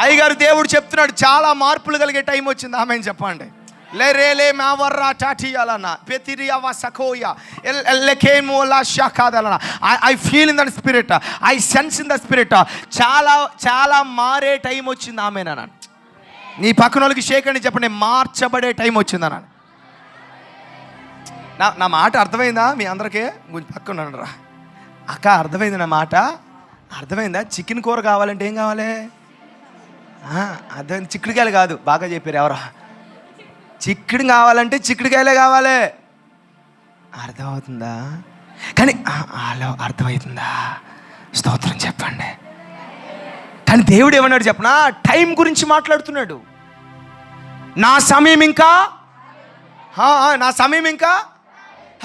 అయ్యగారు దేవుడు చెప్తున్నాడు, చాలా మార్పులు కలిగే టైం వచ్చింది. ఆమె చెప్పండి. లేరేలే మావర్రా చాటియాలన్నా పెతిరియవ సకోయా ఎల్లకేమోలా షాకాదలనా. I feel in the spirit, I sense in the spirit. చాలా చాలా మారే టైం వచ్చింది ఆమెనా. నీ పక్కన వాళ్ళకి షేక్ అని చెప్పండి, మార్చబడే టైం వచ్చిందన్నాను. నా మాట అర్థమైందా మీ అందరికీ? కొంచెం పక్కన రా అక్క, అర్థమైంది నా మాట? అర్థమైందా? చికెన్ కూర కావాలంటే ఏం కావాలి? అర్థమైంది. చిక్కుడుకాయలు కాదు, బాగా చెప్పారు ఎవరా. చిక్కుడు కావాలంటే చిక్కుడుకాయలే కావాలి. అర్థమవుతుందా? కానీ అలా అర్థమవుతుందా? స్తోత్రం చెప్పండి. కానీ దేవుడు ఏమన్నాడు చెప్పనా? టైం గురించి మాట్లాడుతున్నాడు. నా సమయం ఇంకా, నా సమయం ఇంకా,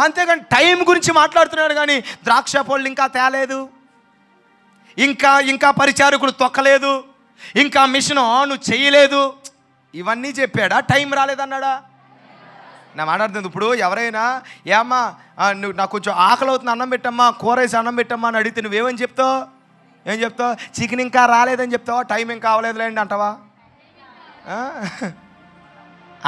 అంతేగాని టైం గురించి మాట్లాడుతున్నాడు. కానీ ద్రాక్ష పళ్ళు ఇంకా తేలేదు, ఇంకా పరిచారకులు తొక్కలేదు, ఇంకా మిషన్ ఆన్ చేయలేదు. ఇవన్నీ చెప్పాడా? టైం రాలేదన్నాడా? నా మాట్లాడుతుంది. ఇప్పుడు ఎవరైనా ఏమ్మా నువ్వు నాకు కొంచెం ఆకలి అవుతుంది, అన్నం పెట్టమ్మా, కూర వేసి అన్నం పెట్టమ్మా అని అడిగితే నువ్వేమని చెప్తావు? ఏం చెప్తావు? చికెన్ ఇంకా రాలేదని చెప్తావా? టైం ఇంకా అవ్వలేదులేండి అంటావా?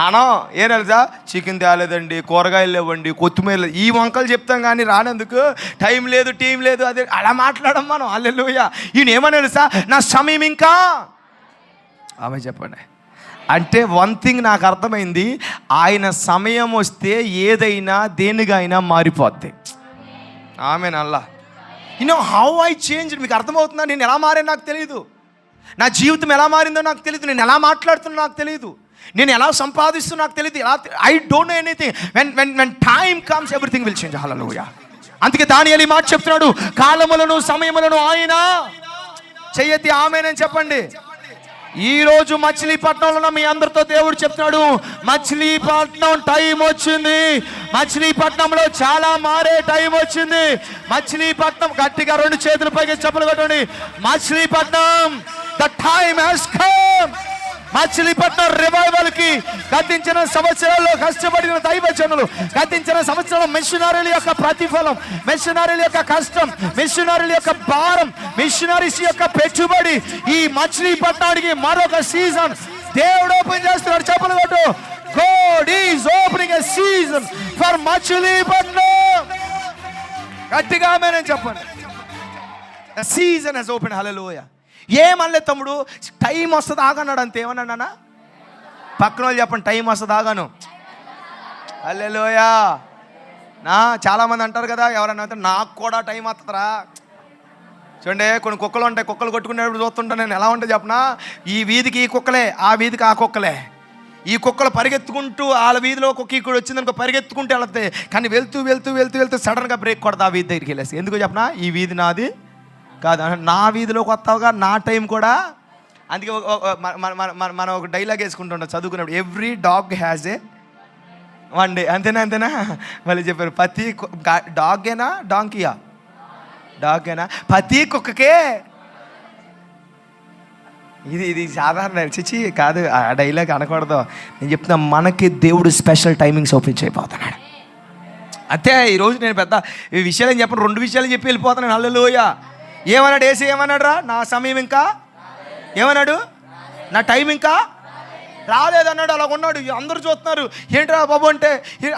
అనా ఏం తెలుసా? చికెన్ తేలేదండి, కూరగాయలు లేవండి, కొత్తిమీర లేదు, ఈ వంకలు చెప్తాం. కానీ రానందుకు టైం లేదు, టీం లేదు, అదే అలా మాట్లాడం మనం. హల్లెలూయా. ఈయన ఏమని తెలుసా? నా సమయం ఇంకా. ఆమె చెప్పండి. అంటే వన్ థింగ్ నాకు అర్థమైంది, ఆయన సమయం వస్తే ఏదైనా దేనికైనా మారిపోద్ది. Amen. Allah how I change. మీకు అర్థమవుతుందా? నేను ఎలా మారానో నాకు తెలియదు, నా జీవితం ఎలా మారిందో నాకు తెలియదు, నేను ఎలా మాట్లాడుతున్నా నాకు తెలియదు, నేను ఎలా సంపాదిస్తున్నా నాకు తెలియదు. I don't know anything. When time comes everything will change. Hallelujah. అందుకే దానియేలు ఈ మాట చెప్తున్నాడు, కాలములను సమయములను ఆయన చెయ్యెత్తి ఆమేనని చెప్పండి. ఈరోజు మచిలీపట్నంలో మీ అందరితో దేవుడు చెప్తున్నాడు, మచిలీపట్నం టైం వచ్చింది. మచిలీపట్నంలో చాలా మారే టైం వచ్చింది. మచిలీపట్నం గట్టిగా 2 చేతుల పైకి చప్పలు కొట్టండి. Machilipatnam the time has come. Machilipatnam revival కి గతించిన సంవత్సరాల్లో కష్టపడిన దైవజనులు, గతించిన సంవత్సరాల మిషనరీల యొక్క ప్రతిఫలం, మిషనరీల యొక్క కష్టం, మిషనరీల యొక్క భారం, మిషనరీస్ యొక్క పెట్టుబడి, ఈ మచిలీపట్నానికి మరొక సీజన్ దేవుడు ఓపెన్ చేస్తున్నాడు. చెప్పలు కొట్టు. God is opening a season for Machilipatnam. గట్టిగా ఆమేన్ చెప్పండి. A season has opened. Hallelujah. ఏమనలే తమ్ముడు, టైం వస్తుంది ఆగన్నాడు అంతే. ఏమన్నానా? పక్కన వాళ్ళు చెప్పండి, టైం వస్తుంది ఆగాను. హల్లెలూయా. చాలామంది అంటారు కదా, ఎవరన్నా అంటే నాకు కూడా టైం వస్తుందిరా. చూడండి, కొన్ని కుక్కలు ఉంటాయి, కుక్కలు కొట్టుకునేటప్పుడు చూస్తుంటా నేను. ఎలా ఉంటుంది చెప్పనా? ఈ వీధికి ఈ కుక్కలే, ఆ వీధికి ఆ కుక్కలే. ఈ కుక్కలు పరిగెత్తుకుంటూ వాళ్ళ వీధిలో కుక్క ఇక్కడ వచ్చిందనుకో పరిగెత్తుకుంటూ వెళ్తాయి. కానీ వెళ్తూ వెళ్తూ వెళ్తూ వెళ్తూ సడన్గా బ్రేక్ కొడతా ఆ వీధి దగ్గరికి వెళ్ళేసి. ఎందుకు చెప్పనా? ఈ వీధి నాది కాదు, నా వీధిలోకి వస్తావుగా, నా టైం కూడా. అందుకే మనం ఒక డైలాగ్ వేసుకుంటుంటాం చదువుకున్నప్పుడు, every dog has a one day. అంతేనా? మళ్ళీ చెప్పారు, ప్రతి డాగేనా డాంకియా? డాగేనా? ప్రతి కుక్కకే. ఇది సాధారణ చిచి కాదు, ఆ డైలాగ్ అనకూడదు. నేను చెప్తున్నా, మనకి దేవుడు స్పెషల్ టైమింగ్స్ ఓపెన్ చేయబోతున్నాడు. అంతే. ఈరోజు నేను పెద్ద ఈ విషయాలు ఏం చెప్పను, 2 విషయాలు చెప్పి వెళ్ళిపోతున్నాను. హల్లెలూయా. ఏమన్నాడు ఏసీ? ఏమన్నాడు రా? నా సమయం ఇంకా, ఏమన్నాడు? నా టైం ఇంకా రాలేదన్నాడు. అలా ఉన్నాడు. అందరూ చూస్తున్నారు, ఏంట్రా బాబు అంటే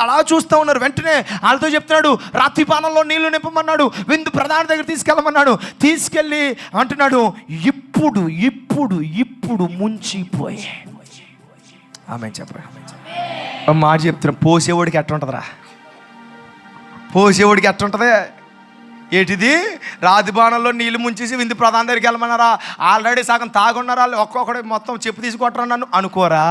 అలా చూస్తూ ఉన్నారు. వెంటనే వాళ్ళతో చెప్తున్నాడు, రాత్రి పానంలో నీళ్లు నింపమన్నాడు, విందు ప్రధాన దగ్గర తీసుకెళ్ళమన్నాడు. తీసుకెళ్ళి అంటున్నాడు, ఇప్పుడు ఇప్పుడు ఇప్పుడు ముంచిపోయే. ఆమె చెప్పండి. మాట చెప్తున్నా, పోసేవాడికి ఎట్టుంటుందిరా? పోసేవాడికి ఎట్టుంటుంది? ఏంటిది? రాతిబాణంలో నీళ్ళు ముంచేసి విందు ప్రధాన దగ్గరికి వెళ్ళమన్నారా? ఆల్రెడీ సగం తాగున్నారా? ఒక్కొక్కటి మొత్తం చెప్పు తీసుకొట్టరా నన్ను అనుకోరా?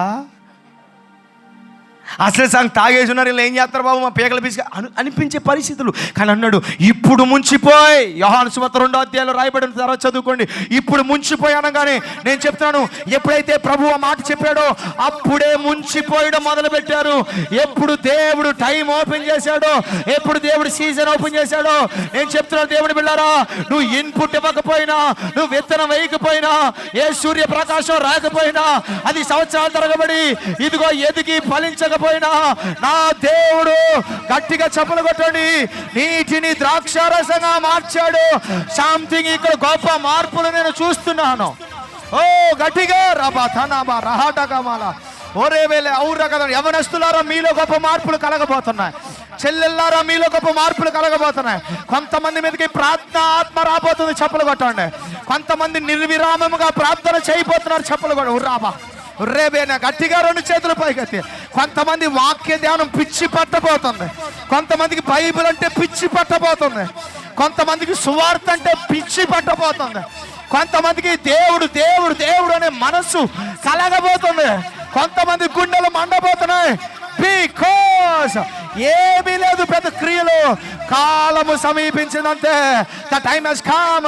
అసలు సగం తాగేసి ఉన్నారు, వీళ్ళు ఏం చేస్తారు బాబు మా పీకలు పీసుక అనిపించే పరిస్థితులు. కానీ అన్నాడు, ఇప్పుడు ముంచిపోయి. యోహాను సువార్త 2వ అధ్యాయంలో రాయబడిన తర్వాత చదువుకోండి. ఇప్పుడు ముంచిపోయి అనగానే నేను చెప్తున్నాను, ఎప్పుడైతే ప్రభువు ఆ మాట చెప్పాడో అప్పుడే ముంచిపోయడం మొదలు పెట్టారు. ఎప్పుడు దేవుడు టైం ఓపెన్ చేశాడో, ఎప్పుడు దేవుడు సీజన్ ఓపెన్ చేశాడో నేను చెప్తున్నాను, దేవుడు బిడ్డారా, నువ్వు ఇన్పుట్ ఇవ్వకపోయినా, నువ్వు విత్తనం వేయకపోయినా, ఏ సూర్యప్రకాశం రాకపోయినా, అది సంవత్సరాల తరబడి ఇదిగో ఎదిగి ఫలించకపోయినా, నా దేవుడు గట్టిగా చప్పలు కొట్టండి, నీటిని ద్రాక్షారసంగా మార్చాడు. సంథింగ్ ఇక్కడ గొప్ప మార్పులు నేను చూస్తున్నాను. ఓ గట్టిగా రబా తనాబా రహాటకమాల ఓరే వేలే ఔర కదా. యవనస్తులారా మీలో గొప్ప మార్పులు కలగబోతున్నాయి. చెల్లెల్లారా మీలో గొప్ప మార్పులు కలగబోతున్నాయి. కొంతమంది మీదకి ప్రార్థన ఆత్మ రాబోతుంది, చెప్పులు కొట్టండి. కొంతమంది నిర్విరామముగా ప్రార్థన చేయబోతున్నారు, చెప్పులు కొట్ట ఉర్రాబా రేబేనా గట్టిగా 2 చేతుల పైకెత్తి. కొంతమంది వాక్య ధ్యానం పిచ్చి పట్టబోతుంది. కొంతమందికి బైబిల్ అంటే పిచ్చి పట్టబోతుంది. కొంతమందికి సువార్త అంటే పిచ్చి పట్టబోతుంది. కొంతమందికి దేవుడు దేవుడు దేవుడు అనే మనస్సు కలగబోతుంది. కొంతమంది గుండెలు మండబోతున్నాయి. బికాస్ ఏమీ లేదు, పెద్ద క్రియలు. కాలము సమీపించిందంటే ద టైమ్ హస్ కమ్,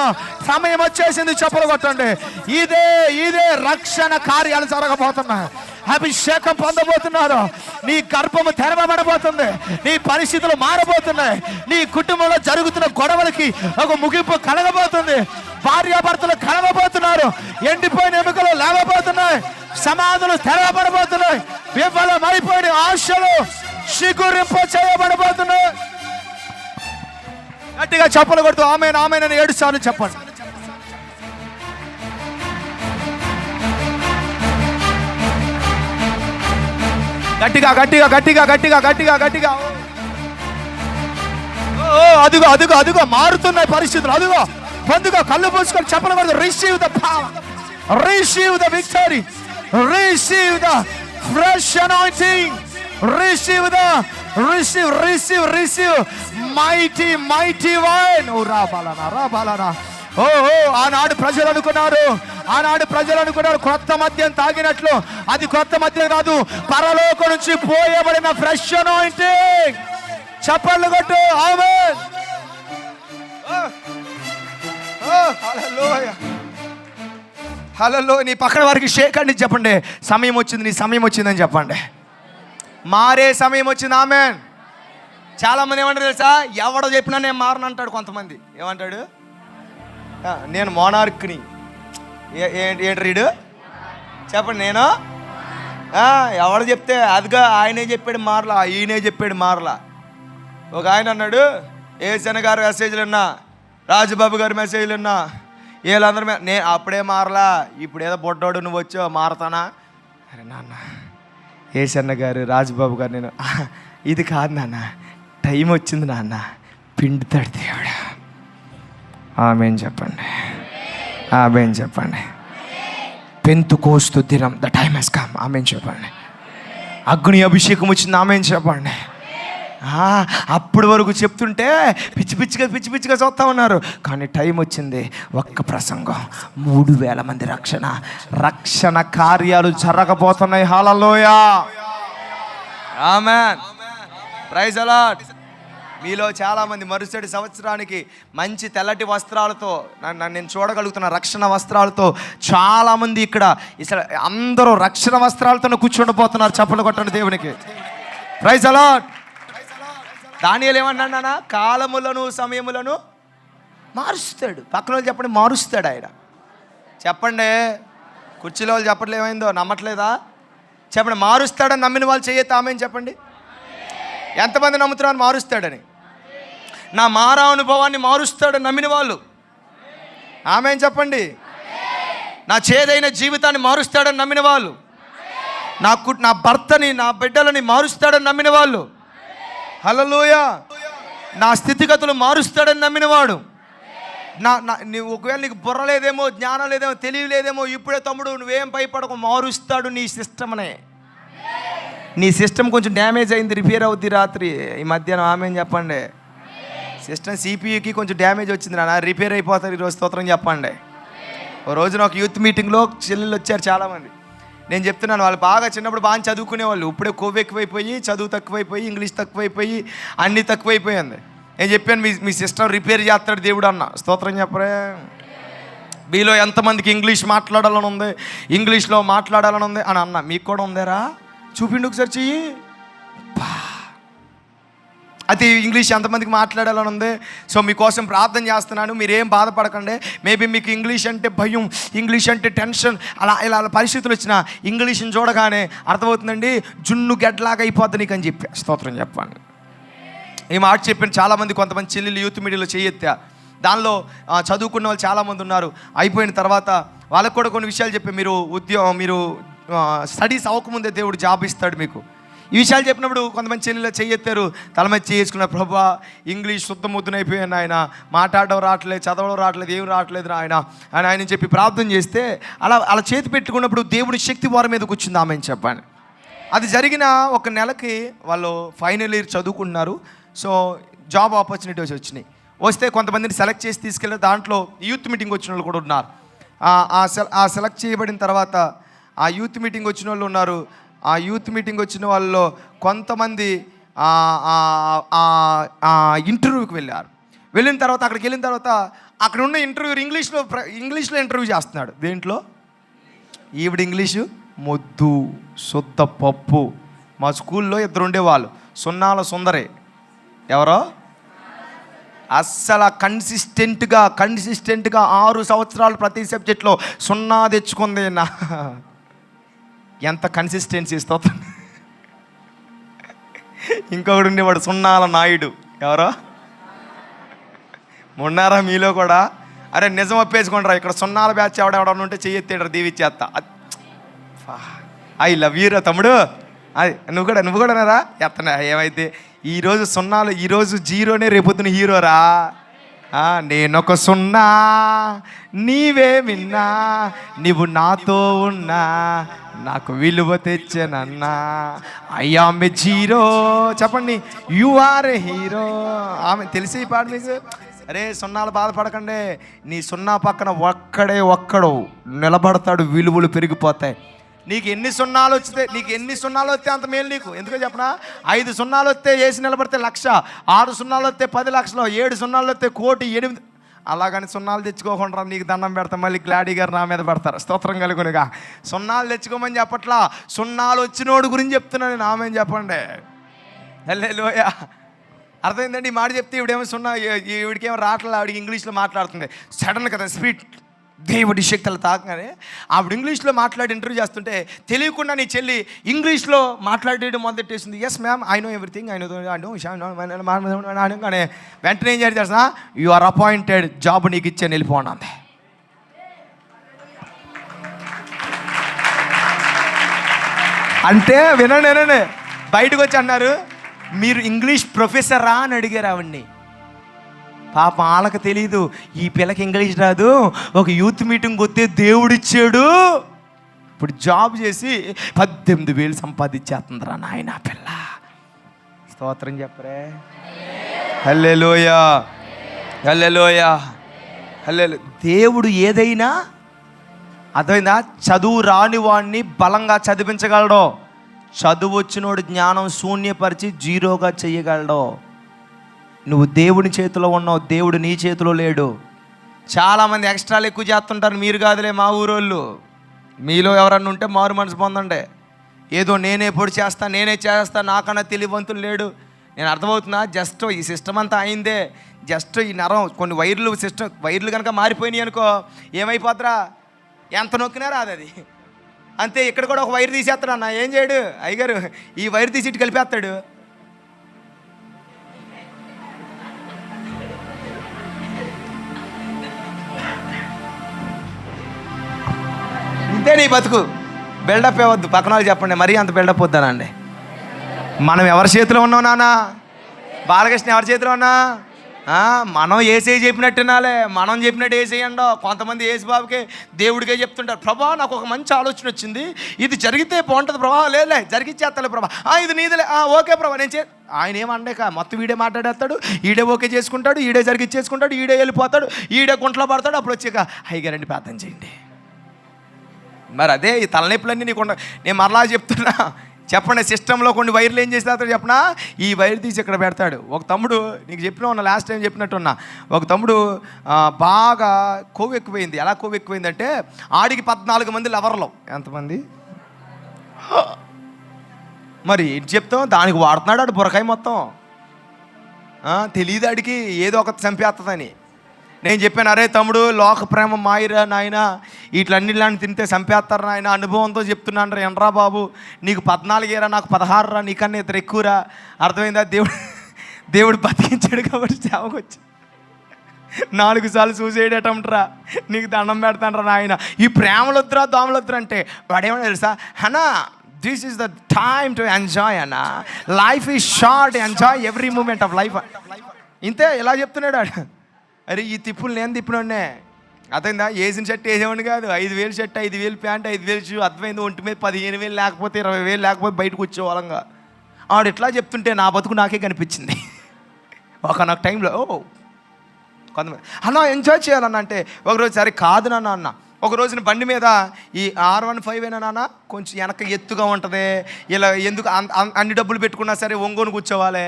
సమయం వచ్చేసింది, చెప్పులు కొట్టండి. ఇదే రక్షణ కార్యాలు జరగబోతున్నాయి. అభిషేకం పొందబోతున్నారు. నీ గర్భము తెరవబడబోతుంది. నీ పరిస్థితులు మారబోతున్నాయి. నీ కుటుంబంలో జరుగుతున్న గొడవలకి ఒక ముగింపు కలగబోతుంది. భార్యాభర్తలు కలగబోతున్నారు. ఎండిపోయిన ఎముకలు లేవబోతున్నాయి. సమాధులు తెరవబడబోతున్నాయి. విఫలమైపోయిన ఆశలు చిగురింప చేయబడబోతున్నాయి. గట్టిగా చప్పలు కొడుతూ ఆమేన్ ఆమేన్ అని 7 సార్లు చెప్పండి. గట్టిగా గట్టిగా గట్టిగా గట్టిగా గట్టిగా గట్టిగా. అదిగో అదిగో అదిగో మారుతున్నాయి పరిస్థితులు. అదిగో పొందుగా కళ్ళు పూసుకొని చెప్పలు కొడుతూ receive the power, receive the victory, receive the fresh anointing, receive the receive mighty wine. ఓ రాబాలనా. ఓ ఆనాడు ప్రజలు అనుకున్నారు కొత్త మద్యం తాగినట్లు. అది కొత్త మద్యం కాదు, పరలోకం నుంచి పోయబడిన ఫ్రెష్ అనాయింటింగ్. చప్పట్లు కొట్టు ఆమేన్. హల్లెలూయా. నీ పక్కన వారికి షేక్ అండి చెప్పండి. సమయం వచ్చింది, నీ సమయం వచ్చిందని చెప్పండి. మారే సమయం వచ్చింది. ఆమేన్. చాలామంది ఏమంటారు తెలుసా, ఎవడో చెప్పినా నేను మారను అంటాడు. కొంతమంది ఏమంటాడు, నేను మోనార్క్ని. ఏంటి రీడు చెప్పండి. నేను ఎవడు చెప్తే అదిగా ఆయనే చెప్పాడు మారలా, ఈయనే చెప్పాడు మారలా. ఒక ఆయన అన్నాడు, ఏసన్న గారు మెసేజ్లు విన్నా, రాజుబాబు గారి మెసేజ్లు విన్నా, వీళ్ళందరూ నేను అప్పుడే మారలా, ఇప్పుడు ఏదో బొడ్డోడు నువ్వు వచ్చావు మారతానా. అరే నాన్న, ఏసన్న గారు రాజుబాబు గారు నేను ఇది కాదు నాన్న, టైం వచ్చింది నాన్న, పిండుతాడు దేవుడు. ఆమేన్ చెప్పండి, ఆమేన్ చెప్పండి. పెంతుకోస్తు దినం, ద టైమ్ హస్ కమ్. ఆమేన్ చెప్పండి. అగ్ని అభిషేకం వచ్చింది. ఆమేన్ చెప్పండి. అప్పటి వరకు చెప్తుంటే పిచ్చి పిచ్చిగా చూస్తూ ఉన్నారు. కానీ టైం వచ్చింది. ఒక్క ప్రసంగం 3000 మంది రక్షణ కార్యాలు జరగబోతున్నాయి. Hallelujah. Amen. Praise the lord. మీలో చాలామంది మరుసటి సంవత్సరానికి మంచి తెల్లటి వస్త్రాలతో, నేను చూడగలుగుతున్న రక్షణ వస్త్రాలతో చాలామంది ఇక్కడ అందరూ రక్షణ వస్త్రాలతో కూర్చుండిపోతున్నారు. చప్పట్లు కొట్టండి దేవునికి. Praise the Lord. దానియేలు ఏమన్నాడు? కాలములను సమయములను మారుస్తాడు. పక్కన వాళ్ళు చెప్పండి, మారుస్తాడు ఆయన. చెప్పండి. కుర్చీలో వాళ్ళు చెప్పట్లు ఏమైందో నమ్మట్లేదా? చెప్పండి. మారుస్తాడని నమ్మిన వాళ్ళు చేయొద్దు. ఆమేన్ చెప్పండి. ఎంతమంది నమ్ముతున్నారు మారుస్తాడని? నా మారా అనుభవాన్ని మారుస్తాడని నమ్మిన వాళ్ళు ఆమేన్ చెప్పండి. నా చేదైన జీవితాన్ని మారుస్తాడని నమ్మిన వాళ్ళు, నా భర్తని, నా బిడ్డలని మారుస్తాడని నమ్మిన వాళ్ళు, హల్లెలూయా. నా స్థితిగతులు మారుస్తాడని నమ్మినవాడు, ఒకవేళ నీకు బుర్ర లేదేమో, జ్ఞానం లేదేమో, తెలియలేదేమో, ఇప్పుడే తమ్ముడు నువ్వేం భయపడకు, మారుస్తాడు నీ సిస్టమ్నే. నీ సిస్టమ్ కొంచెం డ్యామేజ్ అయింది, రిపేర్ అవుద్ది రాత్రి ఈ మధ్యాహ్నం. ఆమేన్ చెప్పండి. సిస్టమ్ సిపియుకి కొంచెం డ్యామేజ్ వచ్చింది నాన్న, రిపేర్ అయిపోతారు ఈరోజు. స్తోత్రం చెప్పండి. ఓ రోజున ఒక యూత్ మీటింగ్లో చెల్లెళ్ళు వచ్చారు చాలామంది. నేను చెప్తున్నాను, వాళ్ళు బాగా చిన్నప్పుడు బాగా చదువుకునేవాళ్ళు, ఇప్పుడే కొవ్వు ఎక్కువైపోయి, చదువు తక్కువైపోయి, ఇంగ్లీష్ తక్కువైపోయి, అన్నీ తక్కువైపోయింది. నేను చెప్పాను, మీ సిస్టమ్ రిపేర్ చేస్తాడు దేవుడు అన్న. స్తోత్రం చెప్పరే. మీలో ఎంతమందికి ఇంగ్లీష్ మాట్లాడాలని ఉంది, ఇంగ్లీష్లో మాట్లాడాలని ఉంది అని అన్న. మీకు కూడా ఉందేరా? చూపిండు ఒకసారి చెయ్యి. అది ఇంగ్లీష్ ఎంతమందికి మాట్లాడాలని ఉంది? సో మీకోసం ప్రార్థన చేస్తున్నాను. మీరేం బాధపడకండి. మేబీ మీకు ఇంగ్లీష్ అంటే భయం, ఇంగ్లీష్ అంటే టెన్షన్, ఇలా పరిస్థితులు వచ్చినా ఇంగ్లీష్ని చూడగానే అర్థమవుతుందండి, జున్ను గడ్లాగా అయిపోద్ది నీకు అని చెప్పి. స్తోత్రం చెప్పండి. ఈ మాట చెప్పాను. చాలామంది కొంతమంది చెల్లెలు యూత్ మీడియాలో చేయెత్తా, దానిలో చదువుకున్న వాళ్ళు చాలామంది ఉన్నారు. అయిపోయిన తర్వాత వాళ్ళకు కూడా కొన్ని విషయాలు చెప్పి మీరు స్టడీస్ అవ్వకముందే దేవుడు జాబ్ ఇస్తాడు మీకు. ఈ విషయాలు చెప్పినప్పుడు కొంతమంది చెల్లెలు చెయ్యెత్తారు, తల మీద చేసుకున్నారు. ప్రభా, ఇంగ్లీష్ శుద్ధ ముద్దునైపోయాను ఆయన, మాట్లాడడం రావట్లేదు, చదవడం రావట్లేదు, ఏం రావట్లేదు ఆయన చెప్పి ప్రార్థన చేస్తే అలా చేతి పెట్టుకున్నప్పుడు దేవుడి శక్తి వారి మీద కూర్చుంది. ఆమె చెప్పాను. అది జరిగిన ఒక నెలకి వాళ్ళు ఫైనల్ ఇయర్ చదువుకుంటున్నారు. సో జాబ్ ఆపర్చునిటీస్ వచ్చినాయి. వస్తే కొంతమందిని సెలెక్ట్ చేసి తీసుకెళ్ళి దాంట్లో యూత్ మీటింగ్ వచ్చిన వాళ్ళు కూడా ఉన్నారు. ఆ సెలెక్ట్ చేయబడిన తర్వాత ఆ యూత్ మీటింగ్ వచ్చిన వాళ్ళు ఉన్నారు. ఆ యూత్ మీటింగ్ వచ్చిన వాళ్ళలో కొంతమంది ఇంటర్వ్యూకి వెళ్ళిన తర్వాత అక్కడికి వెళ్ళిన తర్వాత అక్కడ ఉన్న ఇంటర్వ్యూ ఇంగ్లీష్లో ఇంటర్వ్యూ చేస్తున్నాడు. దేంట్లో? ఈవిడ ఇంగ్లీషు మొద్దు, శుద్ధ పప్పు. మా స్కూల్లో ఇద్దరు ఉండేవాళ్ళు, సున్నాల సుందరే. ఎవరో అస్సలు కన్సిస్టెంట్గా 6 సంవత్సరాలు ప్రతి సబ్జెక్ట్లో 0 తెచ్చుకుంది. ఎంత కన్సిస్టెన్సీ ఇస్తా. ఇంకొకడు ఉండేవాడు సున్నాల నాయుడు. ఎవరో మొన్నారా మీలో కూడా? అరే నిజం ఒప్పేసుకుంటారా, ఇక్కడ సున్నాల బ్యాచ్ ఎవడెవడన్నా ఉంటే చెయ్యెత్తాడు, దీవిచ్చేస్తా. ఐ లవ్ యూ రా తమ్ముడు. అది నువ్వు కూడా నారా ఎత్తనా? ఏమైతే ఈరోజు సున్నాలు, ఈరోజు జీరోనే, రేపొద్దున హీరోరా. నేనొక సున్నా, నీవే మిన్నా, నీవు నాతో ఉన్నా, నాకు విలువ తెచ్చనన్నా. అయ్యామె జీరో. చెప్పండి, యు ఆర్ ఏ హీరో. ఆమె తెలిసి పాడు మీకు. అరే సున్నాలు బాధపడకండి, నీ సున్నా పక్కన ఒక్కడు నిలబడతాడు, విలువలు పెరిగిపోతాయి. నీకు ఎన్ని సున్నాలు వస్తే అంత మేలు నీకు. ఎందుకో చెప్పనా? 5 సున్నాలు వస్తే వేసి నిలబడితే 1,00,000, 6 సున్నాలు వస్తే 10 లక్షలు, 7 సున్నాలు వస్తే 1,00,00,000, 8. అలాగని సున్నాలు తెచ్చుకోకుండా నీకు దండం పెడతాం, మళ్ళీ గ్లాడీ గారు నా మీద పెడతారు. స్తోత్రం కలుగునుగా. సున్నాలు తెచ్చుకోమని చెప్పట్లా, సున్నాలు వచ్చినోడు గురించి చెప్తున్నాను నేను. ఆమె చెప్పండి. హల్లెలూయా. అర్థమైందండి? ఈ మాట చెప్తే ఈవిడేమో ఈవిడికేమో రావట్లేదు, ఆవిడికి ఇంగ్లీష్లో మాట్లాడుతుంది. సడన్ కదా స్పీడ్ దేవుడి శక్తులు తాకగానే ఆవిడ ఇంగ్లీష్లో మాట్లాడి ఇంటర్వ్యూ చేస్తుంటే తెలియకుండా నీ చెల్లి ఇంగ్లీష్లో మాట్లాడేయడం మొదలెట్టేసింది. Yes ma'am, I know everything, కానీ వెంటనే ఏం చేస్తా, యు ఆర్ అపాయింటెడ్, జాబ్ నీకు ఇచ్చే వెళ్ళిపోండి అంతే. అంటే వినండి, బయటకు వచ్చి అన్నారు, మీరు ఇంగ్లీష్ ప్రొఫెసరా అని అడిగారు ఆవిడ్ని. పాప వాళ్ళకి తెలీదు, ఈ పిల్లకి ఇంగ్లీష్ రాదు, ఒక యూత్ మీటింగ్ వస్తే దేవుడిచ్చాడు, ఇప్పుడు జాబ్ చేసి 18,000 సంపాదించేస్తుందిరా నాయన పిల్ల. స్తోత్రం చెప్పరే. హల్లెలూయా, హల్లెలూయా, హల్లెలూయా. దేవుడు ఏదైనా అదైనా చదువు రాని వాడిని బలంగా చదివించగలడు, చదువు వచ్చినోడు జ్ఞానం శూన్యపరిచి జీరోగా చెయ్యగలడు. నువ్వు దేవుని చేతిలో ఉన్నావు, దేవుడు నీ చేతిలో లేడు. చాలామంది ఎక్స్ట్రాలు ఎక్కువ చేస్తుంటారు. మీరు కాదులే, మా ఊరోళ్ళు. మీలో ఎవరన్నా ఉంటే మారు మనసు పొందండి. ఏదో నేనే చేస్తా, నాకన్నా తెలివంతులు లేడు. నేను అర్థమవుతున్నా, జస్ట్ ఈ సిస్టమ్ అంతా అయిందే, జస్ట్ ఈ నరం కొన్ని వైర్లు కనుక మారిపోయినాయి అనుకో, ఏమైపోద్దురా, ఎంత నొక్కినా రాదు అది అంతే. ఇక్కడ కూడా ఒక వైర్ తీసేస్తాడు అన్న, ఏం చేయడు అయ్యగారు, ఈ వైర్ తీసి ఇటు కలిపేస్తాడు. ఇంతే నీ బతుకు. బిల్డప్ ఇవ్వద్దు, పక్కన వాళ్ళు చెప్పండి, మరీ అంత బిల్డప్ వద్దానండి. మనం ఎవరి చేతిలో ఉన్నాం నాన్న? బాలకృష్ణ ఎవరి చేతిలో ఉన్నా? మనం ఏసీ చెప్పినట్టు వినాలే, మనం చెప్పినట్టు ఏసేయండో. కొంతమంది ఏసుబాబుకే దేవుడికే చెప్తుంటారు, ప్రభా నాకు ఒక మంచి ఆలోచన వచ్చింది, ఇది జరిగితే బాగుంటుంది ప్రభా. లేదులే జరిగిచ్చేస్తాలే ప్రభా, ఇది నీదిలే, ఓకే ప్రభా నేను ఆయన ఏమండేక మొత్తం వీడే మాట్లాడేస్తాడు, ఈడే ఓకే చేసుకుంటాడు, ఈడే జరిగిచ్చేసుకుంటాడు, ఈడే వెళ్ళిపోతాడు, ఈడే గుంట్లో పడతాడు. అప్పుడు వచ్చాక హైగారండి ప్రార్థన చేయండి. మరి అదే ఈ తలనొప్పులన్నీ నీకు నేను మరలా చెప్తున్నా. చెప్పండి, సిస్టంలో కొన్ని వైర్లు ఏం చేస్తాడో చెప్పనా? ఈ వైర్ తీసి ఇక్కడ పెడతాడు. ఒక తమ్ముడు, నీకు చెప్పిన ఉన్నా, లాస్ట్ టైం చెప్పినట్టున్నా, ఒక తమ్ముడు బాగా కొవ్వు ఎక్కువైంది. ఎలా కొవ్వు ఎక్కువైందంటే ఆడికి 14 మంది లవర్లు. ఎంతమంది మరి ఏంటి చెప్తాం, దానికి వాడుతున్నాడు ఆడు బురకాయ మొత్తం. తెలియదు ఆడికి ఏదో ఒకటి చంపేస్తుందని. నేను చెప్పాను, అరే తమ్ముడు లోక ప్రేమ మాయిరా నాయన, ఇట్లన్నిలాంటి తింటే చంపేస్తారు నాయన, అనుభవంతో చెప్తున్నాను రా. ఎనరా బాబు, నీకు 14 ఏరా, నాకు 16 రా, నీకన్నా ఇద్దరు ఎక్కువరా. అర్థమైందా? దేవుడు బతికించాడు కాబట్టి సేవకు వచ్చి 4 సార్లు సూసైడ్ అటెంప్ట్ రా, నీకు దండం పెడతాను రా నాయన, ఈ ప్రేమలు వద్దురా దోమలు వద్దురా అంటే వాడేమో తెలుసా, అన్నా this is the time to enjoy అన్న, life is short, enjoy every moment of life. ఇంతే ఇలా చెప్తున్నాడు వాడు. అరే ఈ తిప్పులు నేను తిప్పినోడ్నే, అర్థమైందా? వేసిన షర్ట్ వేసేవాడిని కాదు, 5,000 షర్ట్, 5,000 ప్యాంట్, 5,000 షూ, అర్థమైంది? ఒంటి మీద 15,000 లేకపోతే 20,000 లేకపోతే బయటకు వచ్చేవాళ్ళంగా. ఆడు ఎట్లా చెప్తుంటే నా బతుకు నాకే కనిపించింది ఒకనొక టైంలో. కొంతమంది అన్న ఎంజాయ్ చేయాలన్న అంటే, ఒకరోజు సరే కాదు నాన్న అన్న, ఒక రోజున బండి మీద ఈ R15 అయినా నాన్న కొంచెం వెనక ఎత్తుగా ఉంటుంది, ఇలా ఎందుకు అన్ని డబ్బులు పెట్టుకున్నా సరే ఒంగోని కూర్చోవాలి,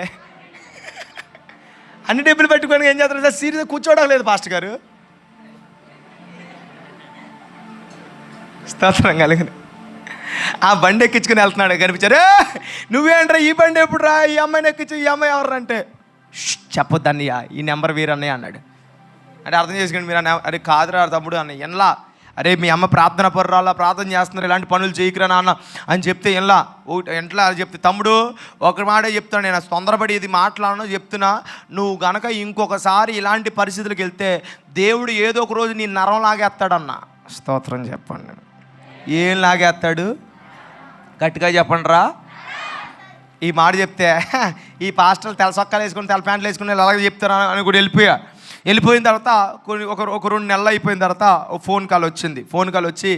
అన్ని డబ్బులు పెట్టుకొని ఏం చేస్తారు సార్, సీరియస్గా కూర్చోవడం లేదు పాస్టర్ గారు. స్తోత్రం కలిగింది. ఆ బండి ఎక్కించుకుని వెళ్తున్నాడు, కనిపించారు, నువ్వేంట్రా ఈ బండి ఎప్పుడు రా, ఈ అమ్మాయిని ఎక్కించు, ఈ అమ్మాయి ఎవరు అంటే, చెప్పొద్దు అన్నయ్య, ఈ నెంబర్ వీరన్నయ్య అన్నాడు. అంటే అర్థం చేసుకోండి మీరు, అరే కాదురా తమ్ముడు అన్నయ్య ఎన్లా, అరే మీ అమ్మ ప్రార్థన పర్రాలా, ప్రార్థన చేస్తున్నారు, ఇలాంటి పనులు చేయకురా నాన్న అని చెప్తే ఎన్లా ఎంట్లా అని చెప్తే, తమ్ముడు ఒక మాటే చెప్తాను, నేను తొందరపడి ఇది మాట్లాడను చెప్తున్నా, నువ్వు గనక ఇంకొకసారి ఇలాంటి పరిస్థితులకు వెళ్తే దేవుడు ఏదో ఒక రోజు నీ నరం లాగేస్తాడన్న. స్తోత్రం చెప్పండి. ఏం లాగేస్తాడు? గట్టిగా చెప్పండి రా. ఈ మాట చెప్తే ఈ పాస్టర్లు తెల్ల సొక్కాలు వేసుకుని తెల్ల ప్యాంట్లు వేసుకుని అలాగే చెప్తారా అని కూడా వెళ్ళిపోయిన తర్వాత ఒక 2 నెలలు అయిపోయిన తర్వాత ఫోన్ కాల్ వచ్చింది. ఫోన్ కాల్ వచ్చి,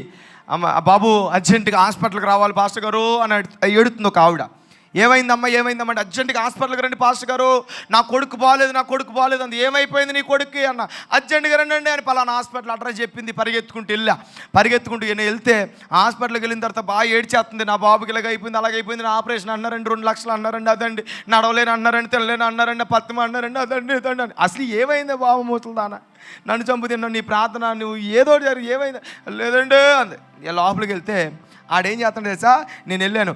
అమ్మ బాబు అర్జెంటుగా హాస్పిటల్కి రావాలి పాస్టర్ గారు అని ఏడుతుంది ఒక ఆవిడ. ఏమైందమ్మా అంటే, అర్జెంటుగా హాస్పిటల్కి రండి పాస్టర్ గారు, నా కొడుకు బాగాలేదు అంది. ఏమైపోయింది నీ కొడుక్కి అన్న, అర్జెంటుగా రండి అని పలానా హాస్పిటల్ అడ్రస్ చెప్పింది. పరిగెత్తుకుంటూ నేను వెళ్తే హాస్పిటల్కి వెళ్ళిన తర్వాత బాగా ఏడ్చేస్తుంది, నా బాబుకి ఇలాగైపోయింది అలాగైపోయింది, నా ఆపరేషన్ అన్నారండి, 2 లక్షలు అన్నారండి, అదండి నడవలేని అన్నారండి, తెల్లలేని అన్నారండి, పత్తిమ అన్నారండి, అదండి ఇదండి అని. అసలు ఏమైంది బాబు మూతులదానా, నన్ను చంపుతున్నావు, నీ ప్రార్థన నువ్వు ఏదో జరిగి ఏమైంది లేదండి అంది. లోపలికి వెళ్తే ఆడేం చేస్తాడు తెలుసా, నేను వెళ్ళాను,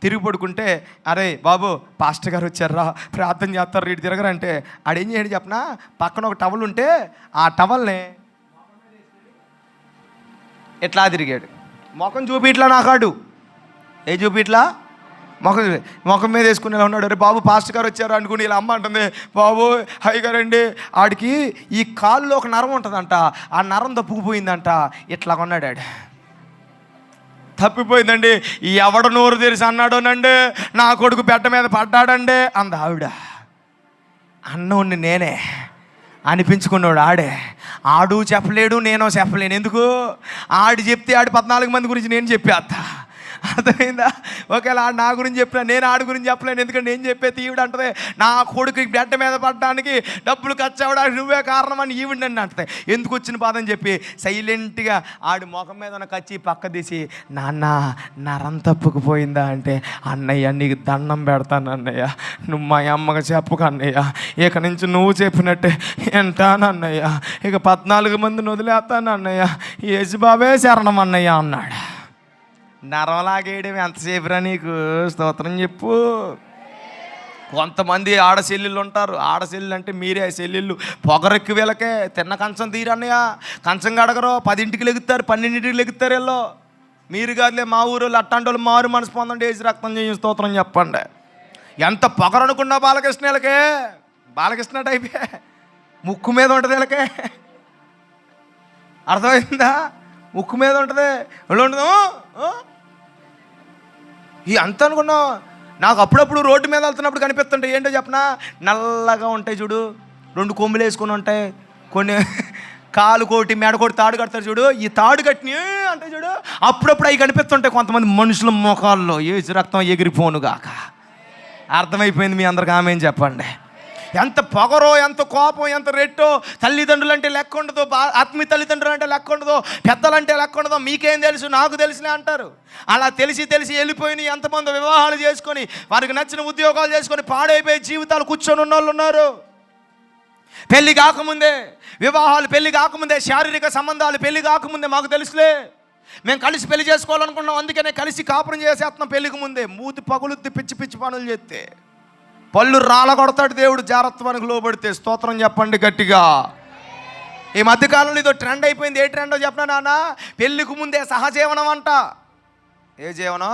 తిరిగి పడుకుంటే అరే బాబు పాస్టర్ గారు వచ్చారా ప్రార్థన చేస్తారు ఇటు తిరగరంటే ఆడేం చేయడు చెప్పనా, పక్కన ఒక టవల్ ఉంటే ఆ టవల్ని ఎట్లా తిరిగాడు, ముఖం చూపిట్లా నాకాడు, ఏ చూపిట్లా ముఖం మీద వేసుకునేలా ఉన్నాడు. అరే బాబు పాస్టర్ గారు వచ్చారు అనుకుని ఇలా అమ్మ అంటుంది, బాబు హై గారండి, ఆడికి ఈ కాలులో ఒక నరం ఉంటుందంట, ఆ నరం తప్పుకుపోయిందంట, ఇట్లా కొన్నాడు ఆడు, తప్పిపోయిందండి, ఎవడ నోరు తెరిచి అన్నాడోనండి, నా కొడుకు బెడ్డ మీద పడ్డాడండి అంద ఆవిడ. అన్నోడిని నేనే అనిపించుకున్నాడు ఆడే, ఆడు చెప్పలేడు నేను చెప్పలేను, ఎందుకు ఆడు చెప్తే ఆడు 14 మంది గురించి నేను చెప్పేస్తా, అర్థమైందా? ఒకవేళ ఆడు నా గురించి చెప్పినా నేను ఆడి గురించి చెప్పలేను, ఎందుకంటే నేను చెప్పేది ఈవిడ అంటది, నా కొడుకు బెడ్డ మీద పడడానికి డబ్బులు ఖర్చు అవ్వడానికి నువ్వే కారణం అని ఈవిడని అంటది. ఎందుకు వచ్చిన బాధ అని చెప్పి సైలెంట్గా ఆడి ముఖం మీద ఉన్న కచ్చి పక్క తీసి, నాన్న నరం తప్పుకుపోయిందా అంటే, అన్నయ్య నీకు దండం పెడతాను అన్నయ్య, నువ్వు మా అమ్మకి చెప్పుకు అన్నయ్య, ఇక నుంచి నువ్వు చెప్పినట్టే వింటాను అన్నయ్య, ఇక 14 మందిని వదిలేస్తాను అన్నయ్య, యేసుబాబే శరణం అన్నయ్య అన్నాడు. నరంలాగేయడం ఎంతసేపురా నీకు, స్తోత్రం చెప్పు. కొంతమంది ఆడచెల్లెళ్ళు ఉంటారు, ఆడచెల్లెలు అంటే మీరే చెల్లెళ్ళు, పొగరెక్కి వీళ్ళకే, తిన్న కంచం తీరన్నయ్య, కంచం గడగరు, 10ంటికి లెగుతారు, 12ంటికి లెగుతారు వీళ్ళు. మీరు కాదులే మా ఊరు అట్టాంటి వాళ్ళు మారు మనసు పొందండి, వేసి రక్తం చేయ స్తోత్రం చెప్పండి. ఎంత పొగరనుకున్నా బాలకృష్ణ వీళ్ళకే, బాలకృష్ణ టైపే, ముక్కు మీద ఉంటుంది వీళ్ళకే, అర్థమైందా? ముక్కు మీద ఉంటుంది వాళ్ళు ఉండదు. ఈ అంత అనుకున్నావు, నాకు అప్పుడప్పుడు రోడ్డు మీద వెళ్తున్నప్పుడు కనిపిస్తుంటాయి, ఏంటో చెప్పనా, నల్లగా ఉంటాయి చూడు, 2 కొమ్ములు వేసుకొని ఉంటాయి, కొన్ని కాలు కోటి మెడ కోటి తాడు కడతారు చూడు, ఈ తాడు కట్టిన అంటే చూడు, అప్పుడప్పుడు అవి కనిపిస్తుంటాయి కొంతమంది మనుషుల ముఖాల్లో, ఏసు రక్తం ఎగిరిపోనుగాక. అర్థమైపోయింది మీ అందరికి, ఆమె చెప్పండి. ఎంత పొగరో, ఎంత కోపం, ఎంత రెట్టో, తల్లిదండ్రులు అంటే లెక్క ఉండదు, ఆత్మీయ తల్లిదండ్రులు అంటే లెక్క ఉండదు, పెద్దలంటే లెక్క ఉండదు, మీకేం తెలుసు నాకు తెలిసినే అంటారు. అలా తెలిసి వెళ్ళిపోయిన ఎంతమంది వివాహాలు చేసుకొని వారికి నచ్చిన ఉద్యోగాలు చేసుకొని పాడైపోయి జీవితాలు కూర్చొని ఉన్న వాళ్ళు ఉన్నారు. పెళ్ళి కాకముందే వివాహాలు, పెళ్ళి కాకముందే శారీరక సంబంధాలు, పెళ్ళి కాకముందే మాకు తెలుసులే, మేము కలిసి పెళ్లి చేసుకోవాలనుకున్నాం, అందుకనే కలిసి కాపురం చేసేస్తున్నాం. పెళ్ళికి ముందే మూతి పగులుద్ది, పిచ్చి పనులు చేస్తే పళ్ళు రాలగొడతాడు దేవుడు, జాగ్రత్తకి లోబడితే. స్తోత్రం చెప్పండి గట్టిగా. ఈ మధ్యకాలంలో ఇదో ట్రెండ్ అయిపోయింది. ఏ ట్రెండో చెప్పనా నాన్న, పెళ్ళికి ముందే సహజీవనం అంట. ఏ జీవనం?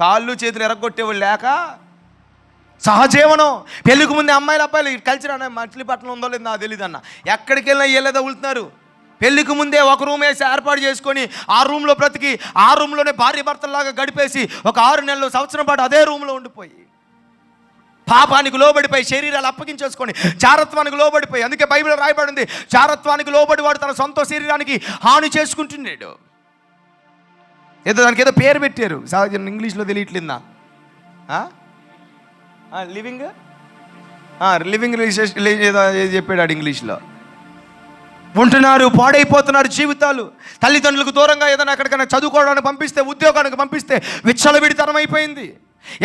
కాళ్ళు చేతులు ఎరగొట్టేవాళ్ళు లేక సహజీవనం. పెళ్ళికి ముందే అమ్మాయిలు అబ్బాయిలు కలిసి రాను, మచిలీపట్నం ఉందో లేదు నాకు తెలియదు అన్న, ఎక్కడికి వెళ్ళినా వీళ్ళేదో వెళ్తున్నారు. పెళ్ళికి ముందే ఒక రూమ్ వేసి ఏర్పాటు చేసుకొని ఆ రూమ్లో బ్రతికి ఆ రూమ్లోనే భార్య భర్తల్లాగా గడిపేసి ఒక 6 నెలలు సంవత్సరం పాటు అదే రూమ్లో ఉండిపోయి పాపానికి లోబడిపోయి శరీరాలు అప్పగించేసుకొని చారత్వానికి లోబడిపోయి, అందుకే బైబిల్ రాయబడింది, చారత్వానికి లోబడి వాడు తన సొంత శరీరానికి హాని చేసుకుంటున్నాడు. ఏదో దానికి ఏదో పేరు పెట్టారు, సహజ ఇంగ్లీష్లో తెలియట్లేదా, లివింగ్ ఏదో చెప్పాడు ఇంగ్లీష్లో. ఉంటున్నారు, పాడైపోతున్నారు జీవితాలు. తల్లిదండ్రులకు దూరంగా ఏదైనా ఎక్కడికైనా చదువుకోవడానికి పంపిస్తే, ఉద్యోగానికి పంపిస్తే విచ్చలవిడితనం అయిపోయింది.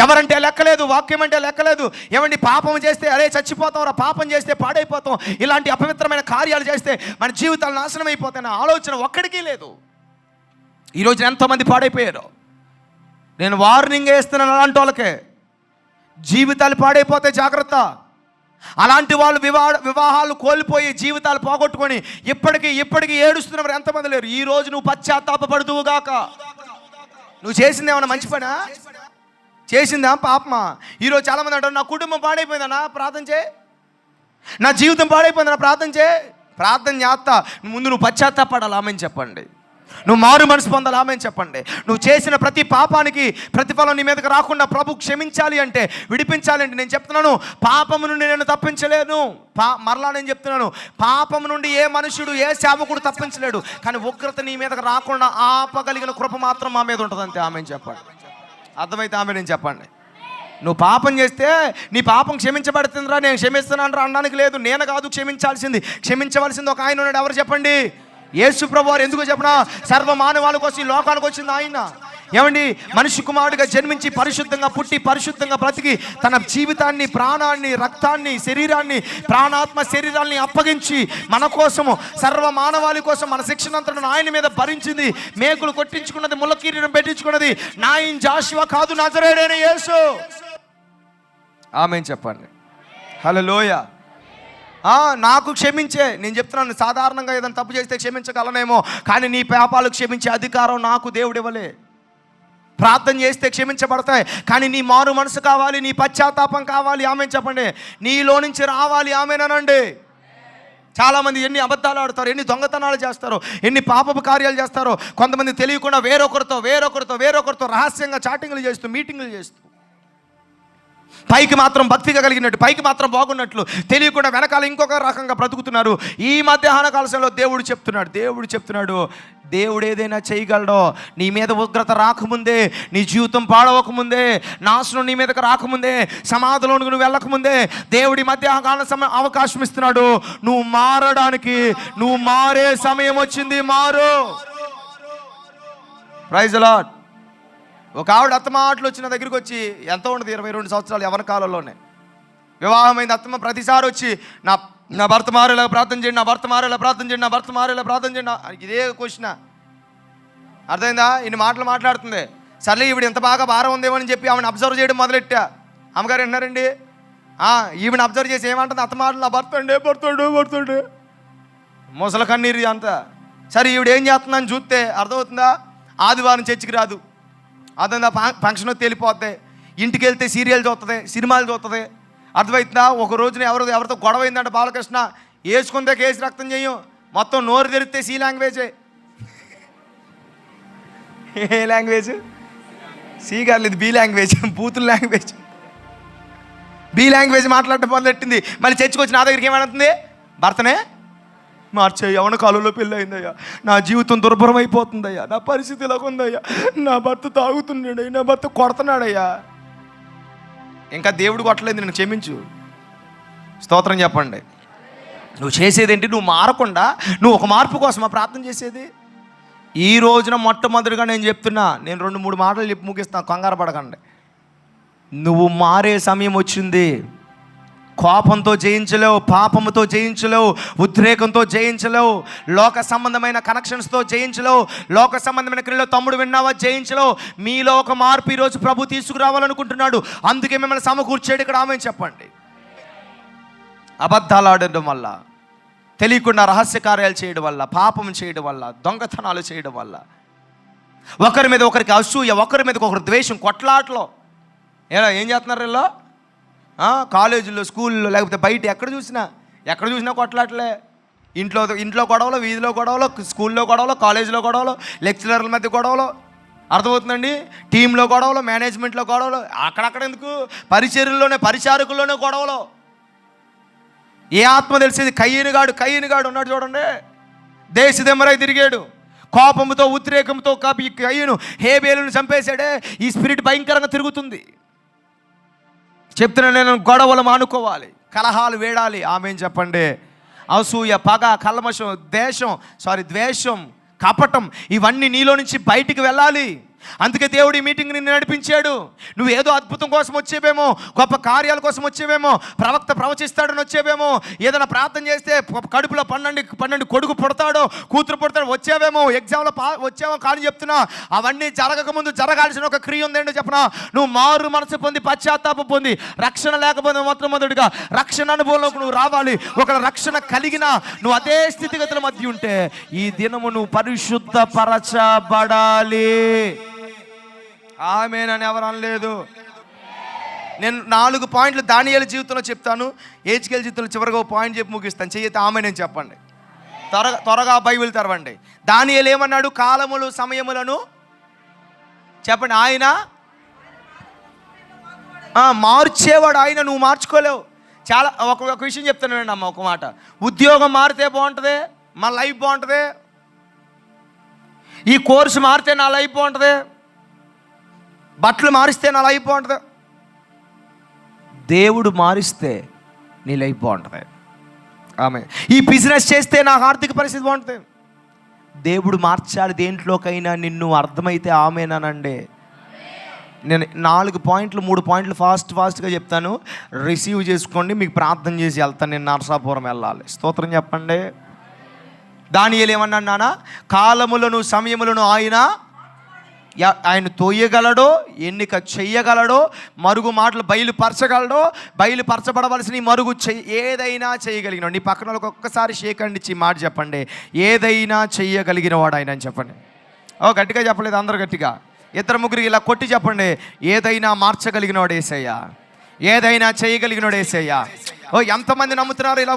ఎవరంటే లెక్కలేదు, వాక్యం అంటే లెక్కలేదు. ఏమండి, పాపం చేస్తే అరే చచ్చిపోతాం రా, పాపం చేస్తే పాడైపోతాం, ఇలాంటి అపవిత్రమైన కార్యాలు చేస్తే మన జీవితాలు నాశనం అయిపోతాయన్న ఆలోచన ఒక్కడికి లేదు. ఈరోజు ఎంతోమంది పాడైపోయారు. నేను వార్నింగ్ వేస్తున్నాను అలాంటి వాళ్ళకే, జీవితాలు పాడైపోతే జాగ్రత్త. అలాంటి వాళ్ళు వివాహాలు కోల్పోయి జీవితాలు పోగొట్టుకొని ఇప్పటికీ ఏడుస్తున్నవారు ఎంతమంది లేరు. ఈ రోజు నువ్వు పశ్చాత్తాపపడుదువు గాక. నువ్వు చేసింది ఏమన్నా మంచి పనా, చేసిందా పాపమా? ఈరోజు చాలామంది అంటారు, నా కుటుంబం పాడైపోయిందన్నా ప్రార్థన చేయి, నా జీవితం పాడైపోయిందన్నా ప్రార్థన చేయి. ప్రార్థన చేస్తా, ముందు నువ్వు పశ్చాత్తాపడాలి, ఆమెను చెప్పండి. నువ్వు మారు మనసు పొందాలి, ఆమెను చెప్పండి. నువ్వు చేసిన ప్రతి పాపానికి ప్రతిఫలం నీ మీదకి రాకుండా ప్రభు క్షమించాలి అంటే, విడిపించాలి అంటే, నేను చెప్తున్నాను పాపము నుండి నేను తప్పించలేను. మరలా నేను చెప్తున్నాను, పాపము నుండి ఏ మనుషుడు ఏ సేవకుడు తప్పించలేడు. కానీ ఉగ్రత నీ మీదకి రాకుండా ఆపగలిగిన కృప మాత్రం మా మీద ఉంటుంది అంతే. ఆమెను చెప్పండి. అర్థమైతే ఆమె నేను చెప్పండి. నువ్వు పాపం చేస్తే నీ పాపం క్షమించబడుతుందిరా, నేను క్షమిస్తున్నాను రా అనడానికి లేదు. నేను కాదు క్షమించాల్సింది, క్షమించవలసింది ఒక ఆయన ఉన్నాడు. ఎవరు చెప్పండి? యేసు ప్రభువు వారు. ఎందుకు చెప్పినా, సర్వ మానవాళి కోసం ఈ లోకానికి వచ్చింది ఆయన. ఏమండి, మనిషి కుమారుడిగా జన్మించి పరిశుద్ధంగా పుట్టి పరిశుద్ధంగా బ్రతికి తన జీవితాన్ని, ప్రాణాన్ని, రక్తాన్ని, శరీరాన్ని, ప్రాణాత్మ శరీరాన్ని అప్పగించి మన కోసము, సర్వ మానవాళి కోసం మన శిక్షణంతను ఆయన మీద భరించింది. మేకులు కొట్టించుకున్నది, ముళ్ళ కిరీటం పెట్టించుకున్నది నాయన్ జాషువా కాదు, నజరేయుడైన యేసు. ఆమేన్ చెప్పండి. హల్లెలూయా. నాకు క్షమించే, నేను చెప్తున్నాను, సాధారణంగా ఏదైనా తప్పు చేస్తే క్షమించగలనేమో, కానీ నీ పాపాలు క్షమించే అధికారం నాకు దేవుడు ఇవ్వలే. ప్రార్థన చేస్తే క్షమించబడతాయి, కానీ నీ మారు మనసు కావాలి, నీ పశ్చాత్తాపం కావాలి. ఆమేన్ చెప్పండి. నీలో నుంచి రావాలి. ఆమేనండి. చాలామంది ఎన్ని అబద్ధాలు ఆడతారు, ఎన్ని దొంగతనాలు చేస్తారో, ఎన్ని పాపపు కార్యాలు చేస్తారో. కొంతమంది తెలియకుండా వేరొకరితో రహస్యంగా చాటింగ్లు చేస్తూ, మీటింగులు చేస్తూ, పైకి మాత్రం భక్తిగా కలిగినట్టు, పైకి మాత్రం బాగున్నట్లు, తెలియకుండా వెనకాల ఇంకొక రకంగా బ్రతుకుతున్నారు. ఈ మధ్యాహ్న కాలంలో దేవుడు చెప్తున్నాడు, దేవుడు ఏదైనా చేయగలడో. నీ మీద ఉగ్రత రాకముందే, నీ జీవితం పాడవకముందే, నాశనం నీ మీదకి రాకముందే, సమాధిలోనికి నువ్వు వెళ్ళకముందే దేవుడి మధ్యాహ్న అవకాశం ఇస్తున్నాడు. నువ్వు మారడానికి, నువ్వు మారే సమయం వచ్చింది. మారు. Praise the Lord. ఒక ఆవిడ అత్తమాటలు వచ్చిన దగ్గరికి వచ్చి, ఎంత ఉండదు 22 సంవత్సరాలు యవ్వన కాలంలోనే వివాహమైంది. అత్తమ్మ ప్రతిసారి వచ్చి నా భర్త మారేలా ప్రార్థన చేయండి, నా భర్త మారేలా ప్రార్థన చేయండి, నా భర్త మారేలా ప్రార్థన చేయండి. ఇదే క్వశ్చన్. అర్థమైందా? ఇన్ని మాటలు మాట్లాడుతుంది. సర్లే ఈవిడ ఎంత బాగా భారం ఉందేమో అని చెప్పి ఆమెను అబ్జర్వ్ చేయడం మొదలెట్టా. అమ్మగారు విన్నారండి, ఈవిని అబ్జర్వ్ చేసి ఏమంటుంది, అత్త మాటలు, నా భర్త అండి పడుతాడు ముసల కన్నీరు అంతా. సరే ఈవిడ ఏం చేస్తుందని చూస్తే అర్థమవుతుందా? ఆదివారం చర్చికి రాదు, అదంతా ఫంక్షన్ తేలిపోతాయి, ఇంటికి వెళ్తే సీరియల్ చూస్తుంది, సినిమాలు చూస్తుంది. అర్థమవుతుందా? ఒక రోజున ఎవరితో గొడవ అయిందంటే బాలకృష్ణ వేసుకుందే కేసు రక్తం చేయం, మొత్తం నోరు తెరిస్తే సి లాంగ్వేజే. ఏ లాంగ్వేజ్? సి గారు లేదు, బి లాంగ్వేజ్, బూతుల లాంగ్వేజ్. బి లాంగ్వేజ్ మాట్లాడటం మొదలెట్టింది. మళ్ళీ చర్చికి వచ్చి నా దగ్గరికి ఏమంటుంది, భర్తనే మార్చే యవన కాలంలో పెళ్ళి అయిందయ్యా, నా జీవితం దుర్భరం అయిపోతుందయ్యా, నా పరిస్థితి ఇలాగ ఉందయ్యా, నా భర్త తాగుతున్నాడయ్యా, నా భర్త కొడుతున్నాడయ్యా. ఇంకా దేవుడు కొట్టలేదు, నేను క్షమించు. స్తోత్రం చెప్పండి. నువ్వు చేసేదేంటి? నువ్వు మారకుండా నువ్వు ఒక మార్పు కోసమా ప్రార్థన చేసేది? ఈ రోజున మొట్టమొదటిగా నేను చెప్తున్నా, నేను 2-3 మాటలు చెప్పి ముగిస్తాను, కంగారు పడకండి. నువ్వు మారే సమయం వచ్చింది. కోపంతో జయించలేవు, పాపముతో జయించలేవు, ఉద్రేకంతో జయించలేవు, లోక సంబంధమైన కనెక్షన్స్తో జయించలేవు, లోక సంబంధమైన క్రియలో తమ్ముడు విన్నావా జయించలేవు. మీలో ఒక మార్పు ఈరోజు ప్రభు తీసుకురావాలనుకుంటున్నాడు. అందుకే మిమ్మల్ని సమకూర్చేడు ఇక్కడ. ఆమె చెప్పండి. అబద్ధాలు ఆడడం వల్ల, తెలియకుండా రహస్య కార్యాలు చేయడం వల్ల, పాపం చేయడం వల్ల, దొంగతనాలు చేయడం వల్ల, ఒకరి మీద ఒకరికి అసూయ, ఒకరి మీద ఒకరి ద్వేషం, కొట్లాటలో ఏం చేస్తున్నారు? వీళ్ళు కాలేజీలో, స్కూల్లో, లేకపోతే బయట ఎక్కడ చూసినా కొట్లాటలే. ఇంట్లో గొడవలు, వీధిలో గొడవలు, స్కూల్లో గొడవలు, కాలేజీలో గొడవలు, లెక్చరర్ల మధ్య గొడవలు, అర్థమవుతుందండి, టీంలో గొడవలు, మేనేజ్మెంట్లో గొడవలు, అక్కడక్కడ ఎందుకు పరిచారకుల్లోనే గొడవలు. ఏ ఆత్మ తెలిసేది? కయ్యనుగాడు ఉన్నాడు చూడండి, దేశదెమ్మరై తిరిగాడు, కోపంతో ఉద్రేకంతో కయ్యను హేబేలును చంపేశాడే. ఈ స్పిరిట్ భయంకరంగా తిరుగుతుంది. చెప్తున్నా నేను, గొడవలు మానుకోవాలి, కలహాలు వేడాలి. ఆమేన్ చెప్పండి. అసూయ, పగ, కల్మషం, ద్వేషం, కపటం, ఇవన్నీ నీలో నుంచి బయటికి వెళ్ళాలి. అందుకే దేవుడు ఈ మీటింగ్ నిన్ను నడిపించాడు. నువ్వు ఏదో అద్భుతం కోసం వచ్చేవేమో, గొప్ప కార్యాల కోసం వచ్చేవేమో, ప్రవక్త ప్రవచిస్తాడని వచ్చేవేమో, ఏదైనా ప్రార్థన చేస్తే కడుపులో 12 కొడుకు పుడతాడో, కూతురు పుడతాడో వచ్చేవేమో, ఎగ్జామ్లో వచ్చేమో. కానీ చెప్తున్నా, అవన్నీ జరగకముందు జరగాల్సిన ఒక క్రియ ఉందేంటో చెప్పనా? నువ్వు మారు మనసు పొంది, పశ్చాత్తాపం పొంది, రక్షణ లేకపోతే మొట్టమొదటిగా రక్షణ అనుభవంలోకి నువ్వు రావాలి. ఒక రక్షణ కలిగిన నువ్వు అదే స్థితిగతుల మధ్య ఉంటే ఈ దినము నువ్వు పరిశుద్ధపరచబడాలి. ఆమేనని ఎవరు అనలేదు. నేను 4 పాయింట్లు దానియేలు జీవితంలో చెప్తాను, హెచ్కేల్ జీవితంలో చివరిగా ఒక పాయింట్ చెప్పి ముగిస్తాను. చెయ్యితే ఆమేనని చెప్పండి. త్వరగా బైబిల్ తెరవండి. దానియేలు ఏమన్నాడు? కాలములు సమయములను చెప్పండి. ఆయన మార్చేవాడు. ఆయన నువ్వు మార్చుకోలేవు. చాలా ఒక విషయం చెప్తానండి అమ్మ, ఒక మాట. ఉద్యోగం మారితే బాగుంటుంది, మన లైఫ్ బాగుంటుంది. ఈ కోర్సు మారితే నా లైఫ్ బాగుంటుంది. బట్టలు మారిస్తే నా లైఫ్ బాగుంటుంది. దేవుడు మారిస్తే నీ లైఫ్ బాగుంటుంది. ఆమె ఈ బిజినెస్ చేస్తే నాకు ఆర్థిక పరిస్థితి బాగుంటుంది. దేవుడు మార్చాలి దేంట్లోకైనా నిన్ను. అర్థమైతే ఆమెనానండి. నేను 4 పాయింట్లు 3 పాయింట్లు ఫాస్ట్గా చెప్తాను, రిసీవ్ చేసుకోండి. మీకు ప్రార్థన చేసి వెళ్తాను. నేను నరసాపురం వెళ్ళాలి. స్తోత్రం చెప్పండి. దానియేలు ఏమన్నాడు నాన్న? కాలములను సమయములను ఆయన తోయగలడో, ఎన్నిక చెయ్యగలడో, మరుగు మాటలు బయలుపరచబడవలసిన మరుగు ఏదైనా చేయగలిగిన. నీ పక్కన వాళ్ళకి ఒక్కసారి షేక్ హ్యాండ్ ఇచ్చి మాట చెప్పండి, ఏదైనా చెయ్యగలిగిన వాడు ఆయన అని చెప్పండి. గట్టిగా చెప్పలేదు అందరు, గట్టిగా 2-3 ఇలా కొట్టి చెప్పండి, ఏదైనా మార్చగలిగిన వాడు యేసయ్య, ఏదైనా చేయగలిగిన వాడు యేసయ్య. ఎంతమంది నమ్ముతున్నారు? ఇలా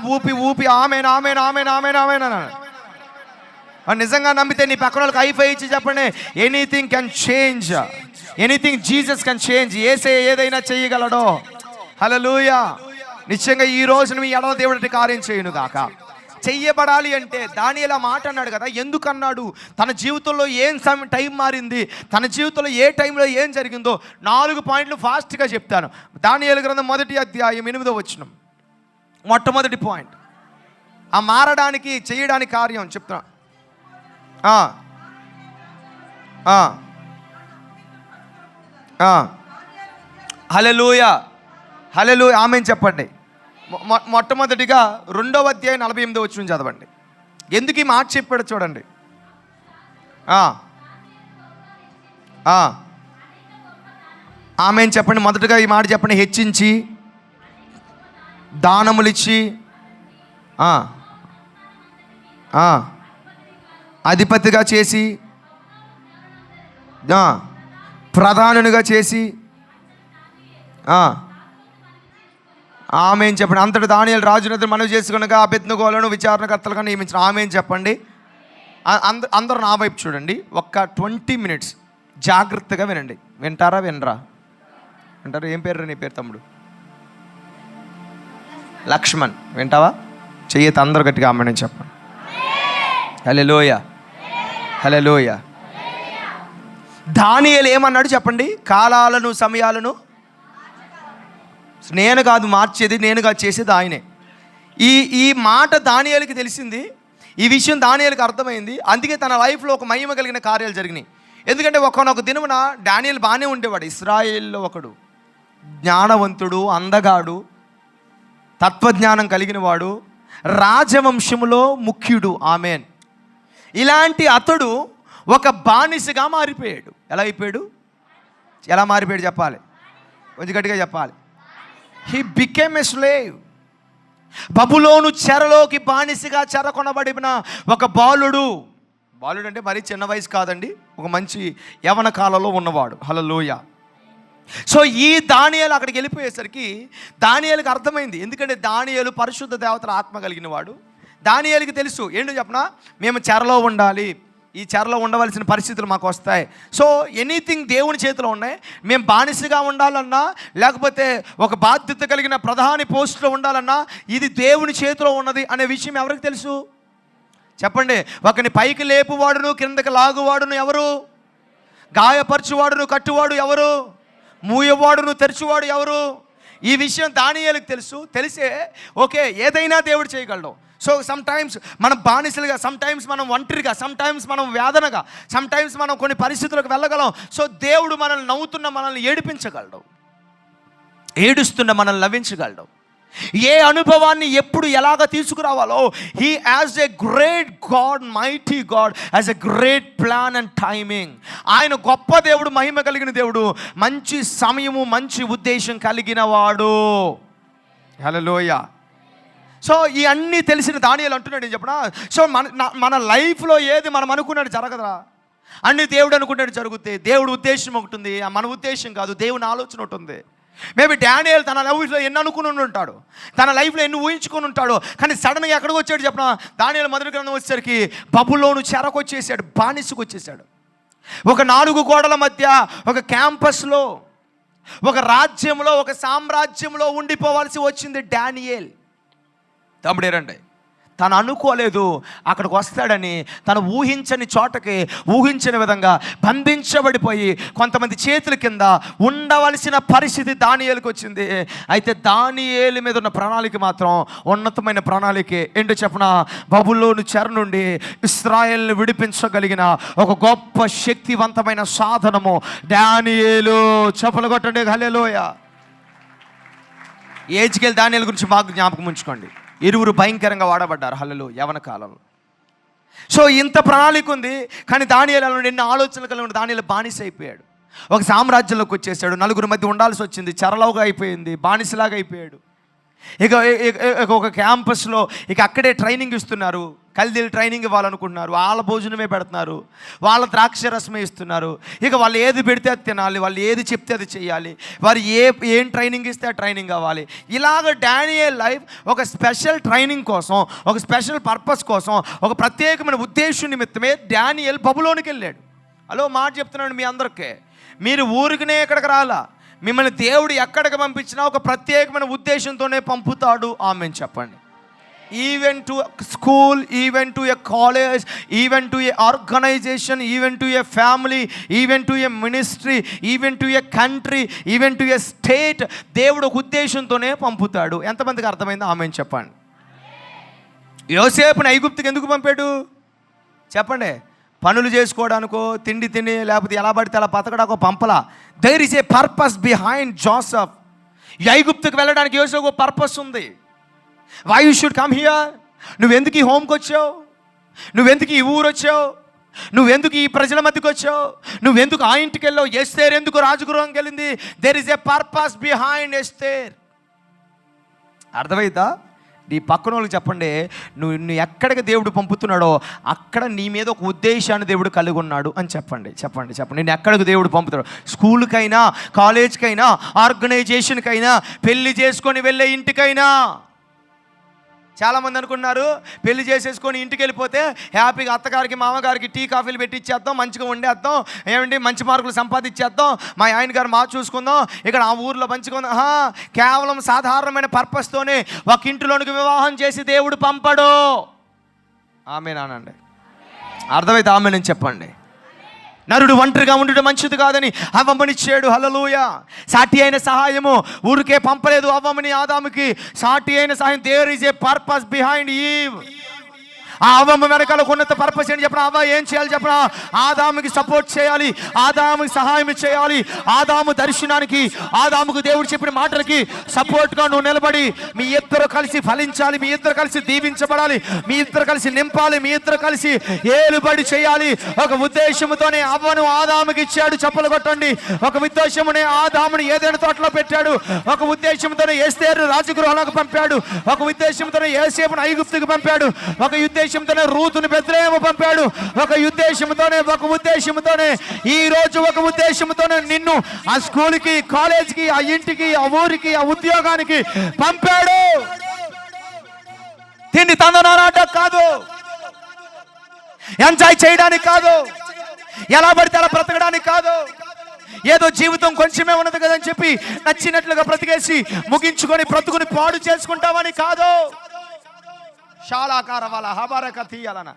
ఊపి ఆమేన్ ఆమేన్ ఆమేన్ ఆమేన్ ఆమేన్ అన్నాను. నిజంగా నమ్మితే నీ పక్కన వాళ్ళకి హైఫై ఇచ్చి చెప్పండి, anything can change, anything Jesus can change. యేసయ్య ఏదైనా చేయగలడో. హల్లెలూయా. నిశ్చయంగా ఈ రోజున మీ ఎడల దేవుడి కార్యం చేయను గాక. చెయ్యబడాలి అంటే దానియేలు మాట అన్నాడు కదా. ఎందుకన్నాడు? తన జీవితంలో ఏం టైం మారింది, తన జీవితంలో ఏ టైంలో ఏం జరిగిందో 4 పాయింట్లు ఫాస్ట్గా చెప్తాను. దానియేలు గ్రంథం 1వ అధ్యాయం 8వ వచనం. మొట్టమొదటి పాయింట్, ఆ మారడానికి చేయడానికి కార్యం చెప్తున్నా. హల్లెలూయా, హల్లెలూయా, ఆమేన్ చెప్పండి. మొట్టమొదటిగా 2వ అధ్యాయం 48వ వచనం చదవండి. ఎందుకు ఈ మాట చెప్పాడు చూడండి. ఆమేన్ చెప్పండి. మొదటగా ఈ మాట చెప్పండి, హెచ్చించి దానములిచ్చి అధిపతిగా చేసి ప్రధానునిగా చేసి ఆమేన్ చెప్పండి. అంతటి దానియేలు రాజునెదుట మనవి చేసుకునగా అబేద్నెగోలను విచారణకర్తలుగా నియమించిన. ఆమేన్ చెప్పండి. అందరూ నా వైపు చూడండి. ఒక్క 20 minutes జాగ్రత్తగా వినండి. వింటారా వినరా? వింటారు. ఏం పేరు నీ పేరు? తమ్ముడు లక్ష్మణ్. వింటావా? చెయ్యత అందరూ గట్టిగా ఆమేన్ చెప్పండి. హల్లెలూయా, హల్లెలూయా. దానియేలు ఏమన్నాడు చెప్పండి? కాలాలను సమయాలను నేను కాదు మార్చేది, నేను కాదు చేసేది ఆయనే. ఈ మాట దానియేలుకి తెలిసింది. ఈ విషయం దానియేలుకి అర్థమైంది. అందుకే తన లైఫ్లో ఒక మహిమ కలిగిన కార్యాలు జరిగినాయి. ఎందుకంటే ఒకనొక దినమున దానియేలు బాగానే ఉండేవాడు. ఇశ్రాయేల్లో ఒకడు, జ్ఞానవంతుడు, అందగాడు, తత్వజ్ఞానం కలిగిన వాడు, రాజవంశములో ముఖ్యుడు. ఆమేన్. ఇలాంటి అతడు ఒక బానిసగా మారిపోయాడు. ఎలా మారిపోయాడు చెప్పాలి, కొంచెం గట్టిగా చెప్పాలి. He became a slave. బబులోను చెరలోకి బానిసగా చెరకొనబడిన ఒక బాలుడు అంటే మరీ చిన్న వయసు కాదండి, ఒక మంచి యవన కాలంలో ఉన్నవాడు. హల్లెలూయా. సో ఈ దానియేలు అక్కడికి వెళ్ళిపోయేసరికి దానియేలుకి అర్థమైంది. ఎందుకంటే దానియేలు పరిశుద్ధ దేవతల ఆత్మ కలిగిన వాడు. దానియేలుకి తెలుసు ఏంటో చెప్పనా, మేము చెరలో ఉండాలి, ఈ చెరలో ఉండవలసిన పరిస్థితులు మాకు వస్తాయి. సో ఎనీథింగ్ దేవుని చేతిలో ఉన్నాయి. మేము బానిసగా ఉండాలన్నా, లేకపోతే ఒక బాధ్యత కలిగిన ప్రధాని పోస్టులో ఉండాలన్నా, ఇది దేవుని చేతిలో ఉన్నది అనే విషయం ఎవరికి తెలుసు చెప్పండి? ఒకని పైకి లేపువాడును కిందకి లాగువాడును ఎవరు? గాయపరచువాడును కట్టువాడు ఎవరు? మూయవాడును తెరచువాడు ఎవరు? ఈ విషయం దానియేలుకి తెలుసు. తెలిసే ఓకే ఏదైనా దేవుడు చేయగలడు. సో సమ్ టైమ్స్ మనం బానిసలుగా, సమ్ టైమ్స్ మనం ఒంటరిగా, సమ్ టైమ్స్ మనం వేదనగా, సమ్ టైమ్స్ మనం కొన్ని పరిస్థితులకు వెళ్ళగలం. సో దేవుడు మనల్ని నవ్వుతున్న మనల్ని ఏడిపించగలడు, ఏడుస్తున్న మనల్ని నవ్వించగలడు. ఏ అనుభవాన్ని ఎప్పుడు ఎలాగ తీసుకురావాలో he as a great God, mighty God, as a great plan and timing. ఆయన గొప్ప దేవుడు, మహిమ కలిగిన దేవుడు, మంచి సమయము మంచి ఉద్దేశం కలిగిన వాడు. హల్లెలూయా. సో ఈ అన్నీ తెలిసిన దానియేలు అంటున్నాడు నేను చెప్పనా. సో మన లైఫ్లో ఏది మనం అనుకున్నాడు జరగదురా, అన్ని దేవుడు అనుకున్నాడు జరుగుతాయి. దేవుడు ఉద్దేశం ఒకటి ఉంది, మన ఉద్దేశం కాదు, దేవుని ఆలోచన ఒకటి ఉంది. మేబీ డానియేల్ తన లైఫ్లో ఎన్ని అనుకుని ఉంటాడు, తన లైఫ్లో ఎన్ని ఊహించుకొని ఉంటాడు. కానీ సడన్గా ఎక్కడికి వచ్చాడు చెప్పనా, దానియేలు మొదటి గ్రంథం వచ్చేసరికి బబులోను చెరకు వచ్చేసాడు, బానిసకు వచ్చేసాడు. ఒక 4 గోడల మధ్య, ఒక క్యాంపస్లో, ఒక రాజ్యంలో, ఒక సామ్రాజ్యంలో ఉండిపోవాల్సి వచ్చింది డానియేల్. తమ్ముడేరండి, తను అనుకోలేదు అక్కడికి వస్తాడని. తను ఊహించని చోటకి, ఊహించని విధంగా బంధించబడిపోయి కొంతమంది చేతుల కింద ఉండవలసిన పరిస్థితి దానియేలుకి వచ్చింది. అయితే దానియేలు మీద ఉన్న ప్రణాళిక మాత్రం ఉన్నతమైన ప్రణాళికే. ఏంటో చెప్పనా, బబులోను చెర నుండి ఇశ్రాయేలును విడిపించగలిగిన ఒక గొప్ప శక్తివంతమైన సాధనము దానియేలు. చప్పలు కొట్టండి హల్లెలూయా. ఏజ్కేల్ దానియేలు గురించి బాగా జ్ఞాపకం ఉంచుకోండి. 2 భయంకరంగా వాడబడ్డారు హల్లెలూయా యవన కాలంలో. సో ఇంత ప్రణాళిక ఉంది, కానీ దానియేలు ఎన్ని ఆలోచనలు కలిగి దానియేలు బానిస అయిపోయాడు. ఒక సామ్రాజ్యంలోకి వచ్చేసాడు, 4 మధ్య ఉండాల్సి వచ్చింది, చెరలోగా అయిపోయింది, బానిసలాగా అయిపోయాడు. ఇక ఒక క్యాంపస్లో ఇక అక్కడే ట్రైనింగ్ ఇస్తున్నారు. కల్దీలు ట్రైనింగ్ ఇవ్వాలనుకుంటున్నారు, వాళ్ళ భోజనమే పెడుతున్నారు, వాళ్ళ ద్రాక్ష రసమే ఇస్తున్నారు. ఇక వాళ్ళు ఏది పెడితే అది తినాలి, వాళ్ళు ఏది చెప్తే అది చేయాలి, వారు ఏం ట్రైనింగ్ ఇస్తే ఆ ట్రైనింగ్ కావాలి. ఇలాగ డానియేల్ లైఫ్ ఒక స్పెషల్ ట్రైనింగ్ కోసం, ఒక స్పెషల్ పర్పస్ కోసం, ఒక ప్రత్యేకమైన ఉద్దేశం నిమిత్తమే డానియేల్ బబులోనికి వెళ్ళాడు. హలో, మాట చెప్తున్నాను మీ అందరికీ, మీరు ఊరికినే ఎక్కడికి రాలా, మిమ్మల్ని దేవుడు ఎక్కడికి పంపించినా ఒక ప్రత్యేకమైన ఉద్దేశంతోనే పంపుతాడు. ఆమేన్ చెప్పండి. Even to school, even to a college, even to a organisation, even to a family, even to a ministry, even to a country, even to a state, దేవుడు ఒక ఉద్దేశంతోనే పంపుతాడు. ఎంతమందికి అర్థమైందో ఆమేన్ చెప్పండి. యోసేపుని ఐగుప్తుకి ఎందుకు పంపాడు చెప్పండి? పనులు చేసుకోవడానికో, తిండి తిని, లేకపోతే ఎలా పడితే అలా బతకడానికో పంపలా. There is a purpose behind Joseph. ఐగుప్తుకు వెళ్ళడానికి యోసేపుకు ఒక పర్పస్ ఉంది. Why you should come here? నువ్వెందుకు ఈ హోమ్కి వచ్చావు? నువ్వెందుకు ఈ ఊరు వచ్చావు? నువ్వెందుకు ఈ ప్రజల మధ్యకి వచ్చావు? నువ్వెందుకు ఆ ఇంటికి వెళ్ళావు? ఎస్తేర్ ఎందుకు రాజగృహంకి వెళ్ళింది? There is a purpose behind Esther. అర్థమైందా? నీ పక్కన వాళ్ళకి చెప్పండి, నువ్వు ఎక్కడికి దేవుడు పంపుతున్నాడో అక్కడ నీ మీద ఒక ఉద్దేశాన్ని దేవుడు కలిగి ఉన్నాడు అని చెప్పండి. చెప్పండి చెప్పండి నేను ఎక్కడికి దేవుడు పంపుతాడు? స్కూల్కైనా, కాలేజ్కైనా, ఆర్గనైజేషన్కైనా, పెళ్ళి చేసుకొని వెళ్ళే ఇంటికైనా. చాలామంది అనుకున్నారు పెళ్లి చేసేసుకొని ఇంటికి వెళ్ళిపోతే హ్యాపీగా అత్తగారికి మామగారికి టీ కాఫీలు పెట్టి ఇచ్చేద్దాం, మంచిగా వండేద్దాం, ఏమండి మంచి మార్కులు సంపాదించేద్దాం, మా ఆయన గారు చూసుకుందాం, ఇక్కడ ఆ ఊర్లో మంచిగా ఉందాం. కేవలం సాధారణమైన పర్పస్తోనే ఒక ఇంటిలోనికి వివాహం చేసి దేవుడు పంపడు. ఆమేనండి. అర్థమైతే ఆమేనని చెప్పండి. నరుడు ఒంటరిగా ఉండడం మంచిది కాదని అవ్వమనిచ్చాడు. హల్లెలూయా. సాటి అయిన సహాయము ఊరికే పంపలేదు అవ్వమని ఆదాముకి. సాటి అయిన సహాయం, there is a purpose behind Eve. ఆ అవ్వమ్మ వెనకాల ఉన్నత పర్పస్ ఏంటి చెప్పిన? అవ్వ ఏం చేయాలి చెప్పిన? ఆదాముకి సపోర్ట్ చేయాలి, ఆదాముకి సహాయం చేయాలి. ఆదాము దర్శనానికి, ఆదాముకు దేవుడు చెప్పిన మాటలకి సపోర్ట్గా నువ్వు నిలబడి మీ ఇద్దరు కలిసి ఫలించాలి, మీ ఇద్దరు కలిసి దీవించబడాలి, మీ ఇద్దరు కలిసి నింపాలి, మీ ఇద్దరు కలిసి ఏలుబడి చేయాలి. ఒక ఉద్దేశంతోనే అవ్వను ఆదాముకి ఇచ్చాడు. చప్పలు కొట్టండి. ఒక ఉద్దేశమునే ఆదాముని ఏదైనా తోటలో పెట్టాడు. ఒక ఉద్దేశంతోనే ఎస్తేరు రాజగృహంలోకి పంపాడు. ఒక ఉద్దేశంతోనే యోసేపును ఐగుప్తుకు పంపాడు. ఒక ఉద్దేశంతోనే రూతుని బెత్లెహేము పంపాడు. ఒక ఉద్దేశంతోనే ఈ రోజు ఒక ఉద్దేశంతోనే నిన్ను ఆ స్కూల్కి, కాలేజ్కి, ఆ ఇంటికి, ఆ ఊరికి, ఆ ఉద్యోగానికి పంపాడు. తిండి తందనాట కాదు, ఎంజాయ్ చేయడానికి కాదు, ఎలా పడితే అలా బ్రతకడానికి కాదు, ఏదో జీవితం కొంచెమే ఉన్నది కదని చెప్పి నచ్చినట్లుగా బ్రతికేసి ముగించుకొని బ్రతుకుని పాడు చేసుకుంటామని కాదు. శాలాకార వాళ్ళ హబారక తీయాలన.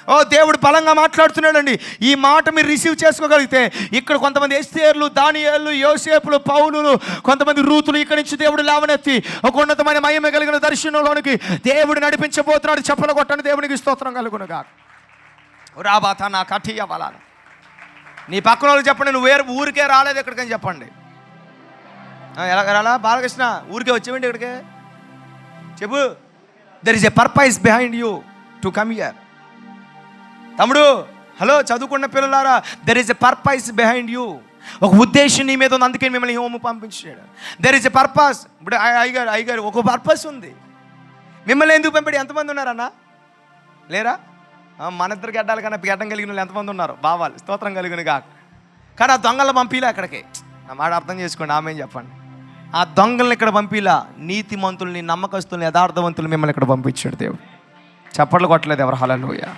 ఓ దేవుడు బలంగా మాట్లాడుతున్నాడండి. ఈ మాట మీరు రిసీవ్ చేసుకోగలిగితే ఇక్కడ కొంతమంది ఎస్తేర్లు, దానియేలు, యోసేపులు, పౌలులు, కొంతమంది రూతులు ఇక్కడి నుంచి దేవుడు లేవనెత్తి ఒక ఉన్నతమైన మహిమ కలిగిన దర్శనంలోనికి దేవుడు నడిపించబోతున్నాడు. చెప్పలు కొట్టని దేవునికి స్తోత్రం కలుగునుగా. రాబాత నా కఠియ బలాన. నీ పక్కన వాళ్ళు చెప్పండి, నువ్వు వేరే ఊరికే రాలేదు ఎక్కడికని చెప్పండి. ఎలా రాలా బాలకృష్ణ, ఊరికే వచ్చేవండి ఇక్కడికే చెప్పు. There is a purpose behind you to come here. తమ్ముడు, హలో, చదువుకున్న పిల్లలారా, there is a purpose behind you. ఒక ఉద్దేశం నీ మీద ఉంది, అందుకే మిమ్మల్ని హోము పంపించాడు. There is a purpose. ఇప్పుడు అయ్యగారు ఒక పర్పస్ ఉంది. మిమ్మల్ని ఎందుకు పంపాడు? ఎంతమంది ఉన్నారన్న? లేరా? మన ఇద్దరు గడ్డాల కన్నా గడ్డం కలిగిన వాళ్ళు ఎంతమంది ఉన్నారు? బావాలి, స్తోత్రం కలిగిన కాక. కానీ ఆ దొంగలు పంపిలే అక్కడికి. నా మాట అర్థం చేసుకోండి, ఆమె చెప్పండి. ఆ దొంగల్ని ఇక్కడ పంపిలా, నీతిమంతుల్ని, నమ్మకస్తుల్ని, యథార్థవంతులు మిమ్మల్ని ఇక్కడ పంపించాడు దేవుడు. చప్పట్లు కొట్టలేదు ఎవరు? హల్లెలూయా.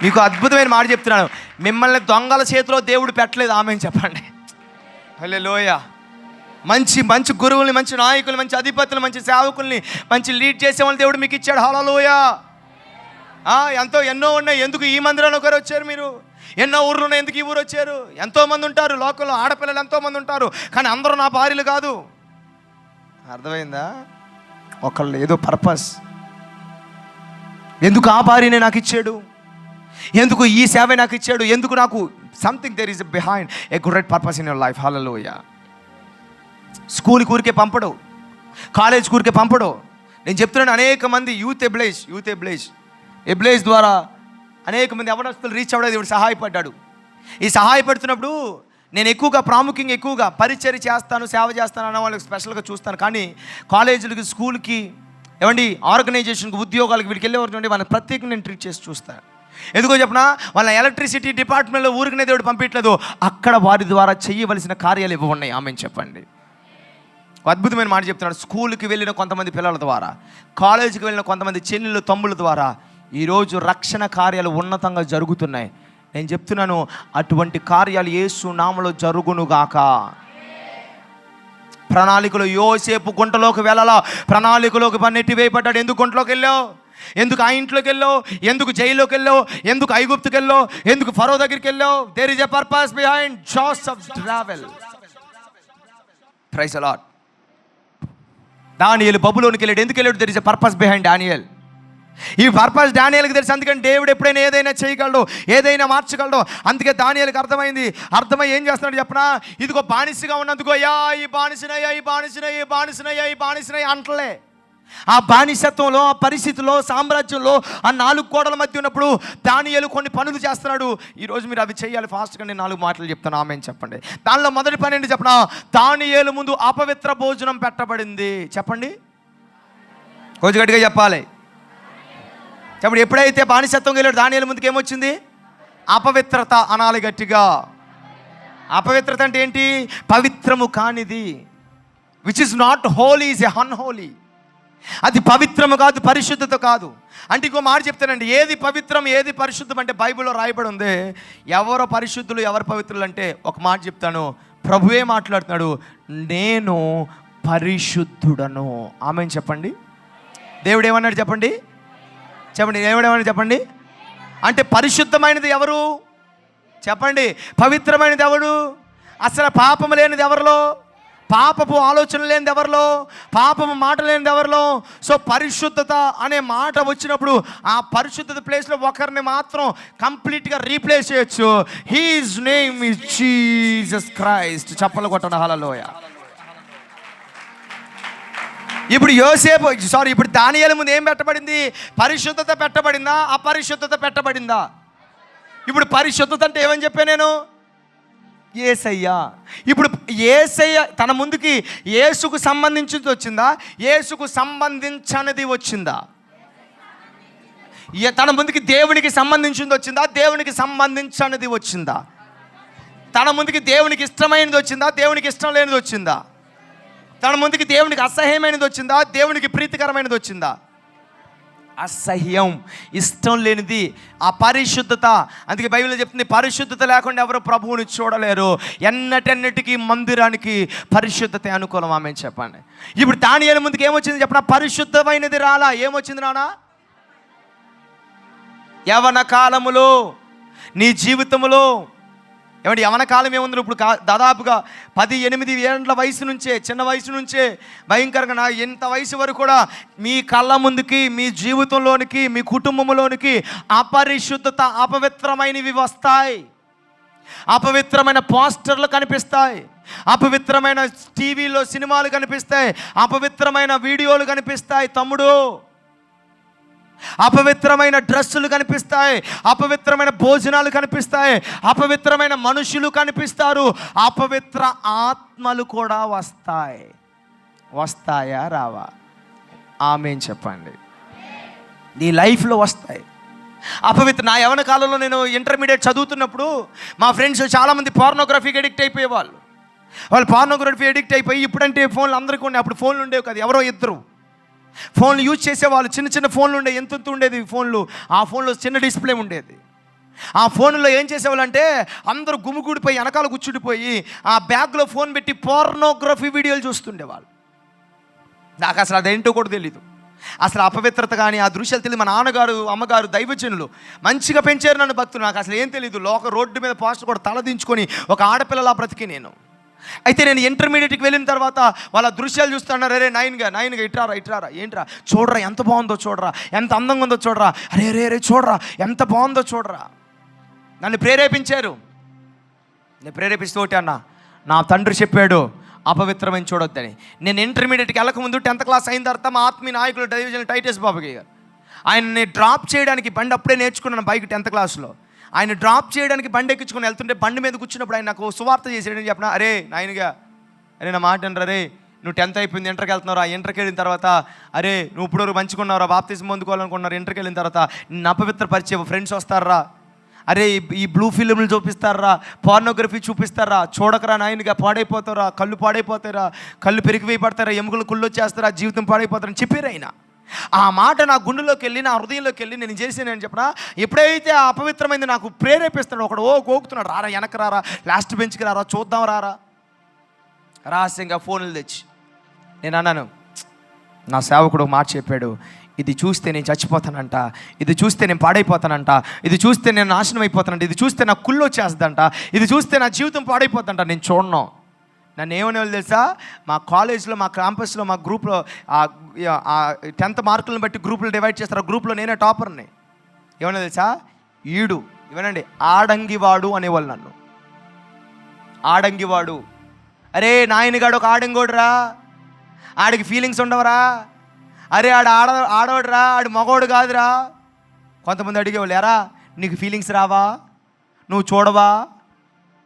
మీకు అద్భుతమైన మాట చెప్తున్నాను, మిమ్మల్ని దొంగల చేతిలో దేవుడు పెట్టలేదు. ఆమె చెప్పండి. హల్లెలూయా. మంచి మంచి గురువుల్ని, మంచి నాయకులు, మంచి అధిపతులు, మంచి సేవకుల్ని, మంచి లీడ్ చేసే వాళ్ళని దేవుడు మీకు ఇచ్చాడు. హల్లెలూయా. ఎన్నో ఉన్నాయి, ఎందుకు ఈ మందిరంలో ఒకరు వచ్చారు? మీరు ఎన్నో ఊర్లు ఉన్నాయి, ఎందుకు ఈ ఊరు వచ్చారు? ఎంతోమంది ఉంటారు లోకంలో, ఆడపిల్లలు ఎంతోమంది ఉంటారు, కానీ అందరూ నా భార్యలు కాదు. అర్థమైందా? ఒకళ్ళు ఏదో పర్పస్. ఎందుకు ఆ భార్యనే నాకు ఇచ్చాడు? ఎందుకు ఈ సేవ నాకు ఇచ్చాడు? ఎందుకు నాకు something there is behind a great purpose in your life. Hallelujah. స్కూల్కి ఊరికే పంపడు, కాలేజ్ ఊరికే పంపడు. నేను చెప్తున్నాను, అనేక మంది యూత్ ఎబ్లేజ్ ద్వారా అనేక మంది యవనస్తులు రీచ్ అవ్వడానికి దేవుడు సహాయపడ్డాడు. ఈ సహాయపడుతున్నప్పుడు నేను ప్రాముఖ్యంగా పరిచర్య చేస్తాను, సేవ చేస్తాను అన్న వాళ్ళకి స్పెషల్గా చూస్తాను. కానీ కాలేజీలకి, స్కూల్కి, ఏమండి, ఆర్గనైజేషన్కి, ఉద్యోగాలకి వీటికి వెళ్ళేవారు చూడండి, వాళ్ళని ప్రత్యేకంగా నేను ట్రీట్ చేసి చూస్తాను. ఎందుకో చెప్పిన, వాళ్ళ ఎలక్ట్రిసిటీ డిపార్ట్మెంట్లో ఊరికనే దేవుడు పంపించలేదు, అక్కడ వారి ద్వారా చేయవలసిన కార్యాలు ఇవ్వ ఉన్నాయి. ఆమెను చెప్పండి. అద్భుతమైన మాట చెప్తున్నాడు. స్కూల్కి వెళ్ళిన కొంతమంది పిల్లల ద్వారా, కాలేజీకి వెళ్ళిన కొంతమంది చెల్లెళ్ళు, తమ్ముళ్ళ ద్వారా ఈరోజు రక్షణ కార్యాలు ఉన్నతంగా జరుగుతున్నాయి. నేను చెప్తున్నాను, అటువంటి కార్యాలు యేసు నామములో జరుగునుగాక. ప్రణాళికలో యోసేపు గుంటలోకి వెళ్ళాలా, ప్రణాళికలోకి నెట్టివేయబడ్డాడు. ఎందుకు గుంటలోకి వెళ్ళావు? ఎందుకు ఆ ఇంట్లోకి వెళ్ళావు? ఎందుకు జైల్లోకి వెళ్ళావు? ఎందుకు ఐగుప్తుకి వెళ్ళావు? ఎందుకు ఫరో దగ్గరికి వెళ్ళావు? There is a purpose behind Joseph travel. Praise the Lord. దానియేలు బబులోనికి వెళ్ళాడు. ఎందుకు వెళ్ళాడు? There is a purpose behind Daniel. ఈ పర్పస్ డానియేల్కి తెలుసు. అందుకని దేవుడు ఎప్పుడైనా ఏదైనా చేయగలడు, ఏదైనా మార్చగలడు. అందుకే దానియేలుకి అర్థమై ఏం చేస్తున్నాడు చెప్పనా? ఇదిగో బానిసగా ఉన్నందుకు ఈ బానిసనయ్యా అంటలే. ఆ బానిసత్వంలో, ఆ పరిస్థితిలో, సామ్రాజ్యంలో, ఆ 4 గోడల మధ్య ఉన్నప్పుడు దానియేలు కొన్ని పనులు చేస్తున్నాడు. ఈరోజు మీరు అవి చేయాలి. ఫాస్ట్గా నేను 4 మాటలు చెప్తాను, ఆమె చెప్పండి. దానిలో మొదటి పని ఏంటి చెప్పనా? దానియేలు ముందు అపవిత్ర భోజనం పెట్టబడింది. చెప్పండి, కొంచెం గట్టిగా చెప్పాలి. చెప్పండి. ఎప్పుడైతే బానిసత్వం వెళ్ళాడు దానియేలు ముందుకు ఏమొచ్చింది? అపవిత్రత అనాలి గట్టిగా. అపవిత్రత అంటే ఏంటి? పవిత్రము కానిది. Which is not holy is unholy. అది పవిత్రము కాదు, పరిశుద్ధత కాదు. అంటే ఇంకో మాట చెప్తానండి, ఏది పవిత్రం, ఏది పరిశుద్ధం అంటే బైబిల్లో రాయబడి ఉంది. ఎవరు పరిశుద్ధులు, ఎవరు పవిత్రులు అంటే ఒక మాట చెప్తాను, ప్రభువే మాట్లాడుతున్నాడు, నేను పరిశుద్ధుడను. ఆమెన్ చెప్పండి. దేవుడు ఏమన్నాడు చెప్పండి? దేవుడు ఏమన్నాడు చెప్పండి? అంటే పరిశుద్ధమైనది ఎవరు చెప్పండి? పవిత్రమైనది ఎవరు? అసలు పాపము లేనిది ఎవరిలో? పాపపు ఆలోచన లేనిది ఎవరిలో? పాపము మాట లేనిది ఎవరిలో? సో పరిశుద్ధత అనే మాట వచ్చినప్పుడు ఆ పరిశుద్ధత ప్లేస్లో ఒకరిని మాత్రం కంప్లీట్గా రీప్లేస్ చేయొచ్చు. He's name is Jesus Christ. చప్పలు కొట్టండి. హల్లెలూయా. ఇప్పుడు దానియేలు ముందు ఏం పెట్టబడింది? పరిశుద్ధత పెట్టబడిందా, అపరిశుద్ధత పెట్టబడిందా? ఇప్పుడు పరిశుద్ధత అంటే ఏమని చెప్పాను నేను? యేసయ్య. ఇప్పుడు యేసయ్య తన ముందుకి యేసుకు సంబంధించింది వచ్చిందా, యేసుకు సంబంధించనిది వచ్చిందా? తన ముందుకి దేవునికి సంబంధించింది వచ్చిందా, దేవునికి సంబంధించినది వచ్చిందా? తన ముందుకి దేవునికి ఇష్టమైనది వచ్చిందా, దేవునికి ఇష్టం లేనిది వచ్చిందా? తన ముందుకి దేవునికి అసహ్యమైనది వచ్చిందా, దేవునికి ప్రీతికరమైనది వచ్చిందా? అసహ్యం, ఇష్టం లేనిది, అపరిశుద్ధత. అందుకే బైబిల్లో చెప్తుంది, పరిశుద్ధత లేకుండా ఎవరు ప్రభువుని చూడలేరు. ఎన్నటెన్నటికీ మందిరానికి పరిశుద్ధత అనుకూలం. ఆమె చెప్పండి. ఇప్పుడు దానియేలు ముందుకు ఏమొచ్చింది చెప్పనా? పరిశుద్ధమైనది రాలా. ఏమొచ్చింది నానా? యవన కాలములో, నీ జీవితంలో ఏమంటే యవన కాలం ఏముంది? ఇప్పుడు దాదాపుగా 18 ఏళ్ళ వయసు నుంచే, చిన్న వయసు నుంచే భయంకరంగా ఎంత వయసు వరకు కూడా మీ కళ్ళ ముందుకి, మీ జీవితంలోనికి, మీ కుటుంబంలోనికి అపరిశుద్ధత, అపవిత్రమైనవి వస్తాయి. అపవిత్రమైన పోస్టర్లు కనిపిస్తాయి, అపవిత్రమైన టీవీలో సినిమాలు కనిపిస్తాయి, అపవిత్రమైన వీడియోలు కనిపిస్తాయి తమ్ముడు. అపవిత్రమైన డ్రెస్సులు కనిపిస్తాయి, అపవిత్రమైన భోజనాలు కనిపిస్తాయి, అపవిత్రమైన మనుషులు కనిపిస్తారు, అపవిత్ర ఆత్మలు కూడా వస్తాయి. వస్తాయా రావా? ఆమేన్ చెప్పండి. నీ లైఫ్లో వస్తాయి నా యవన కాలంలో నేను ఇంటర్మీడియట్ చదువుతున్నప్పుడు మా ఫ్రెండ్స్ చాలామంది పోర్నోగ్రఫీకి ఎడిక్ట్ అయిపోయేవాళ్ళు. వాళ్ళు పోర్నోగ్రఫీ ఎడిక్ట్ అయిపోయి, ఇప్పుడంటే ఫోన్లు అందరికీ ఉండే, అప్పుడు ఫోన్లు ఉండేవి కదా, ఎవరో ఇద్దరు ఫోన్లు యూజ్ చేసేవాళ్ళు. చిన్న చిన్న ఫోన్లు ఉండేవి, ఎంత ఉండేది ఫోన్లు. ఆ ఫోన్లో చిన్న డిస్ప్లే ఉండేది. ఆ ఫోన్లో ఏం చేసేవాళ్ళు అంటే, అందరూ గుమిగూడిపోయి వెనకాల కూర్చుండిపోయి ఆ బ్యాగ్లో ఫోన్ పెట్టి పోర్నోగ్రఫీ వీడియోలు చూస్తుండేవాళ్ళు. నాకు అసలు అదేంటో కూడా తెలీదు. అసలు అపవిత్రత కానీ ఆ దృశ్యాలు తెలియదు. మా నాన్నగారు, అమ్మగారు దైవజనులు, మంచిగా పెంచారు నన్ను భక్తులు. నాకు అసలు ఏం తెలీదు. రోడ్డు మీద పోస్టర్ కూడా తలదించుకొని ఒక ఆడపిల్లలా బ్రతికి నేను. అయితే నేను ఇంటర్మీడియట్కి వెళ్ళిన తర్వాత వాళ్ళ దృశ్యాలు చూస్తున్నారు. అరే నాయనగా ఇట్రారా ఏంట్రా, చూడరా ఎంత బాగుందో, చూడరా ఎంత అందంగా ఉందో, చూడరా, అరే చూడరా ఎంత బాగుందో చూడరా. నన్ను ప్రేరేపించారు. నేను ప్రేరేపిస్తూ ఒకటి అన్నా, నా తండ్రి చెప్పాడు అపవిత్రమైన చూడొద్దని. నేను ఇంటర్మీడియట్కి వెళ్ళకముందు 10th క్లాస్ అయిన తర్వాత మా ఆత్మీయ నాయకులు డైవిజన్ టైటస్ బాబుకి గారు, ఆయన్ని డ్రాప్ చేయడానికి బండి అప్పుడే నేర్చుకున్నాను బైక్ 10th క్లాస్లో. ఆయన డ్రాప్ చేయడానికి బండి ఎక్కించుకొని వెళ్తుంటే బండి మీద కూర్చున్నప్పుడు ఆయన నాకు సువార్త చేసేయడని చెప్పిన, అరే నాయనగా, అరే నా మాట అంటారు, అరే నువ్వు 10th అయిపోయింది, ఇంటర్కి వెళ్తున్నావు, ఆ ఇంటర్కి వెళ్ళిన తర్వాత అరే నువ్వు ఇప్పుడు మంచుకున్నావురా, బాప్తిజం పొందుకోవాలనుకున్నారు, ఇంటర్కి వెళ్ళిన తర్వాత నిన్ను అపవిత్ర పరిచయం ఫ్రెండ్స్ వస్తారా, అరే ఈ బ్లూ ఫిలింలు చూపిస్తారా, పోర్నోగ్రఫీ చూపిస్తారా, చూడకరా నాయనగా, పాడైపోతారా, కళ్ళు పాడైపోతారా, కళ్ళు పెరిగిపోయి పడతారా, ఎముకలు కుళ్ళు వచ్చేస్తారా, జీవితం పాడైపోతారని చెప్పారు ఆయన. ఆ మాట నా గుండెలోకి వెళ్ళి, నా హృదయంలోకి వెళ్ళి నేను చేసానని చెప్పిన, ఎప్పుడైతే ఆ అపవిత్రమైంది నాకు ప్రేరేపిస్తాడు, ఒకడు గోకుతున్నాడు, రారా వెనక రారా, లాస్ట్ బెంచ్కి రారా, చూద్దాం రారా, రహస్యంగా ఫోన్లు తెచ్చి నేను అన్నాను, నా సేవకుడు మాట చెప్పాడు, ఇది చూస్తే నేను చచ్చిపోతానంట, ఇది చూస్తే నేను పాడైపోతానంట, ఇది చూస్తే నేను నాశనం అయిపోతానంట, ఇది చూస్తే నా కుళ్ళు వచ్చేస్తుందంట, ఇది చూస్తే నా జీవితం పాడైపోతుందంట. నేను చూడను. నన్ను ఏమనేవాళ్ళు తెలుసా? మా కాలేజ్లో, మా క్యాంపస్లో, మా గ్రూప్లో 10th మార్కులను బట్టి గ్రూపులు డివైడ్ చేస్తారు. ఆ గ్రూప్లో నేనే టాపర్ని. ఏమన్నా తెలుసా? ఇవనండి ఆడంగివాడు అనేవాళ్ళు నన్ను. ఆడంగివాడు, అరే నాయనగాడు ఒక ఆడంగోడురా, ఆడికి ఫీలింగ్స్ ఉండవరా, అరే ఆడవాడురా, ఆడు మగవాడు కాదురా. కొంతమంది అడిగేవాళ్ళు, ఎరా నీకు ఫీలింగ్స్ రావా, నువ్వు చూడవా?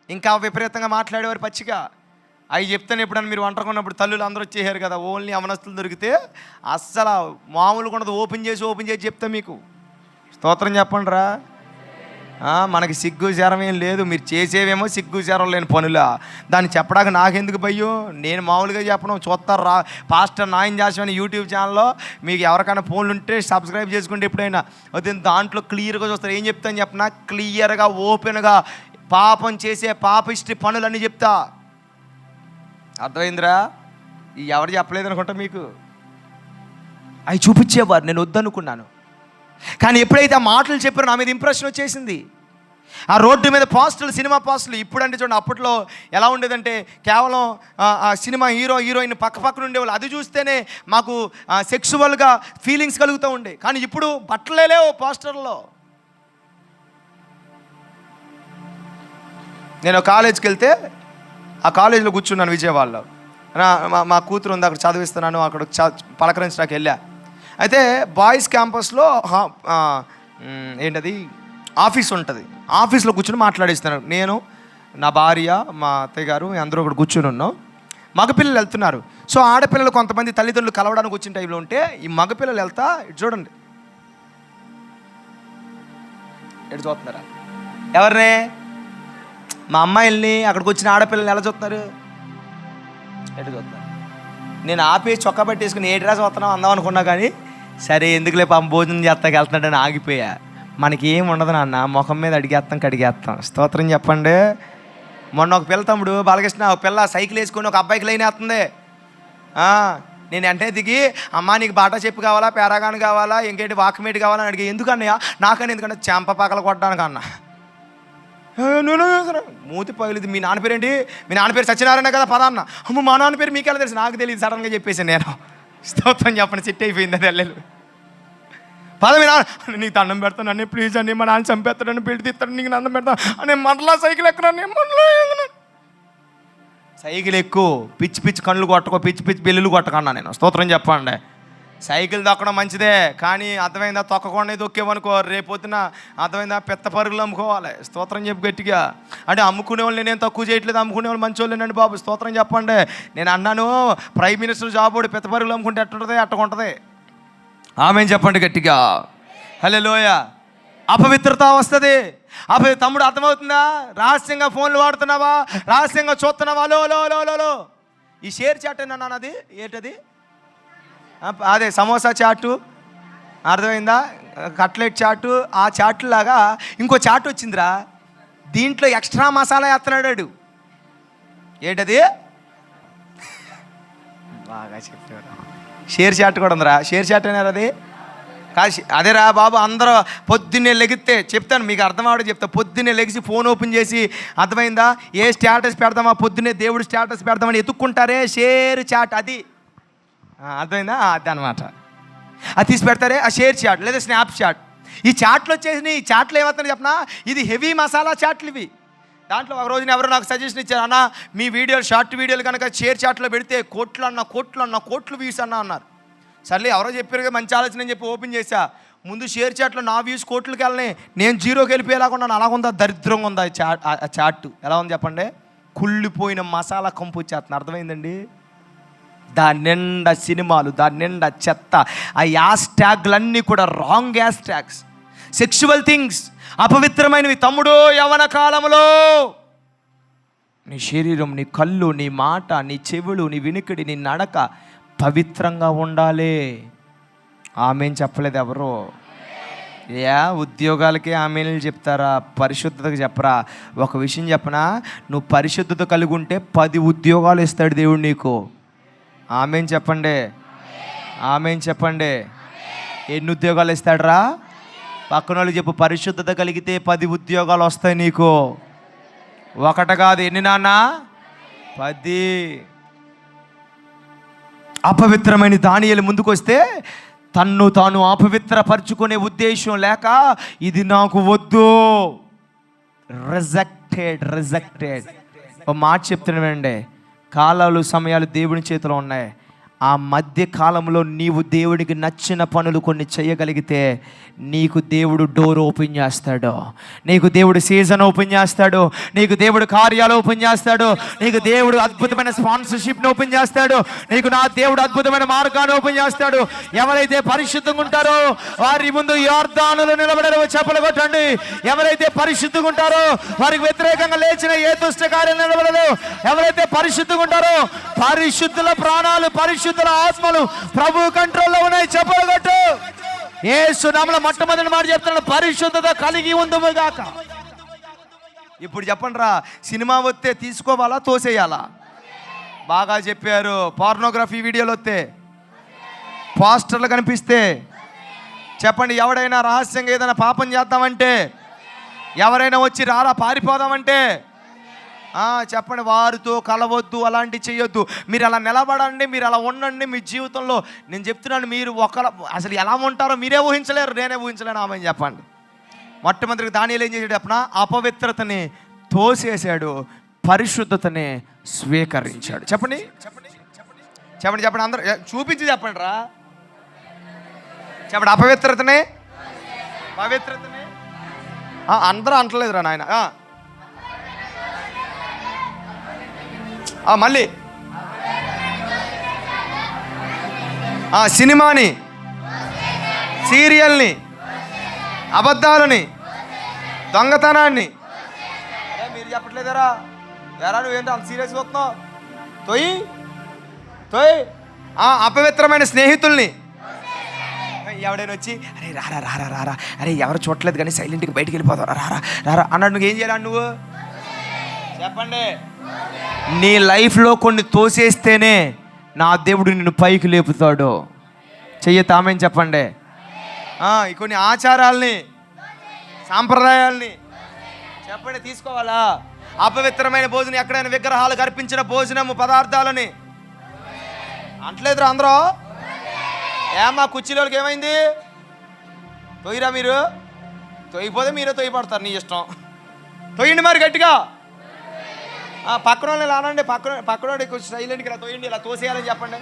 ఇంకా విపరీతంగా మాట్లాడేవారు పచ్చిగా. అవి చెప్తాను. ఎప్పుడన్నా మీరు వంటకున్నప్పుడు తల్లులు అందరూ వచ్చేసారు కదా, ఓన్లీ అవనస్తులు దొరికితే అస్సలు మామూలుగా ఉండదు. ఓపెన్ చేసి చెప్తా మీకు. స్తోత్రం చెప్పండి రా. మనకి సిగ్గు శరం ఏం లేదు, మీరు చేసేవేమో సిగ్గు శరం లేని పనులా. దాన్ని చెప్పడానికి నాకెందుకు భయ్యో, నేను మామూలుగా చెప్పను. చూస్తారు రా పాస్టర్ నాయన చేసామని యూట్యూబ్ ఛానల్లో. మీకు ఎవరికైనా ఫోన్లు ఉంటే సబ్స్క్రైబ్ చేసుకుంటే ఎప్పుడైనా అదే దాంట్లో క్లియర్గా చూస్తారు. ఏం చెప్తాను చెప్పనా? క్లియర్గా ఓపెన్గా పాపం చేసే పాపిష్టి పనులన్నీ చెప్తా. అర్థమైందిరా? ఎవరు చెప్పలేదు అనుకుంటా మీకు. అవి చూపించేవారు, నేను వద్దనుకున్నాను. కానీ ఎప్పుడైతే ఆ మాటలు చెప్పారో నా మీద ఇంప్రెషన్ వచ్చేసింది. ఆ రోడ్డు మీద పోస్టులు, సినిమా పోస్టులు. ఇప్పుడు అంటే చూడండి, అప్పట్లో ఎలా ఉండేదంటే కేవలం సినిమా హీరోయిన్ పక్కన ఉండేవాళ్ళు. అది చూస్తేనే మాకు సెక్సువల్గా ఫీలింగ్స్ కలుగుతూ ఉండే. కానీ ఇప్పుడు బట్టలే లేవు పోస్టర్లో. నేను కాలేజ్కి వెళ్తే ఆ కాలేజీలో కూర్చున్నాను విజయవాడలో. మా కూతురు ఉంది, అక్కడ చదివిస్తున్నాను. అక్కడ పలకరించడానికి వెళ్ళా. అయితే బాయ్స్ క్యాంపస్లో ఏంటది ఆఫీస్ ఉంటుంది. ఆఫీస్లో కూర్చొని మాట్లాడిస్తున్నాను. నేను, నా భార్య, మా అత్తయ్య గారు అందరూ ఒకటి కూర్చొని ఉన్నాం. మగపిల్లలు వెళ్తున్నారు. సో ఆడపిల్లలు కొంతమంది తల్లిదండ్రులు కలవడానికి వచ్చిన టైంలో ఉంటే ఈ మగపిల్లలు వెళ్తా చూడండి ఎటు చూస్తున్నారా? ఎవరిని? మా అమ్మాయిల్ని, అక్కడికి వచ్చిన ఆడపిల్లల్ని ఎలా చూస్తున్నారు? ఎటు చూస్తున్నారు? నేను ఆపేసి చొక్కా పట్టేసుకుని ఏ డ్రెస్ వస్తున్నావు అందాం అనుకున్నా, కానీ సరే ఎందుకులే పాపం భోజనం చేస్తాకి వెళ్తున్నాడని ఆగిపోయా. మనకి ఏం ఉండదు నాన్న, ముఖం మీద అడిగేస్తాం కడిగేస్తాం. స్తోత్రం చెప్పండి. మొన్న ఒక పిల్ల తమ్ముడు బాలకృష్ణ, ఒక పిల్ల సైకిల్ వేసుకొని ఒక అబ్బాయికి లైన్ వేస్తుంది. నేను వెంటనే దిగి, అమ్మా నీకు బాటా చెప్పు కావాలా, పేరాగాన్ కావాలా, ఇంకేంటి వాక్మేట్ కావాలని అడిగి. ఎందుకన్నయ్యా? నాకని ఎందుకంటే చెంప పక్కల కొట్టడానికి అన్న. మూతి పగిలిది. మీ నాన్న పేరు ఏంటి? మీ నాన్న పేరు సత్యనారాయణ కదా, పదా అన్న. అమ్మ మా నాన్న పేరు మీకెలా తెలుసు? నాకు తెలియదు, సడన్గా చెప్పేసి నేను. స్తోత్రం చెప్పండి, సిట్ అయిపోయింది అది అల్లెలు. పద మీ నాన్న, నీకు దండం పెడతాను అన్నీ ప్లీజ్ అండి, మా నాన్న చంపేస్తాడని పెళ్లి తీస్తాడు, నీకు దండం పెడతాను అని మరలా సైకిల్ ఎక్కడాన్ని సైకిల్ ఎక్కువ పిచ్చి పిచ్చి కళ్ళు కొట్టకో, పిచ్చి పిచ్చి బెల్లులు కొట్టకన్నా నేను. స్తోత్రం చెప్పండి. సైకిల్ తొక్కడం మంచిదే, కానీ అర్థమైందా? తొక్కకుండా దొక్కేవనుకో రేపొద్దున అర్థమైందా పెద్ద పరుగులు అమ్ముకోవాలి. స్తోత్రం చెప్పి గట్టిగా. అంటే అమ్ముకునే వాళ్ళు నేను తక్కువ చేయట్లేదు, అమ్ముకునే వాళ్ళు మంచి వాళ్ళేనండి బాబు. స్తోత్రం చెప్పండి. నేను అన్నాను ప్రైమ్ మినిస్టర్ జాబ్ వాడు పెద్ద పరుగులు అమ్ముకుంటే ఎట్టుంటుంది? అట్టకుంటుంది. ఆమె చెప్పండి గట్టిగా. హల్లెలూయా. అపవిత్రత వస్తుంది. తమ్ముడు అర్థమవుతుందా? రహస్యంగా ఫోన్లు వాడుతున్నావా? రహస్యంగా చూస్తున్నావా? లో లో లో లో లో ఈ షేర్ చాట్ అన్నాను, అది ఏంటది? అదే సమోసా చాటు, అర్థమైందా? కట్లెట్ చాటు. ఆ చాటు లాగా ఇంకో చాట్ వచ్చిందిరా, దీంట్లో ఎక్స్ట్రా మసాలా వేస్తున్నాడు. ఏంటది? బాగా చెప్పారు. షేర్ చాట్ కూడా ఉందిరా. షేర్ చాట్ అన్నారు అది కాదు. అదేరా బాబు, అందరూ పొద్దున్నే లెగితే చెప్తాను మీకు అర్థం అవడం చెప్తా. పొద్దున్నే లెగిసి ఫోన్ ఓపెన్ చేసి, అర్థమైందా, ఏ స్టేటస్ పెడదామా, పొద్దున్నే దేవుడు స్టేటస్ పెడదామని ఎత్తుక్కుంటారే షేర్ చాట్. అది అర్థమైందా? అది అనమాట. అది తీసి పెడతారే ఆ షేర్ చాట్ లేదా స్నాప్ చాట్. ఈ చాట్లు వచ్చేసి, ఈ చాట్లు ఏమవుతుంది చెప్పనా, ఇది హెవీ మసాలా చాట్లు ఇవి. దాంట్లో ఒక రోజున ఎవరో నాకు సజెషన్ ఇచ్చారు, అన్న మీ వీడియోలు షార్ట్ వీడియోలు కనుక షేర్ చాట్లో పెడితే కోట్లు వ్యూస్ అన్నారు. సర్లే ఎవరో చెప్పారు మంచి ఆలోచన అని చెప్పి ఓపెన్ చేశా. ముందు షేర్ చాట్లో నా వ్యూస్ కోట్లకి వెళ్ళని, నేను జీరోకి వెళ్ళిపోయేలాగా ఉన్నాను. అలాగుందా, దరిద్రంగా ఉందా ఆ చాట్. ఎలా ఉంది చెప్పండి? కుళ్ళిపోయిన మసాలా కంపు వచ్చేస్తుంది. అర్థమైందండి? దాని నిండా సినిమాలు, దాని నిండా చెత్త. ఆ యాస్ ట్యాగ్లన్నీ కూడా wrong hashtags, sexual things, అపవిత్రమైనవి. తమ్ముడు, యవ్వన కాలంలో నీ శరీరం, నీ కళ్ళు, నీ మాట, నీ చెవులు, నీ వినికిడి, నీ నడక పవిత్రంగా ఉండాలి. ఆమెను చెప్పలేదు ఎవరు. ఉద్యోగాలకే ఆమెను చెప్తారా, పరిశుద్ధతకు చెప్పరా? ఒక విషయం చెప్పనా, నువ్వు పరిశుద్ధత కలిగి ఉంటే 10 ఉద్యోగాలు ఇస్తాడు దేవుడు నీకు. ఆమెను చెప్పండి, ఆమెను చెప్పండి. ఎన్ని ఉద్యోగాలు ఇస్తాడు రా? పక్కన వాళ్ళు చెప్పు, పరిశుద్ధత కలిగితే 10 ఉద్యోగాలు వస్తాయి నీకు. ఒకటి కాదు, ఎన్ని నాన్న? 10. అపవిత్రమైన దానియేలు ముందుకు వస్తే తన్ను తాను అపవిత్రపరచుకునే ఉద్దేశం లేక, ఇది నాకు వద్దు, రిజెక్టెడ్. ఒక మాట చెప్తున్నానండి, కాలాలు సమయాలు దేవుని చేతిలో ఉన్నాయి. ఆ మధ్య కాలంలో నీవు దేవుడికి నచ్చిన పనులు కొన్ని చేయగలిగితే నీకు దేవుడు డోర్ ఓపెన్ చేస్తాడు, నీకు దేవుడు సీజన్ ఓపెన్ చేస్తాడు, నీకు దేవుడు కార్యాలు ఓపెన్ చేస్తాడు, నీకు దేవుడు అద్భుతమైన స్పాన్సర్షిప్ని ఓపెన్ చేస్తాడు, నీకు నా దేవుడు అద్భుతమైన మార్గాన్ని ఓపెన్ చేస్తాడు. ఎవరైతే పరిశుద్ధంగా ఉంటారో వారి ముందు యొర్దానులో నిలబడరు, చెప్పలు కొట్టండి. ఎవరైతే పరిశుద్ధంగా ఉంటారో వారికి వ్యతిరేకంగా లేచిన ఏ దుష్ట కార్యం నిలబడరు. ఎవరైతే పరిశుద్ధంగా ఉంటారో పరిశుద్ధుల ప్రాణాలు, పరిశుద్ధుల ఆత్మలు ప్రభు కంట్రోల్లో ఉన్నాయి. చెప్పలు కొట్టు. యేసు నామములో మొట్టమొదటి మాట చెప్తున్నాడు, పరిశుద్ధత కలిగి ఉందుముగాక. ఇప్పుడు చెప్పండి రా, సినిమా వస్తే తీసుకోవాలా, తోసేయాలా? బాగా చెప్పారు. పోర్నోగ్రఫీ వీడియోలు వస్తే, పోస్టర్లు కనిపిస్తే చెప్పండి. ఎవడైనా రహస్యంగా ఏదైనా పాపం చేద్దామంటే, ఎవరైనా వచ్చి రారా పారిపోదామంటే చెప్పండి, వారితో కలవద్దు, అలాంటివి చేయొద్దు. మీరు అలా నిలబడండి, మీరు అలా ఉండండి మీ జీవితంలో. నేను చెప్తున్నాను, మీరు అసలు ఎలా ఉంటారో మీరే ఊహించలేరు, నేనే ఊహించలేను. ఆమె చెప్పండి. మొట్టమొదటిగా దానియేలు ఏం చేశాడు చెప్పనా, అపవిత్రతని తోసేశాడు, పరిశుద్ధతని స్వీకరించాడు. చెప్పండి చెప్పండి చెప్పండి, అందరూ చూపించి చెప్పండి రా. చెప్పండి, అపవిత్రతని పవిత్రతని. అందరూ అంటలేదురా నాయన. మళ్ళీ సినిమాని, సీరియల్ని, అబద్ధాలని, దొంగతనాన్ని. అరే మీరు చెప్పట్లేదరా? ఎరా నువ్వేంటో అంత సీరియస్గా వస్తున్నావు? తొయ్యి తొయ్యి. అపవిత్రమైన స్నేహితుల్ని. ఎవడైనా వచ్చి అరే రారా రారా రారా, అరే ఎవరు చూడలేదు కానీ సైలెంట్గా బయటికి వెళ్ళిపోతావు, రారా రారా అన్నాడు. నువ్వు ఏం చేయాలి? నువ్వు చెప్పండి. నీ లైఫ్లో కొన్ని తోసేస్తేనే నా దేవుడు నిన్ను పైకి లేపుతాడు. చెయ్యతామని చెప్పండి. కొన్ని ఆచారాల్ని, సాంప్రదాయాల్ని చెప్పండి తీసుకోవాలా? అపవిత్రమైన భోజనం, ఎక్కడైనా విగ్రహాలకు అర్పించిన భోజనము పదార్థాలని అంటలేదురా అందరూ? ఏమా కుర్చీలోకి ఏమైంది? తొయ్యిరా మీరు. తొయ్యిపోతే మీరే తొయ్యిపడతారు, నీ ఇష్టం. తొయ్యండి మరి గట్టిగా. పక్కన వాళ్ళు ఇలా అనండి, పక్కన కొంచెం సైలెంట్గా ఇలా తొయ్యండి, ఇలా తోసేయాలని చెప్పండి.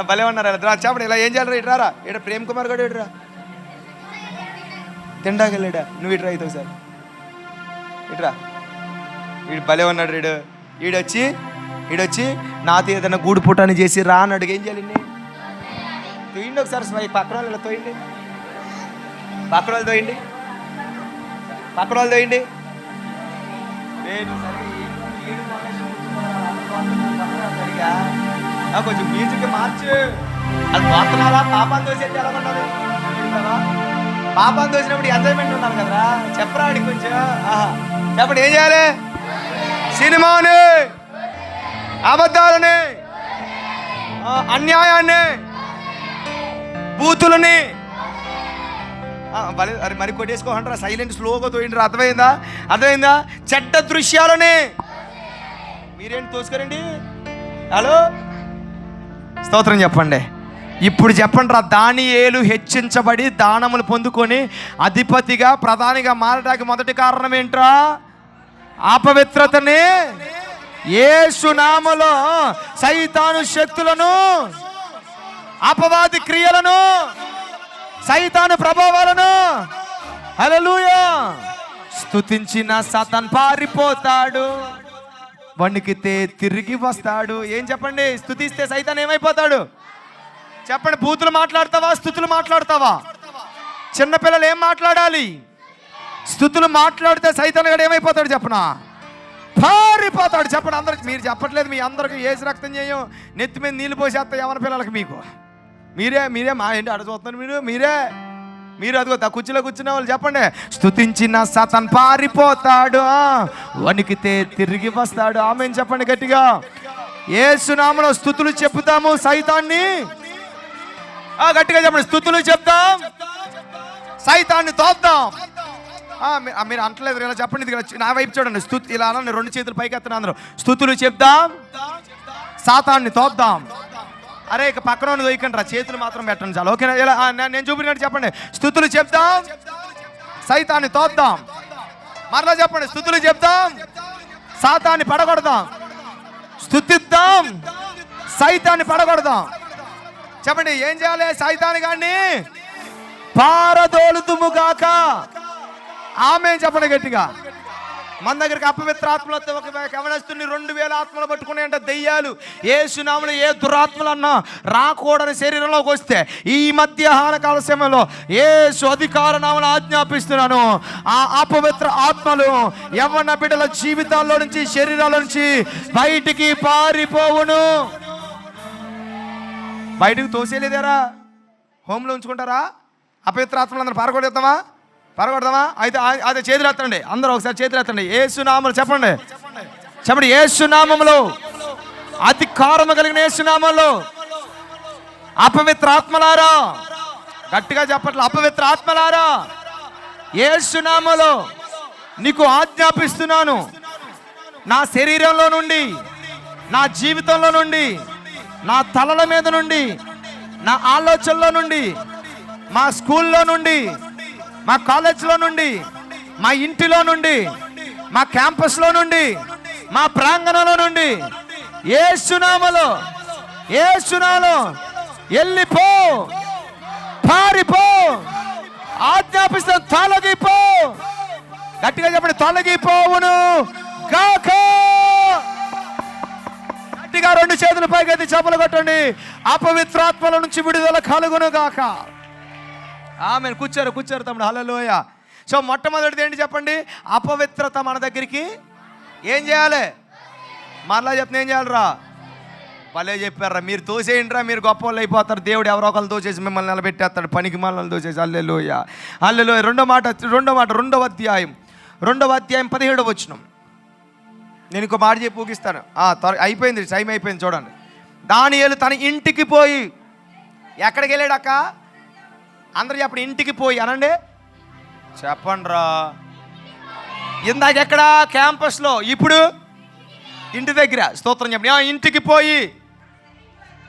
భలే ఉన్నారు ఇలా చెప్పండి. ఇలా ఏం చేయాలి? ఇటు రారా. ఇక్కడ ప్రేమ్ కుమార్ గారు ఇటురా, తిండాకెళ్ళాడా? నువ్వు ఇటురా అవుతావు సార్, ఇటురా. వీడు భలే ఉన్నాడు. ఈడొచ్చి నాతో ఏదైనా గూడు పుటాన్ని చేసి రా అని అడిగి ఏం చేయాలి? తొయ్యండి ఒకసారి. పక్కన వాళ్ళు ఇలా తొయ్యండి, పక్కన వాళ్ళు తొయ్యండి, పక్కన వాళ్ళు తొయ్యండి. కొంచెం మ్యూజిక్ మార్చు. అది పోతున్నారా? పాపాన్ని తోసేది ఎలా ఉన్నారు? పాపాన్ని తోసినప్పుడు ఎంజాయ్మెంట్ ఉండాలి కదరా. చెప్పరా ఆడికి కొంచెం. చెప్పండి ఏం చేయాలి? సినిమాని, అబద్ధాలని, అన్యాయాన్ని, బూతులని మరి కొట్టేసుకోంటారా? సైలెంట్ స్లోగా తోయండి. అర్థమైందా? చెడ్డ దృశ్యాలని మీరేంటి తోసుకరండి? హలో స్తోత్రం చెప్పండి. ఇప్పుడు చెప్పండి రా. దానియేలు హెచ్చించబడి దానములు పొందుకొని అధిపతిగా ప్రధానిగా మారడానికి మొదటి కారణం ఏంట్రా? అపవిత్రతని, యేసు నామములో సైతాను శక్తులను, అపవాది క్రియలను, సైతాను ప్రభావాలను హల్లెలూయా స్తుతించిన సాతాను పారిపోతాడు, వణికితే తిరిగి వస్తాడు. ఏం చెప్పండి? స్తుతిస్తే సైతాన్ ఏమైపోతాడు? చెప్పండి. బూతులు మాట్లాడతావా? స్తుతులు మాట్లాడతావా? చిన్నపిల్లలు ఏం మాట్లాడాలి? స్తుతులు మాట్లాడితే సైతాన్ గడు ఏమైపోతాడు చెప్పనా? పారిపోతాడు. చెప్పండి అందరికి. మీరు చెప్పట్లేదు. మీ అందరికి ఏసు రక్తం చేయం, నెత్తి మీద నీళ్ళు పోసేస్తాయి యవన పిల్లలకి. మీకు మీరే మా ఏంటి అడ చూస్తున్నారు? మీరు అదిగో కుర్చీలో కూర్చున్న వాళ్ళు చెప్పండి. స్తుతించిన సాతాను పారిపోతాడు, వణికితే తిరిగి వస్తాడు. ఆమేన్ చెప్పండి గట్టిగా. యేసు నామములో స్తుతులు చెప్పుతాము, సైతాన్ని గట్టిగా చెప్పండి. స్తుతులు చెప్తాం, సైతాన్ని తోద్దాం. మీరు అంటలేదు ఇలా చెప్పండి. నా వైపు చూడండి. స్తుతి ఇలా అనండి. 2 చేతులు పైకి ఎత్తున అందరూ. స్తుతులు చెప్దాం, సాతాన్ని తోద్దాం. అరే ఇక పక్కన దొయ్యకండి రా, చేతులు మాత్రం పెట్టండి చాలు. ఓకేనా? ఇలా నేను చూపినట్టు చెప్పండి. స్తుతులు చెప్దాం, సైతాన్ని తోద్దాం. మరలా చెప్పండి. స్తుతులు చెప్దాం, సాతాన్ని పడగొడదాం. స్తుతిద్దాం, సైతాన్ని పడగొడదాం. చెప్పండి ఏం చేయాలి? సైతాన్ని గాని పారదోలుదుముగాక. ఆమేన్ చెప్పండి గట్టిగా. మన దగ్గరికి అపవిత్ర ఆత్మలతో ఒక కవనస్తుని 2000 ఆత్మలు పట్టుకున్నాయంట దెయ్యాలు. యేసు నామములో ఏ దురాత్మలన్నా రాకూడని శరీరంలోకి వస్తే ఈ మధ్యాహ్న కాల సమయంలో యేసు అధికార నామములో ఆజ్ఞాపిస్తున్నాను. ఆ అపవిత్ర ఆత్మలు యవ్వన బిడ్డల జీవితాల్లో నుంచి, శరీరాల నుంచి బయటికి పారిపోవును. బయటకు తోసేలేదారా? హోమ్లో ఉంచుకుంటారా? అపవిత్ర ఆత్మలు అందరూ పారగొడతామా? అయితే అదే చేతులు ఎత్తండి అందరూ. ఒకసారి చేతులు ఎత్తండి. యేసు నామములో చెప్పండి. యేసు నామములో, అధికారము కలిగిన యేసు నామములో అపవిత్ర ఆత్మలారా, గట్టిగా చెప్పట్లే, అపవిత్ర ఆత్మలారా యేసు నామములో నీకు ఆజ్ఞాపిస్తున్నాను. నా శరీరంలో నుండి, నా జీవితంలో నుండి, నా తలల మీద నుండి, నా ఆలోచనలో నుండి, మా స్కూల్లో నుండి, మా కాలేజ్లో నుండి, మా ఇంటిలో నుండి, మా క్యాంపస్లో నుండి, మా ప్రాంగణంలో నుండి యేసు నామములో వెళ్ళిపో, పారిపో, ఆజ్ఞాపిస్తాను. తొలగిపో. గట్టిగా చెప్పండి. తొలగిపోవును గాక. గట్టిగా 2 చేతులు పైకెత్తి చప్పలు కొట్టండి. అపవిత్రాత్మల నుంచి విడుదల కలుగును గాక. ఆమె కూర్చారు తమ్ముడు. హల్లెలూయా. సో మొట్టమొదటిది ఏంటి చెప్పండి? అపవిత్రత మన దగ్గరికి ఏం చేయాలి? మరలా చెప్తే ఏం చేయాలిరా? భలే చెప్పారా, మీరు తోసేయండిరా, మీరు గొప్ప వాళ్ళు అయిపోతారు. దేవుడు ఎవరో ఒకళ్ళు తోసేసి మిమ్మల్ని నిలబెట్టేస్తాడు, పనికి మనల్ని తోసేసి. హల్లెలూయా హల్లెలూయా. రెండవ అధ్యాయం 17వ వచనం. నేను ఇంకో మాట చెప్పి ఊగిస్తాను. అయిపోయింది, టైం అయిపోయింది. చూడండి, దానియేలు తన ఇంటికి పోయి, ఎక్కడికి వెళ్ళాడక్క? అందరూ చెప్పండి, ఇంటికి పోయి అనండి. చెప్పండి రా. ఇందాక ఎక్కడ? క్యాంపస్లో. ఇప్పుడు ఇంటి దగ్గర. స్తోత్రం చెప్పండి. ఇంటికి పోయి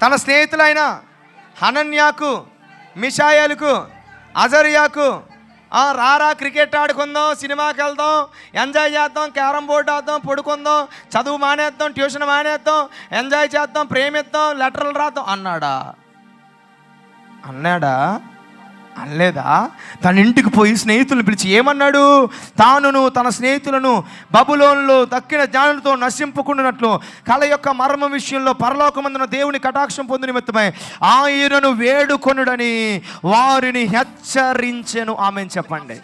తన స్నేహితులైన హనన్యాకు, మిషాయేలుకు, అజర్యాకు, రారా క్రికెట్ ఆడుకుందాం, సినిమాకి వెళ్దాం, ఎంజాయ్ చేద్దాం, క్యారమ్ బోర్డు ఆడదాం, పడుకుందాం, చదువు మానేద్దాం, ట్యూషన్ మానేద్దాం, ఎంజాయ్ చేద్దాం, ప్రేమిద్దాం, లెటర్లు రాద్దాం అన్నాడా? అనలేదా? తన ఇంటికి పోయి స్నేహితులను పిలిచి ఏమన్నాడు? తానును తన స్నేహితులను బబులోనులో దక్కిన జ్ఞానులతో నశింపుకున్నట్లు కళ యొక్క మర్మ విషయంలో పరలోకమందున దేవుని కటాక్షం పొందు నిమిత్తమై ఆయనను వేడుకొనుడని వారిని హెచ్చరించెను. ఆమెను చెప్పండి.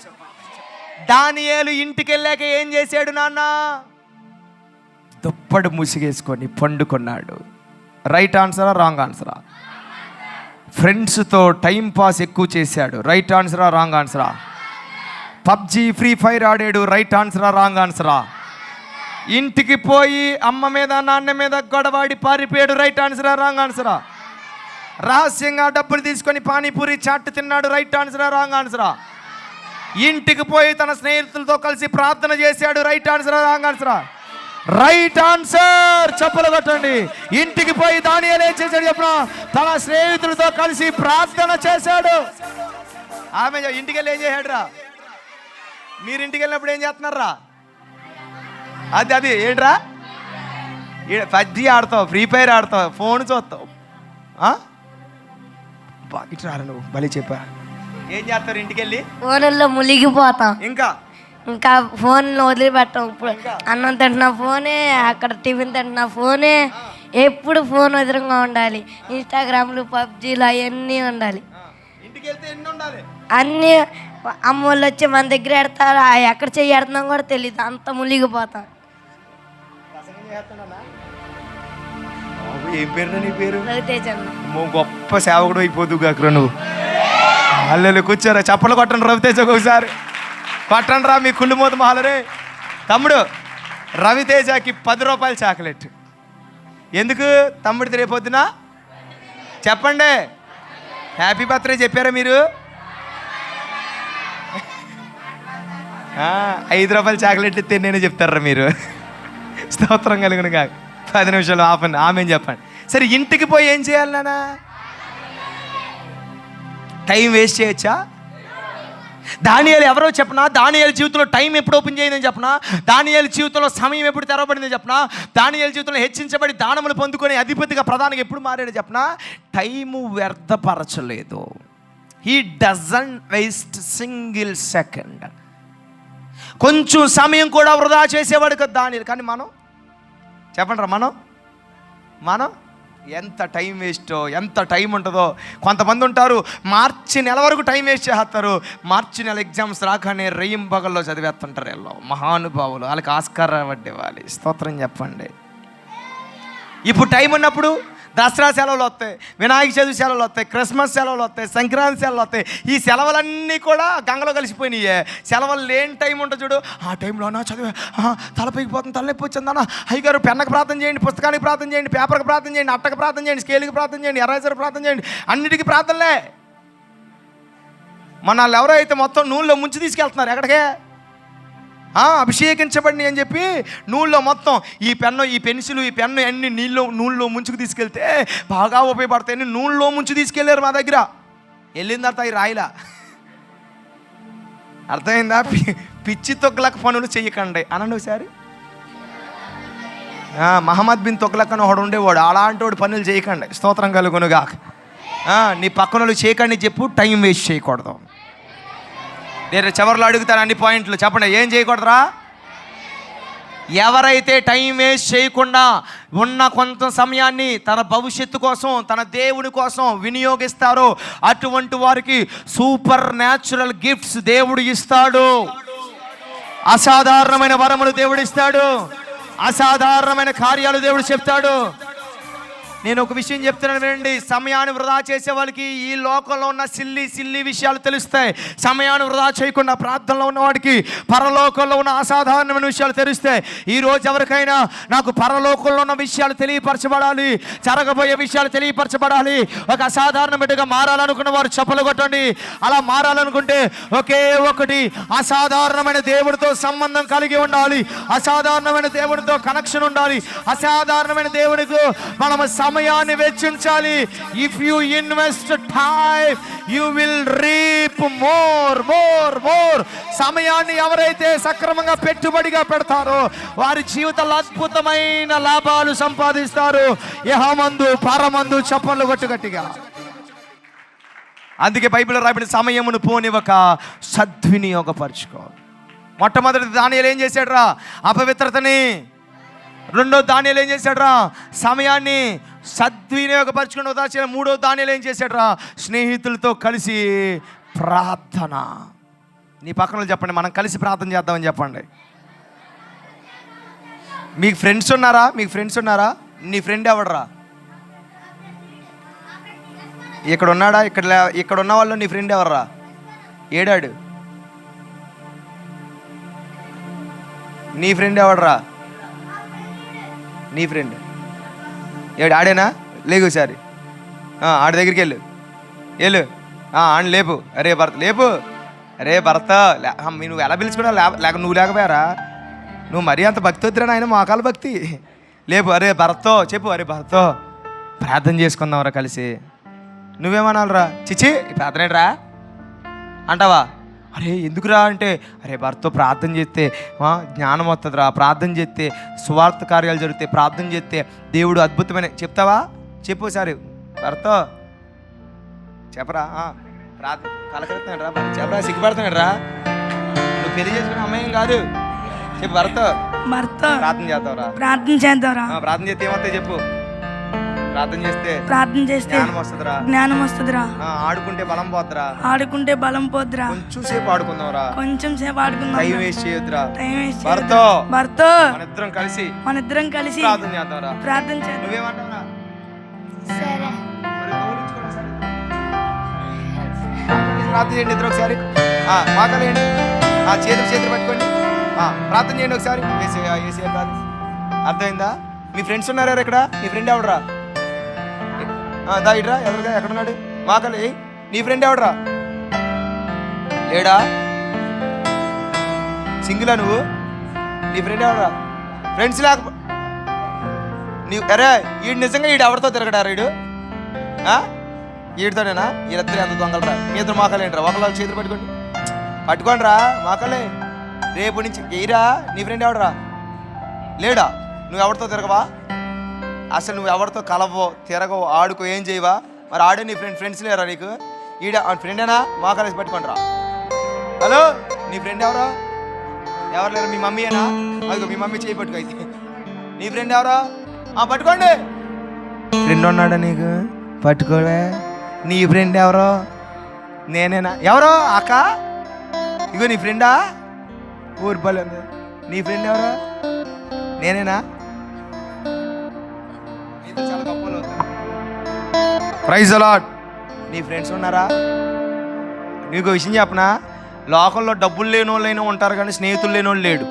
దానియేలు ఇంటికి వెళ్ళాక ఏం చేశాడు నాన్న? దుప్పటి ముసిగేసుకొని పండుకున్నాడు. రైట్ ఆన్సరా రాంగ్ ఆన్సరా? ఫ్రెండ్స్తో టైం పాస్ ఎక్కువ చేశాడు. రైట్ ఆన్సరా రాంగ్ ఆన్సరా? పబ్జీ, ఫ్రీ ఫైర్ ఆడాడు. రైట్ ఆన్సరా రాంగ్ ఆన్సరా? ఇంటికి పోయి అమ్మ మీద నాన్న మీద గొడవాడి పారిపోయాడు. రైట్ ఆన్సరా రాంగ్ ఆన్సరా? రహస్యంగా డబ్బులు తీసుకొని పానీపూరి చాట్ తిన్నాడు. రైట్ ఆన్సరా రాంగ్ ఆన్సరా? ఇంటికి పోయి తన స్నేహితులతో కలిసి ప్రార్థన చేశాడు. రైట్ ఆన్సరా రాంగ్ ఆన్సరా? Right answer. చప్పలు కొట్టండి. ఇంటికి పోయి దానియేలు ఏం చేశాడు చెప్పిన? తన స్నేహితులతో కలిసి ప్రార్థన చేశాడు. ఆమె ఇంటికి వెళ్ళి ఏం చేశాడు రా? మీరు ఇంటికి వెళ్ళినప్పుడు ఏం చేస్తున్నారా? అది ఏంట్రా? పబ్జీ ఆడతావు, ఫ్రీ ఫైర్ ఆడతావు, ఫోన్ చూస్తావు. ఇటు రారు నువ్వు, భలే చెప్పా. ఏం చేస్తారు ఇంటికి వెళ్ళి? ఫోన్లో మునిగిపోతాం. ఇంకా ఫోన్లో వదిలిపెట్టాం. ఇప్పుడు అన్నం తింటున్నా ఫోనే, అక్కడ టిఫిన్ తింటున్నా ఫోనే, ఎప్పుడు ఫోన్ ఎదురుగా ఉండాలి. ఇన్స్టాగ్రామ్లు, పబ్జీలు అవన్నీ ఉండాలి. అన్నీ అమ్మోళ్ళు వచ్చి మన దగ్గర ఎడతారు, ఎక్కడ చెయ్యి ఎడుతున్నాం కూడా తెలియదు, అంత మునిగిపోతాం. ఏం పేరు నీ పేరు? రవితేజ అన్న. గొప్ప సేవకుడు అయిపోదు కాకరా నువ్వు. అల్లెలు కూర్చోరా, చప్పలు కొట్టండి రవితేజకు ఒకసారి. కొట్టండి రా మీ కుళ్ళు మూత మహాలరే. తమ్ముడు రవితేజకి 10 రూపాయలు చాక్లెట్. ఎందుకు తమ్ముడిది రేపొద్దున? చెప్పండి. హ్యాపీ బర్త్డే చెప్పారా మీరు? 5 రూపాయలు చాక్లెట్ ఇస్తే నేనే చెప్తారా మీరు? స్తోత్రం కలిగిన కాక 10 నిమిషాలు ఆపండి. ఆమె చెప్పండి. సరే, ఇంటికి పోయి ఏం చేయాలి నాన్న? టైం వేస్ట్ చేయొచ్చా? దానియేలు ఎవరో చెప్పనా? దానియేలు జీవితంలో టైం ఎప్పుడు ఓపెన్ చేయదని చెప్పనా? దానియేలు జీవితంలో సమయం ఎప్పుడు తెరవబడిందని చెప్పనా? దానియేలు జీవితంలో హెచ్చించబడి దానములు పొందుకొని అధిపతిగా ప్రధానిగా ఎప్పుడు మారాడు చెప్పనా? టైము వ్యర్థపరచలేదు. He doesn't waste single second. కొంచెం సమయం కూడా వృధా చేసేవాడు కదా దానియేలు. కానీ మనం చెప్పండి రా, మనం ఎంత టైం వేస్టో, ఎంత టైం ఉంటుందో. కొంతమంది ఉంటారు మార్చి నెల వరకు టైం వేస్ట్ చేస్తారు. మార్చి నెల ఎగ్జామ్స్ రాగానే రెయ్యింబగల్లో చదివేస్తుంటారు. వీళ్ళు మహానుభావులు, వాళ్ళకి ఆస్కార్ అవార్డు ఇవ్వాలి. స్తోత్రం చెప్పండి. ఇప్పుడు టైం ఉన్నప్పుడు దసరా సెలవులు వస్తాయి, వినాయక చవితి సెలవులు వస్తాయి, క్రిస్మస్ సెలవులు వస్తాయి, సంక్రాంతి సెలవులు వస్తాయి. ఈ సెలవులన్నీ కూడా గంగలో కలిసిపోయినాయే. సెలవులు లేని టైం ఉంటుంది చూడు, ఆ టైంలో అన్నా చదివే తలపైకి పోతుంది, తలనొప్పి వచ్చిందన్నా, అయ్యగారు పెన్నకు ప్రార్థన చేయండి, పుస్తకానికి ప్రార్థన చేయండి, పేపర్కి ప్రార్థన చేయండి, అట్టకు ప్రార్థన చేయండి, స్కేల్కి ప్రార్థన చేయండి, ఎరైజర్ ప్రార్థన చేయండి, అన్నిటికీ ప్రార్థనలే. మన వాళ్ళు ఎవరో అయితే మొత్తం నూనెలో ముంచి తీసుకెళ్తున్నారు. ఎక్కడికే? అభిషేకించబడి అని చెప్పి నూనెలో మొత్తం ఈ పెన్ను, ఈ పెన్సిల్, ఈ పెన్ను అన్ని నూనెలో ముంచుకు తీసుకెళ్తే బాగా ఉపయోగపడతాయని నూనెలో ముంచి తీసుకెళ్ళారు. మా దగ్గర వెళ్ళిన తర్వాత అవి రాయిలా. అర్థమైందా? పిచ్చి తొక్కలకు పనులు చెయ్యకండి అనండి ఒకసారి. మహమ్మద్ బిన్ తొక్కలక్ అని ఒకడు ఉండేవాడు, అలాంటి వాడు పనులు చేయకండి. స్తోత్రం కలుగునుగా. నీ పక్కనోళ్ళు చేయకండి చెప్పు, టైం వేస్ట్ చేయకూడదు. నేను చివరిలో అడుగుతాను అన్ని పాయింట్లు చెప్పండి. ఏం చేయకూడదురా? ఎవరైతే టైం వేస్ట్ చేయకుండా ఉన్న కొంత సమయాన్ని తన భవిష్యత్తు కోసం, తన దేవుని కోసం వినియోగిస్తారో అటువంటి వారికి సూపర్ న్యాచురల్ గిఫ్ట్స్ దేవుడు ఇస్తాడు. అసాధారణమైన వరములు దేవుడు ఇస్తాడు. అసాధారణమైన కార్యాలు దేవుడు చెప్తాడు. నేను ఒక విషయం చెప్తున్నాను వినండి. సమయాన్ని వృధా చేసే వాళ్ళకి ఈ లోకంలో ఉన్న సిల్లి విషయాలు తెలుస్తాయి. సమయాన్ని వృధా చేయకుండా ప్రార్థనలో ఉన్నవాడికి పరలోకంలో ఉన్న అసాధారణమైన విషయాలు తెలుస్తాయి. ఈరోజు ఎవరికైనా నాకు పరలోకంలో ఉన్న విషయాలు తెలియపరచబడాలి, జరగబోయే విషయాలు తెలియపరచబడాలి, ఒక అసాధారణ బిడ్డగా మారాలనుకున్న వారు చప్పలు కొట్టండి. అలా మారాలనుకుంటే ఒకే ఒకటి, అసాధారణమైన దేవుడితో సంబంధం కలిగి ఉండాలి, అసాధారణమైన దేవుడితో కనెక్షన్ ఉండాలి, అసాధారణమైన దేవుడితో మనం సమయాన్ని వెచ్చించాలి. If you invest time you will reap more. సమయాన్ని ఎవరైతే సక్రమంగా పెట్టుబడిగా పెడతారో వారి జీవితంలో అద్భుతమైన లాభాలు సంపాదిస్తారు. యెహోమందు పరమందు చప్పట్లు కొట్టు గట్టిగా. అందుకే బైబిల్లో రాబడిన సమయమును పోనివ్వక సద్వినియోగపరచుకోవాలి. మొట్టమొదటి దానియేలు ఏం చేశాడు రా? అపవిత్రతని. రెండో దానియేలు ఏం చేశాడు రా? సమయాన్ని సద్వినియోగపరచుకుని వృధా చేయడం. మూడో దానియేలు ఏం చేశాడు రా? స్నేహితులతో కలిసి ప్రార్థన. నీ పక్కన చెప్పండి, మనం కలిసి ప్రార్థన చేద్దామని చెప్పండి. మీకు ఫ్రెండ్స్ ఉన్నారా? నీ ఫ్రెండ్ ఎవడరా? ఇక్కడ ఉన్నాడా? ఇక్కడ ఉన్న వాళ్ళు నీ ఫ్రెండ్ ఎవర్రా? ఏడాడు? నీ ఫ్రెండ్ ఎవడరా? నీ ఫ్రెండ్ ఏడు? ఆడేనా? లేకు సారి ఆడి దగ్గరికి వెళ్ళు. ఆడిని లేపు. అరే భర్త లేపు. అరే భర్త నువ్వు ఎలా పిలుచుకున్నావు? లేక నువ్వు లేకపోయారా? నువ్వు మరీ అంత భక్తి వద్దురా నాయన, మోకాల భక్తి. లేపు. అరే భర్తో చెప్పు. అరే భర్తో ప్రార్థన చేసుకుందాంరా కలిసి. నువ్వేమనాలరా? చిచి ప్రార్థన ఏంట్రా అంటావా? అరే ఎందుకురా అంటే, అరే భర్తతో ప్రార్థన చేస్తే జ్ఞానం వస్తుందిరా, ప్రార్థన చేస్తే సువార్త కార్యాలు జరుగుతాయి, ప్రార్థన చేస్తే దేవుడు అద్భుతమైన. చెప్తావా? చెప్పు సారి. భర్తో చెప్పరా? ప్రార్థన కలకడుతున్నాడు రా, చెప్పరా? సిగ్గుపడుతున్నాడు రా. నువ్వు పెళ్లి చేసుకునే అమ్మాయి కాదు. చెప్పు. భర్త ప్రార్థన చేద్దాంరా. ప్రార్థన చేస్తే ఏమవుతాయి చెప్పు? ప్రార్థన చేస్తే జ్ఞానం వస్తుందిరా. ఆడుకుంటే బలం పోద్దురా. కొంచెం సేపు ఆడుకుందాంరా. Time waste చేయొద్దురా. భర్తో మనిద్దరం కలిసి ప్రార్థన చేద్దాంరా. నువ్వేమంటావురా? ప్రార్థన చేయండి ఇద్దరు ఒకసారి. మాకలేండి. చేతులు పట్టుకోండి. ప్రార్థన చేయండి ఒకసారి. అర్థమైందా? మీ ఫ్రెండ్స్ ఉన్నారా ఇక్కడ? నీ ఫ్రెండ్ ఎవడరా? దా ఇడ్రా. ఎక్కడున్నాడు? మాకలే. నీ ఫ్రెండ్ ఎవడరా? లేడా? సింగిలా నువ్వు? నీ ఫ్రెండ్ ఎవడరా? ఫ్రెండ్స్ లేక అరే ఈడు నిజంగా ఎవరితో తిరగడారా? ఈడితోనేనా? వీళ్ళిద్దరు ఎంత దొంగలరా? మీ ఇద్దరు మాకలేంట్రా? ఒకళ్ళు చేతులు పట్టుకోండి రా. మాకలే రేపు నుంచి ఎయిరా. నీ ఫ్రెండ్ ఎవడరా? లేడా? నువ్వు ఎవరితో తిరగవా? అసలు నువ్వు ఎవరితో కలవో, తిరగవు, ఆడుకో, ఏం చేయవా? మరి ఆడే నీ ఫ్రెండ్స్ లేరా నీకు? ఈడ ఫ్రెండేనా? మా కలిసి పట్టుకోండి రా. హలో, నీ ఫ్రెండ్ ఎవరా? ఎవరు లేరు? మీ మమ్మీయేనా? అదిగో మీ మమ్మీ చేయి పట్టుకో. అయితే నీ ఫ్రెండ్ ఎవరా? పట్టుకోండి. ఫ్రెండ్ ఉన్నాడా నీకు? పట్టుకోలే. నీ ఫ్రెండ్ ఎవరో? నేనేనా? ఎవరో? అక్క ఇగో నీ ఫ్రెండా? ఊరిపల్లి ఉంది. నీ ఫ్రెండ్ ఎవరో? నేనేనా? చాలా గొప్పలు. Praise the Lord. నీ ఫ్రెండ్స్ ఉన్నారా? నీకు విషయం చెప్పనా? లోకంలో డబ్బులు లేని వాళ్ళైనా ఉంటారు కానీ స్నేహితులు లేని వాళ్ళు లేడు.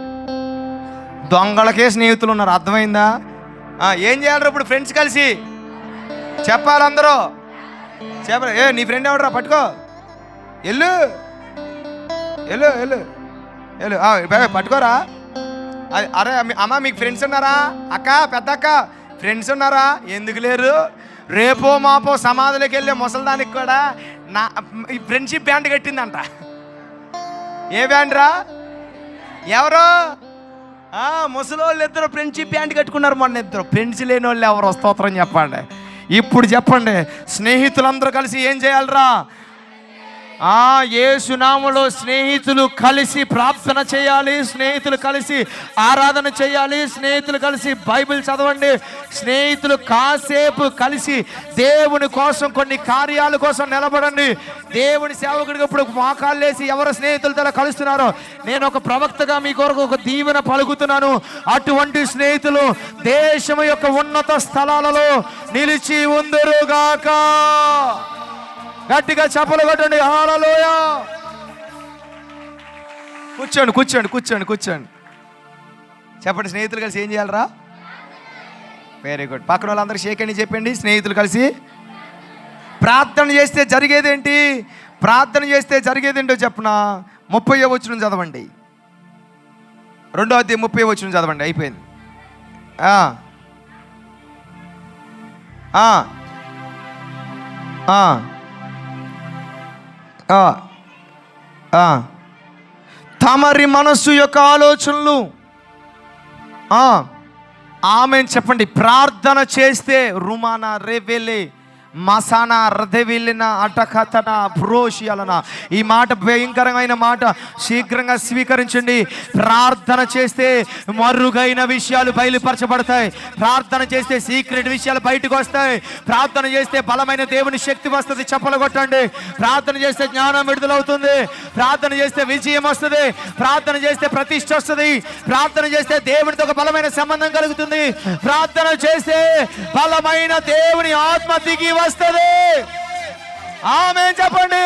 దొంగలకే స్నేహితులు ఉన్నారు. అర్థమైందా? ఏం చేయాలి ఇప్పుడు? ఫ్రెండ్స్ కలిసి చెప్పాలి అందరూ. చెప్పాలి. నీ ఫ్రెండ్ ఎవడరా? పట్టుకో. వెళ్ళు పట్టుకోరా. అరే అమ్మ మీకు ఫ్రెండ్స్ ఉన్నారా? అక్క, పెద్ద అక్క ఫ్రెండ్స్ ఉన్నారా? ఎందుకు లేరు? రేపో మాపో సమాధిలోకి వెళ్ళే ముసలిదానికి కూడా నా ఫ్రెండ్షిప్ బ్యాండ్ కట్టిందంట. ఏ బ్యాండ్ రా? ఎవరో ముసలోళ్ళు ఇద్దరు ఫ్రెండ్షిప్ బ్యాండ్ కట్టుకున్నారు. మొన్న ఇద్దరు ఫ్రెండ్స్ లేని వాళ్ళు ఎవరు? స్తోత్రం చెప్పండి. ఇప్పుడు చెప్పండి, స్నేహితులందరూ కలిసి ఏం చేయాలరా? యేసు నామములో స్నేహితులు కలిసి ప్రార్థన చేయాలి, స్నేహితులు కలిసి ఆరాధన చేయాలి, స్నేహితులు కలిసి బైబిల్ చదవండి, స్నేహితులు కాసేపు కలిసి దేవుని కోసం కొన్ని కార్యాల కోసం నిలబడండి. దేవుని సేవకుడికి ఇప్పుడు మోకాళ్ళేసి ఎవరు స్నేహితులతో కలుస్తున్నారో నేను ఒక ప్రవక్తగా మీ కొరకు ఒక దీవెన పలుకుతున్నాను. అటువంటి స్నేహితులు దేశం యొక్క ఉన్నత స్థలాలలో నిలిచి ఉందురుగాక. గట్టిగా చప్పలు కొట్టండి. హల్లెలూయా. కూర్చోండి కూర్చోండి కూర్చోండి కూర్చోండి. చెప్పండి, స్నేహితులు కలిసి ఏం చేయాలరా? Very good. పక్కన వాళ్ళందరూ షేక్ అని చెప్పండి. స్నేహితులు కలిసి ప్రార్థన చేస్తే జరిగేదేంటి? ప్రార్థన చేస్తే జరిగేదేంటో చెప్పనా? 30వ వచనం చదవండి. 2వ అధ్యాయం 30వ వచనం చదవండి. అయిపోయింది. తమరి మనస్సు యొక్క ఆలోచనలు ఆమెన్ చెప్పండి. ప్రార్థన చేస్తే రుమానా రేవెలే మసానా రథెవిలిన అటకథన బ్రోషియాలన. ఈ మాట భయంకరమైన మాట, శీఘ్రంగా స్వీకరించండి. ప్రార్థన చేస్తే మరుగైన విషయాలు బయలుపరచబడతాయి. ప్రార్థన చేస్తే సీక్రెట్ విషయాలు బయటకు వస్తాయి. ప్రార్థన చేస్తే బలమైన దేవుని శక్తి వస్తుంది. చప్పలు కొట్టండి. ప్రార్థన చేస్తే జ్ఞానం విడుదలవుతుంది. ప్రార్థన చేస్తే విజయం వస్తుంది. ప్రార్థన చేస్తే ప్రతిష్ఠ వస్తుంది. ప్రార్థన చేస్తే దేవునితో ఒక బలమైన సంబంధం కలుగుతుంది. ప్రార్థన చేస్తే బలమైన దేవుని ఆత్మ దిగి వస్తుంది. ఆమేన్ చెప్పండి.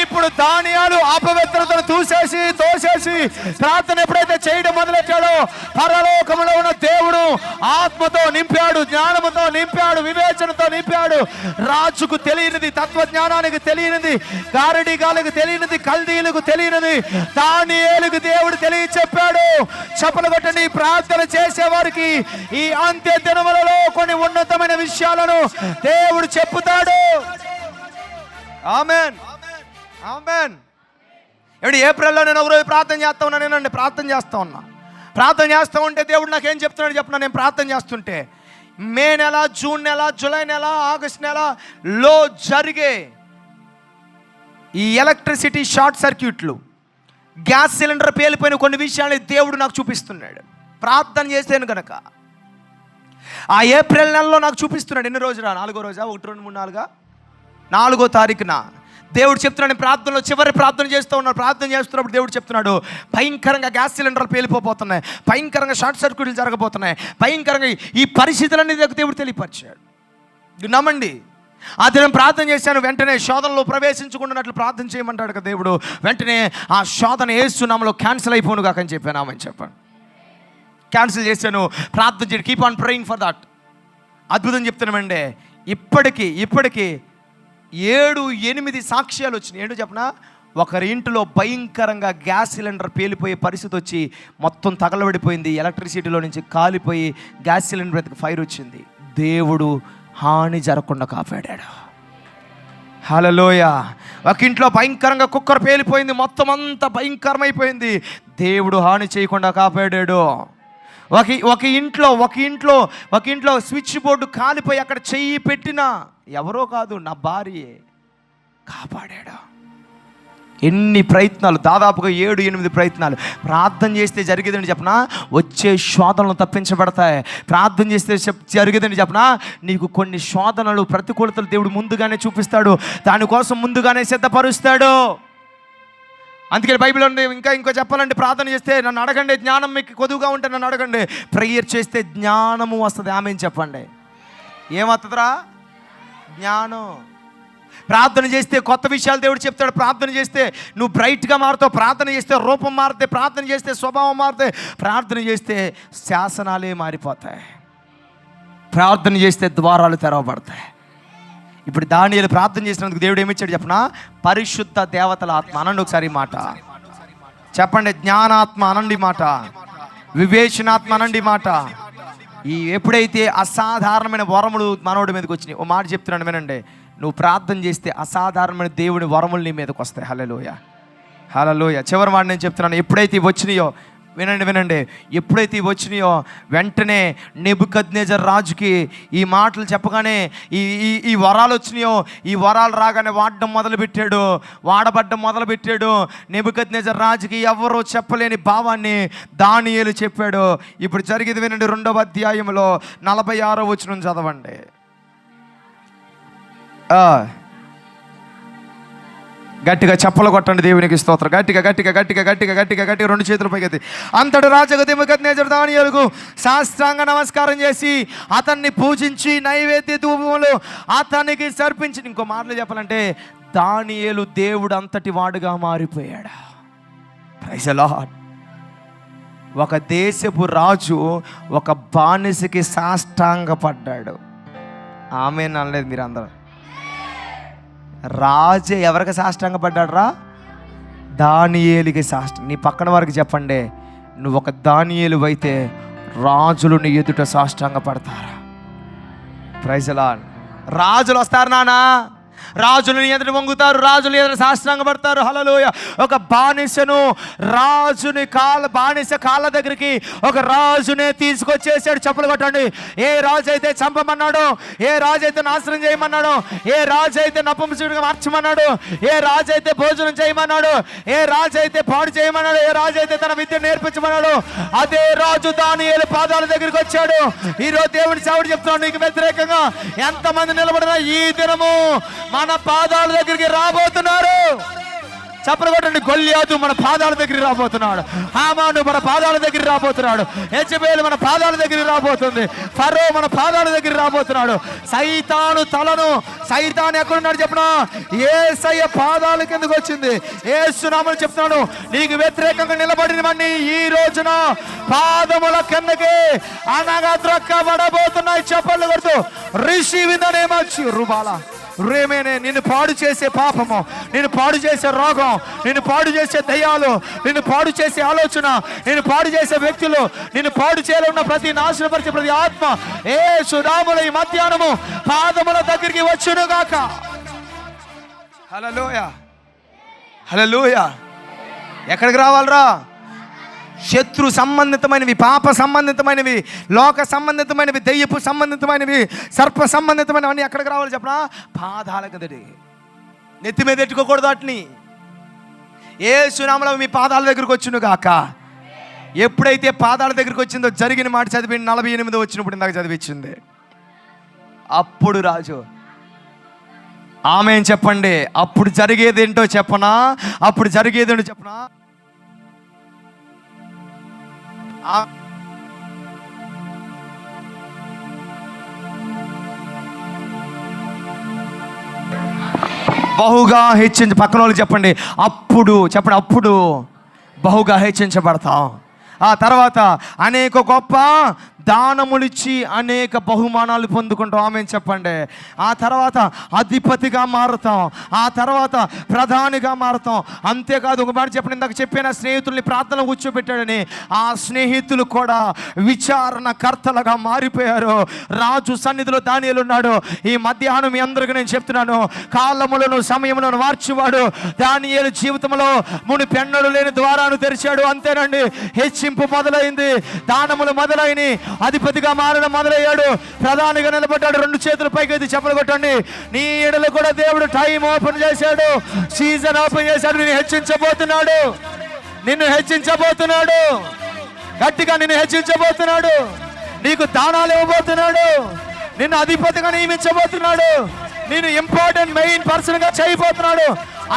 ఇప్పుడు దానియాలు అపవిత్రతను తోసేసి ప్రార్థన ఎప్పుడైతే చేయడం మొదలెట్టాడో పరలోకములో ఉన్న దేవుడు ఆత్మతో నింపాడు, జ్ఞానముతో నింపాడు, వివేచనతో నింపాడు. రాజుకు తెలియనిది, తత్వజ్ఞానానికి తెలియనిది, గారడీగాలకు తెలియనిది, కల్దీలకు తెలియనిది దానియేలుకు దేవుడు తెలియచెప్పాడు. చప్పలు కొట్టండి. ప్రార్థన చేసేవారికి ఈ అంత్య దినములలో కొన్ని ఉన్నతమైన విషయాలను దేవుడు చెప్పుతాడు. ఆమేన్ ఆమేన్. ఇప్పుడు ఏప్రిల్లో నేను ఒకరోజు ప్రార్థన చేస్తా ఉన్నా. నేనండి ప్రార్థన చేస్తూ ఉంటే దేవుడు నాకేం చెప్తున్నాడు చెప్పిన. నేను ప్రార్థన చేస్తుంటే మే నెల, జూన్ నెల, జూలై నెల, ఆగస్ట్ నెలలో జరిగే ఈ ఎలక్ట్రిసిటీ షార్ట్ సర్క్యూట్లు, గ్యాస్ సిలిండర్ పేలిపోయిన కొన్ని విషయాన్ని దేవుడు నాకు చూపిస్తున్నాడు. ప్రార్థన చేసాను కనుక ఆ ఏప్రిల్ నెలలో నాకు చూపిస్తున్నాడు. ఎన్ని రోజురా? 4వ రోజా? 1, 2, 3, 4వ తారీఖున దేవుడు చెప్తున్నాడు. ప్రార్థనలో చివరి ప్రార్థన చేస్తున్నప్పుడు దేవుడు చెప్తున్నాడు, భయంకరంగా గ్యాస్ సిలిండర్లు పేలిపోతున్నాయి, భయంకరంగా షార్ట్ సర్క్యూట్లు జరగబోతున్నాయి, భయంకరంగా ఈ పరిస్థితులన్నీ దేవుడు తెలియపరిచాడు. నమ్మండి. ఆ దినం ప్రార్థన చేశాను. వెంటనే శోధనలో ప్రవేశించుకుంటున్నట్లు ప్రార్థన చేయమంటాడు కదా దేవుడు. వెంటనే ఆ శోధన యేసు నామములో క్యాన్సిల్ అయిపోను కాకని చెప్పాను. ఆమెను చెప్పాను. క్యాన్సిల్ చేశాను. ప్రార్థన చేయండి. Keep on praying for that. అద్భుతం చెప్తున్నామండి. ఇప్పటికీ 7-8 సాక్ష్యాలు వచ్చినాయి. ఏంటో చెప్పనా? ఒకరి ఇంటిలో భయంకరంగా గ్యాస్ సిలిండర్ పేలిపోయే పరిస్థితి వచ్చి మొత్తం తగలబడిపోయింది. ఎలక్ట్రిసిటీలో నుంచి కాలిపోయి గ్యాస్ సిలిండర్ మీదకి ఫైర్ వచ్చింది. దేవుడు హాని జరగకుండా కాపాడాడు. హల్లెలూయా. ఒక ఇంట్లో భయంకరంగా కుక్కర్ పేలిపోయింది, మొత్తం అంతా భయంకరమైపోయింది. దేవుడు హాని చేయకుండా కాపాడాడు. ఒక ఇంట్లో స్విచ్ బోర్డు కాలిపోయి అక్కడ చెయ్యి పెట్టినా ఎవరో కాదు, నా భార్యే కాపాడాడు. ఎన్ని ప్రయత్నాలు, దాదాపుగా 7-8 ప్రయత్నాలు. ప్రార్థన చేస్తే జరిగేదని చెప్పనా? వచ్చే శోధనలు తప్పించబడతాయి. ప్రార్థన చేస్తే జరిగేదని చెప్పనా? నీకు కొన్ని శోధనలు, ప్రతికూలతలు దేవుడు ముందుగానే చూపిస్తాడు. దానికోసం ముందుగానే సిద్ధపరుస్తాడు. అందుకని బైబిల్ ఉంది. ఇంకో చెప్పాలంటే, ప్రార్థన చేస్తే నన్ను అడగండి, జ్ఞానం మీకు కొదువుగా ఉంటే నన్ను అడగండి. ప్రేయర్ చేస్తే జ్ఞానము వస్తుంది. ఆమెను చెప్పండి. ఏమవుతుందిరా? జ్ఞానం. ప్రార్థన చేస్తే కొత్త విషయాలు దేవుడు చెప్తాడు. ప్రార్థన చేస్తే నువ్వు బ్రైట్గా మారుతావు. ప్రార్థన చేస్తే రూపం మారుతాయి. ప్రార్థన చేస్తే స్వభావం మారుతాయి. ప్రార్థన చేస్తే శాసనాలే మారిపోతాయి. ప్రార్థన చేస్తే ద్వారాలు తెరవబడతాయి. ఇప్పుడు దానియేలు ప్రార్థన చేసినందుకు దేవుడు ఏమిచ్చాడు చెప్పనా? పరిశుద్ధ దేవతల ఆత్మ. అనండి ఒకసారి మాట చెప్పండి. జ్ఞానాత్మ అనండి మాట, వివేచనాత్మ అనండి మాట. ఈ ఎప్పుడైతే అసాధారణమైన వరములు మనోడి మీదకి వచ్చినాయి, ఓ మాట చెప్తున్నాను వినండి. నువ్వు ప్రార్థన చేస్తే అసాధారణమైన దేవుని వరములు నీ మీదకి వస్తాయి. హల్లెలూయా హల్లెలూయా. చివరి మాట నేను చెప్తున్నాను. ఎప్పుడైతే వచ్చినాయో వినండి. ఎప్పుడైతే ఇవి వచ్చినాయో వెంటనే నెబుకద్నెజర్ రాజుకి ఈ మాటలు చెప్పగానే ఈ వరాలు వచ్చినాయో, ఈ వరాలు రాగానే వాడబడ్డం మొదలుపెట్టాడు. నెబుకద్నెజర్ రాజుకి ఎవరో చెప్పలేని భావాన్ని దానియేలు చెప్పాడు. ఇప్పుడు జరిగేది వినండి. 2వ అధ్యాయంలో 46వ వచనం చదవండి. గట్టిగా చప్పలు కొట్టండి, దేవునికి స్తోత్రం. గట్టిగా 2 చేతులు పైకెత్తి. అంతటి రాజు నెబుకద్నెజరు దానియేలుకు సాష్టాంగ నమస్కారం చేసి అతన్ని పూజించి నైవేద్య ధూపములు అతనికి సమర్పించి. ఇంకో మాటలు చెప్పాలంటే దానియేలు దేవుడు అంతటి వాడుగా మారిపోయాడు. Praise the Lord. ఒక దేశపు రాజు ఒక బానిసకి సాష్టాంగపడ్డాడు. ఆమేన్ అనలేదు మీరు అందరూ? రాజు ఎవరికి సాష్టాంగపడ్డాడు రా? దానియేలుకి నీ పక్కన వారికి చెప్పండి, నువ్వు ఒక దానియేలు అయితే రాజులు నీ ఎదుట సాష్టాంగపడతారా? Praise the lord. రాజులు వస్తారు నానా, రాజులు నీ ఎదుట వంగుతారు, రాజులు ఎదుట సాష్టాంగపడతారు. హల్లెలూయా. ఒక బానిసను బానిస కాళ్ళ దగ్గరికి ఒక రాజునే తీసుకొచ్చేసాడు. చెప్పులు కొట్టండి. ఏ రాజు అయితే చంపమన్నాడో, ఏ రాజు అయితే నాశనం చేయమన్నాడో, ఏ రాజు అయితే నపుంసకుడిగా మార్చమన్నాడు, ఏ రాజు అయితే భోజనం చేయమన్నాడు, ఏ రాజు అయితే పాడు చేయమన్నాడు, ఏ రాజు అయితే తన విద్య నేర్పించమన్నాడు, అదే రాజు దానియేలు పాదాల దగ్గరికి వచ్చాడు. ఈరోజు దేవుని సేవకుడు చెప్తున్నాడు, నీకు వ్యతిరేకంగా ఎంతమంది నిలబడినా ఈ దినము మన పాదాల దగ్గరికి రాబోతున్నారు. చప్పలు కొట్టండి. గొల్యాతు మన పాదాల దగ్గరికి రాబోతున్నాడు. హామాను మన పాదాల దగ్గరికి రాబోతున్నాడు. యెజబెలు మన పాదాల దగ్గరికి రాబోతుంది. ఫరో మన పాదాల దగ్గరికి రాబోతున్నాడు. సైతాను ఎక్కడున్నాడు చెప్పనా? యేసయ్య పాదాల కిందకు వచ్చింది. యేసు నామములో చెప్తున్నాడు, నీకు వ్యతిరేకంగా నిలబడినవన్నీ ఈ రోజున పాదముల కిందకి అనగా త్రక్కబడబోతున్నాయి. చప్పలు కొడుతూ receive in the name of రూబాలా రేమేనే. నిన్ను పాడు చేసే పాపము, నిన్ను పాడు చేసే రోగం, నిన్ను పాడు చేసే దయ్యాలు, నిన్ను పాడు చేసే ఆలోచన, నిన్ను పాడు చేసే వ్యక్తులు, నిన్ను పాడు చేయాలన్న ప్రతి నాశనపరిచే ప్రతి ఆత్మ యేసు నామములో ఈ మధ్యాహ్నము పాదముల దగ్గరికి వచ్చును గాక. హల్లెలూయా, హల్లెలూయా. ఎక్కడికి రావాలరా? శత్రు సంబంధితమైనవి, పాప సంబంధితమైనవి, లోక సంబంధితమైనవి, దెయ్యపు సంబంధితమైనవి, సర్ప సంబంధితమైనవన్నీ ఎక్కడికి రావాలి చెప్పనా? పాదాల కదడి. నెత్తి మీద ఎట్టుకోకూడదు వాటిని. యేసు నామములో మీ పాదాల దగ్గరికి వచ్చును గాక. ఎప్పుడైతే పాదాల దగ్గరికి వచ్చిందో జరిగిన మాట చదివి 48 వచ్చినప్పుడు ఇందాక చదివించింది. అప్పుడు రాజు ఆమేన్ చెప్పండి. అప్పుడు జరిగేదేంటో చెప్పనా? బహుగా పక్కన వాళ్ళు చెప్పండి. అప్పుడు బహుగా హెచ్చించబడతాం. ఆ తర్వాత అనేక గొప్ప దానములిచ్చి అనేక బహుమానాలు పొందుకుంటాం. ఆమేన్ చెప్పండి. ఆ తర్వాత అధిపతిగా మారుతాం, ఆ తర్వాత ప్రధానిగా మారుతాం. అంతేకాదు, ఒక మాట చెప్పండి, ఇందాక చెప్పిన స్నేహితుల్ని ప్రార్థనలో కూర్చోబెట్టాడని ఆ స్నేహితులు కూడా విచారణకర్తలుగా మారిపోయారు. రాజు సన్నిధిలో దానియేలు ఉన్నాడు. ఈ మధ్యాహ్నం మీ అందరికీ నేను చెప్తున్నాను, కాలములను సమయములను మార్చివాడు దానియేలు జీవితంలో మునిపెన్నడూ లేని ద్వారాను తెరిచాడు. అంతేనండి, హెచ్చింపు మొదలైంది, దానములు మొదలైనవి, అధిపతిగా మారడం మొదలయ్యాడు, ప్రధానిగా నిలబడ్డాడు. 2 చేతుల పైకి చెప్పలు కొట్టండి. నీ ఎడలు కూడా దేవుడు టైం ఓపెన్ చేశాడు, సీజన్ ఓపెన్ చేశాడు. నిన్ను హెచ్చించబోతున్నాడు. గట్టిగా నిన్ను హెచ్చించబోతున్నాడు. నీకు దానాలు ఇవ్వబోతున్నాడు. నిన్ను అధిపతిగా నియమించబోతున్నాడు. నేను ఇంపార్టెంట్ మెయిన్ పర్సన్ గా చేయబోతున్నాడు.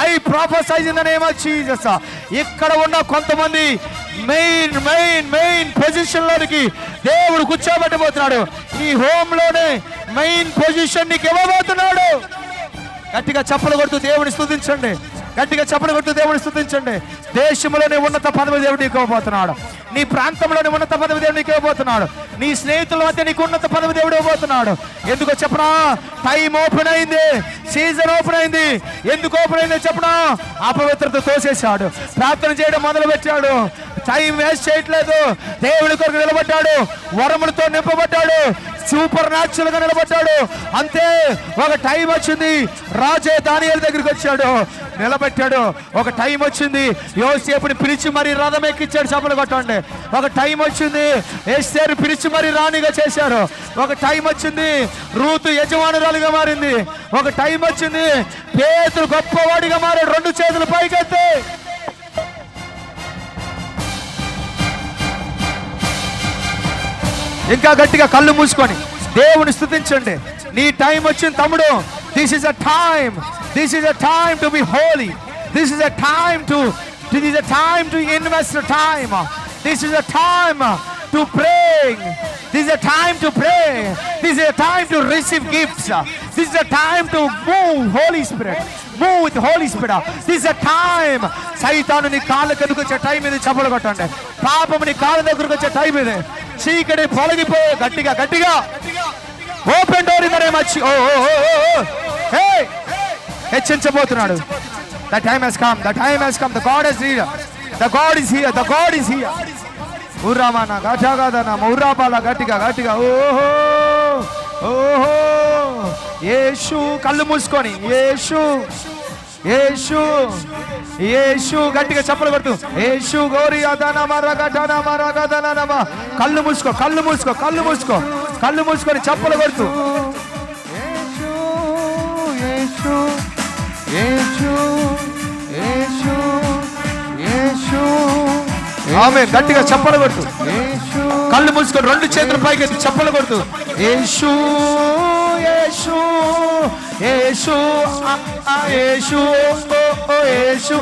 I prophesy in the name of Jesus. ఇక్కడ ఉన్న కొంతమంది మెయిన్ పొజిషన్ లోనికి దేవుడు కూర్చోబెట్టబోతున్నాడు. ఈ హోమ్ లోనే మెయిన్ పొజిషన్ నీకు ఇవ్వబోతున్నాడు. గట్టిగా చప్పలు కొడుతూ దేవుని స్తుతించండి. దేశంలోనే ఉన్నత పదవి దేవుడు నీకు ఇవ్వబోతున్నాడు. నీ ప్రాంతంలోని ఉన్నత పదవి దేవుడు నీకు ఇవ్వబోతున్నాడు. నీ స్నేహితుల మధ్య నీకు ఉన్నత పదవి దేవుడు ఇవ్వబోతున్నాడు. ఎందుకో చెప్పనా? టైం ఓపెన్ అయింది, సీజన్ ఓపెన్ అయింది. ఎందుకు ఓపెన్ అయిందో చెప్పనా? అపవిత్రత తోసేశాడు, ప్రార్థన చేయడం మొదలు పెట్టాడు, టైం వేస్ట్ చేయట్లేదు, దేవుడి కొరకు నిలబడ్డాడు, వరములతో నింపబడ్డాడు, సూపర్ న్యాచురల్ గా నిలబడ్డాడు. అంతే, ఒక టైం వచ్చింది, రాజే దానియేలు దగ్గరికి వచ్చాడు, నిలబెట్టాడు. ఒక టైం వచ్చింది, యోసేపుని పిలిచి మరి రథం ఎక్కించాడు. చప్పలు కొట్టండి. ఒక టైం వచ్చింది, ఎస్తేరు పిలిచి మరి రాణిగా చేశారు. ఒక టైం వచ్చింది, రూతు యజమానురాలుగా మారింది. ఒక టైం వచ్చింది, పేతురు గొప్పవాడిగా మారాడు. 2 చేతులు పైకెత్తి ఇంకా గట్టిగా కళ్ళు మూసుకొని దేవుని స్తుతించండి. నీ టైం వచ్చింది తమ్ముడు. This is a time, this is a time to be Holi, this is a time to invest time, this is a time to praying, this is a time to pray, this is a time to receive gifts, this is a time to move Holy Spirit, move with Holy Spirit, this is a time. సైతాను నీ కాళ్ళ దగ్గరకు వచ్చే time ఇది. చప్పలు కొట్టండి. పాపము నీ కాళ్ళ దగ్గరకు వచ్చే టైం ఇది. చీకటి పొలగిపోయే గట్టిగా గట్టిగా open door in the name of ఓ హే హెచ్చించబోతున్నాడు. The time has come, the time has come, the God is here, the God is here, the God is here. ఉర్రామాన గజగదన ముర్రాబాల గట్టిగా గట్టిగా ఓహో ఓహో యేసు. కళ్ళు మూసుకొని యేసు యేసు యేసు గట్టిగా చప్పలు కొడుతూ యేసు గోరి అదన మరగదన మరగదన నమ. కళ్ళు మూసుకో కళ్ళు మూసుకో కళ్ళు మూసుకో కళ్ళు మూసుకొని చప్పలు కొడుతూ యేసు యేసు యేసు యేసు యేసు. ఆమె గట్టిగా చప్పలు కొడుతూ కళ్ళు మూసుకొని 2 చేతులు పైకి ఎత్తి చప్పలు కొడుతూ యేసు యేసు యేసు యేసు యేసు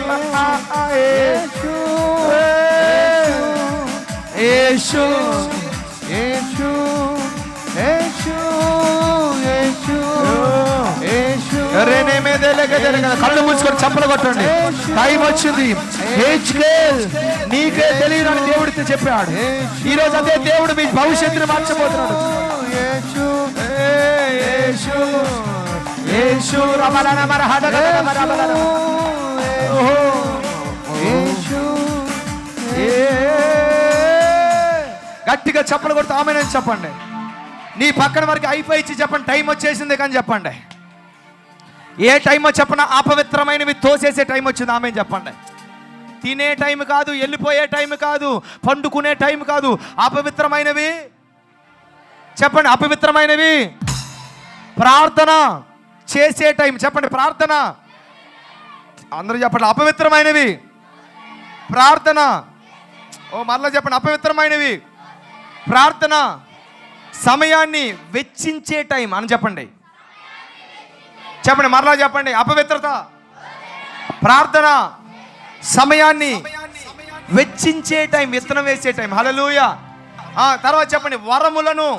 యేసు యేసు కళ్ళు మూసుకొని చప్పలు కొట్టండి. టైం వచ్చింది. హెచ్కేల్ నీకే తెలియని దేవుడితో చెప్పాడు. ఈ రోజు అదే దేవుడు మీ భవిష్యత్తుని మార్చబోతున్నాడు. గట్టిగా చప్పలు కొడుతూ ఆమెనని చెప్పండి. నీ పక్కన వరకు అయిపోయి ఇచ్చి చెప్పండి, టైం వచ్చేసింది కానీ చెప్పండి. ఏ టైమో చెప్పన, అపవిత్రమైనవి తోసేసే టైం వచ్చింది. ఆమె చెప్పండి. తినే టైం కాదు, వెళ్ళిపోయే టైం కాదు, పండుకునే టైం కాదు. అపవిత్రమైనవి చెప్పండి. అపవిత్రమైనవి ప్రార్థన చేసే టైం. చెప్పండి ప్రార్థన. అందరూ చెప్పండి. అపవిత్రమైనవి ప్రార్థన. ఓ మరలా చెప్పండి. అపవిత్రమైనవి ప్రార్థన. సమయాన్ని వెచ్చించే టైం అని చెప్పండి. చెప్పండి మరలా చెప్పండి. అపవిత్రత ప్రార్థన, సమయాన్ని వెచ్చించే టైం, విత్తనం వేసే టైం. హల్లెలూయా. తర్వాత చెప్పండి వరములను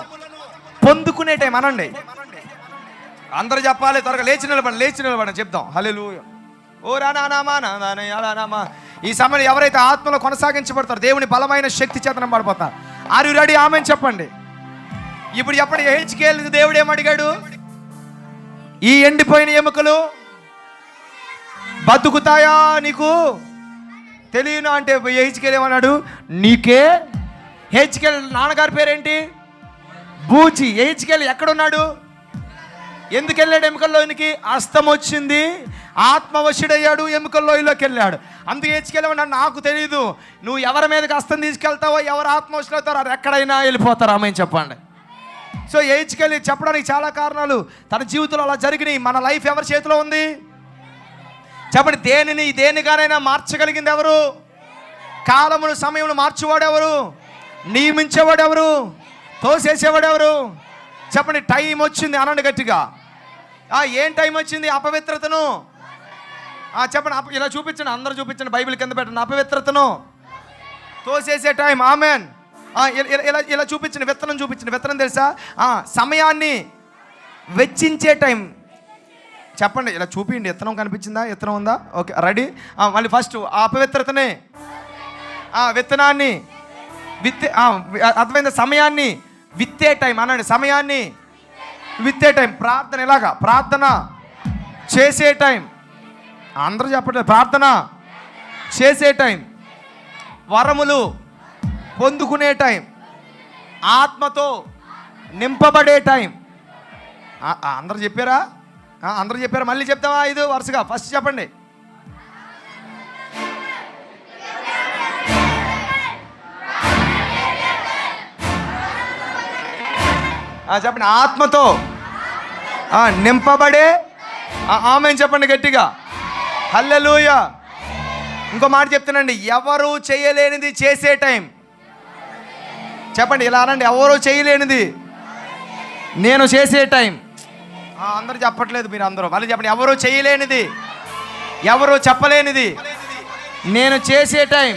పొందుకునే టైం అనండి. అందరూ చెప్పాలి. త్వరగా లేచి నిలబడి చెప్దాం. హల్లెలూయా. ఓ రానామా. ఈ సమయంలో ఎవరైతే ఆత్మలో కొనసాగించబడతారో దేవుని బలమైన శక్తి చేతనం పడిపోతారు. Are you ready? ఆమెన్ చెప్పండి. ఇప్పుడు చెప్పండి. హెచ్కేల్ దేవుడు ఏమడిగాడు? ఈ ఎండిపోయిన ఎముకలు బతుకుతాయా నీకు తెలియను అంటే హెచ్కేల్ ఏమన్నాడు? నీకే. హెచ్కేల్ నాన్నగారి పేరేంటి? బూచి. హెచ్కేల్ ఎక్కడున్నాడు? ఎందుకు వెళ్ళాడు ఎముకల్లోనికి? అస్తం వచ్చింది, ఆత్మవశుడయ్యాడు, ఎముకల్లోయలోకి వెళ్ళాడు. అందుకే హెచ్కేల్ ఏమన్నాడు? నాకు తెలియదు. నువ్వు ఎవరి మీదకి అస్తం తీసుకెళ్తావో, ఎవరు ఆత్మవశులవుతారో అది ఎక్కడైనా వెళ్ళిపోతారు. ఆమె చెప్పండి. సో హెచ్కేల్ చెప్పడానికి చాలా కారణాలు. తన జీవితంలో అలా జరిగినాయి. మన లైఫ్ ఎవరి చేతిలో ఉంది చెప్పండి. దేనిగానైనా మార్చగలిగింది ఎవరు? కాలమును సమయమును మార్చేవాడు ఎవరు? నియమించేవాడు ఎవరు? తోసేసేవాడు ఎవరు? చెప్పండి. టైం వచ్చింది అనండి గట్టిగా. ఏం టైం వచ్చింది? అపవిత్రతను చెప్పండి. ఇలా చూపించండి, అందరూ చూపించండి, బైబిల్ కింద పెట్టండి. అపవిత్రతను తోసేసే టైం. ఆమెన్. ఇలా చూపించండి. విత్తనం చూపించండి. విత్తనం తెలుసా? సమయాన్ని వెచ్చించే టైం. చెప్పండి. ఇలా చూపించండి. విత్తనం కనిపించిందా? విత్తనం ఉందా? Okay ready. మళ్ళీ ఫస్ట్ అపవిత్రతనే, విత్తనాన్ని విత్తే, అర్థమైంది. సమయాన్ని విత్తే టైం అనండి. సమయాన్ని విత్తే టైం. ప్రార్థన ఎలాగా? ప్రార్థన చేసే టైం. అందరూ చెప్పట్లేదు. ప్రార్థన చేసే టైం. వరములు పొందుకునే టైం. ఆత్మతో నింపబడే టైం. అందరూ చెప్పారా? అందరూ చెప్పారా? మళ్ళీ చెప్తావా? 5 వరుసగా ఫస్ట్ చెప్పండి. చెప్పండి. ఆత్మతో నింపబడే. ఆమేన్ చెప్పండి గట్టిగా. హల్లెలూయా. ఇంకో మాట చెప్తానండి, ఎవరు చేయలేనిది చేసే టైం. చెప్పండి, ఇలా అనండి, ఎవరు చేయలేనిది నేను చేసే టైం. అందరూ చెప్పట్లేదు మీరు అందరూ. మళ్ళీ చెప్పండి, ఎవరు చేయలేనిది, ఎవరు చెప్పలేనిది నేను చేసే టైం,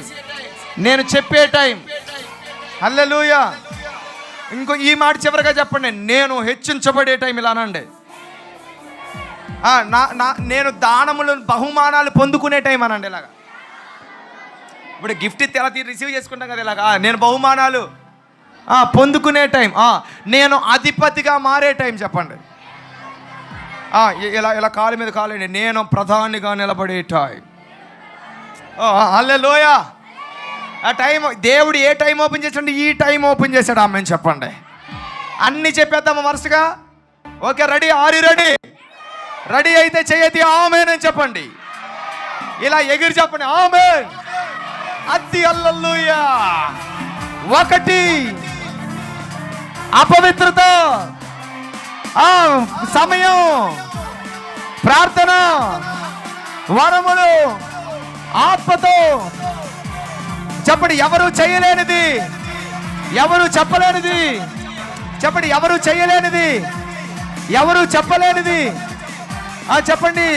నేను చెప్పే టైం. హల్లెలూయా. ఇంకో ఈ మాట చివరిగా చెప్పండి, నేను హెచ్చించబడే టైం. ఇలా అనండి, నేను దానములు బహుమానాలు పొందుకునే టైం అనండి. ఇలాగా ఇప్పుడు గిఫ్ట్ ఎలా రిసీవ్ చేసుకుంటాం కదా, ఇలాగా నేను బహుమానాలు పొందుకునే టైం. నేను అధిపతిగా మారే టైం. చెప్పండి, ఇలా కాలు మీద కాలండి, నేను ప్రధానిగా నిలబడే టైం. హల్లెలూయా. ఆ టైం దేవుడు ఏ టైం ఓపెన్ చేశాడు? ఈ టైం ఓపెన్ చేశాడు. ఆమె చెప్పండి. అన్నీ చెప్పేద్దాము వరుసగా. Okay, ready? Are ready? Ready అయితే చేయతి ఆమేన్ అని చెప్పండి. ఇలా ఎగిరి చెప్పండి, ఆమేన్. అద్ది హల్లెలూయా. 1 అపవిత్రత, సమయం, ప్రార్థన, వరములు, ఆత్మతో. చెప్పండి, ఎవరు చేయలేనిది, ఎవరు చెప్పలేనిది. చెప్పండి, ఎవరు చేయలేనిది, ఎవరు చెప్పలేనిది. చెప్పండి,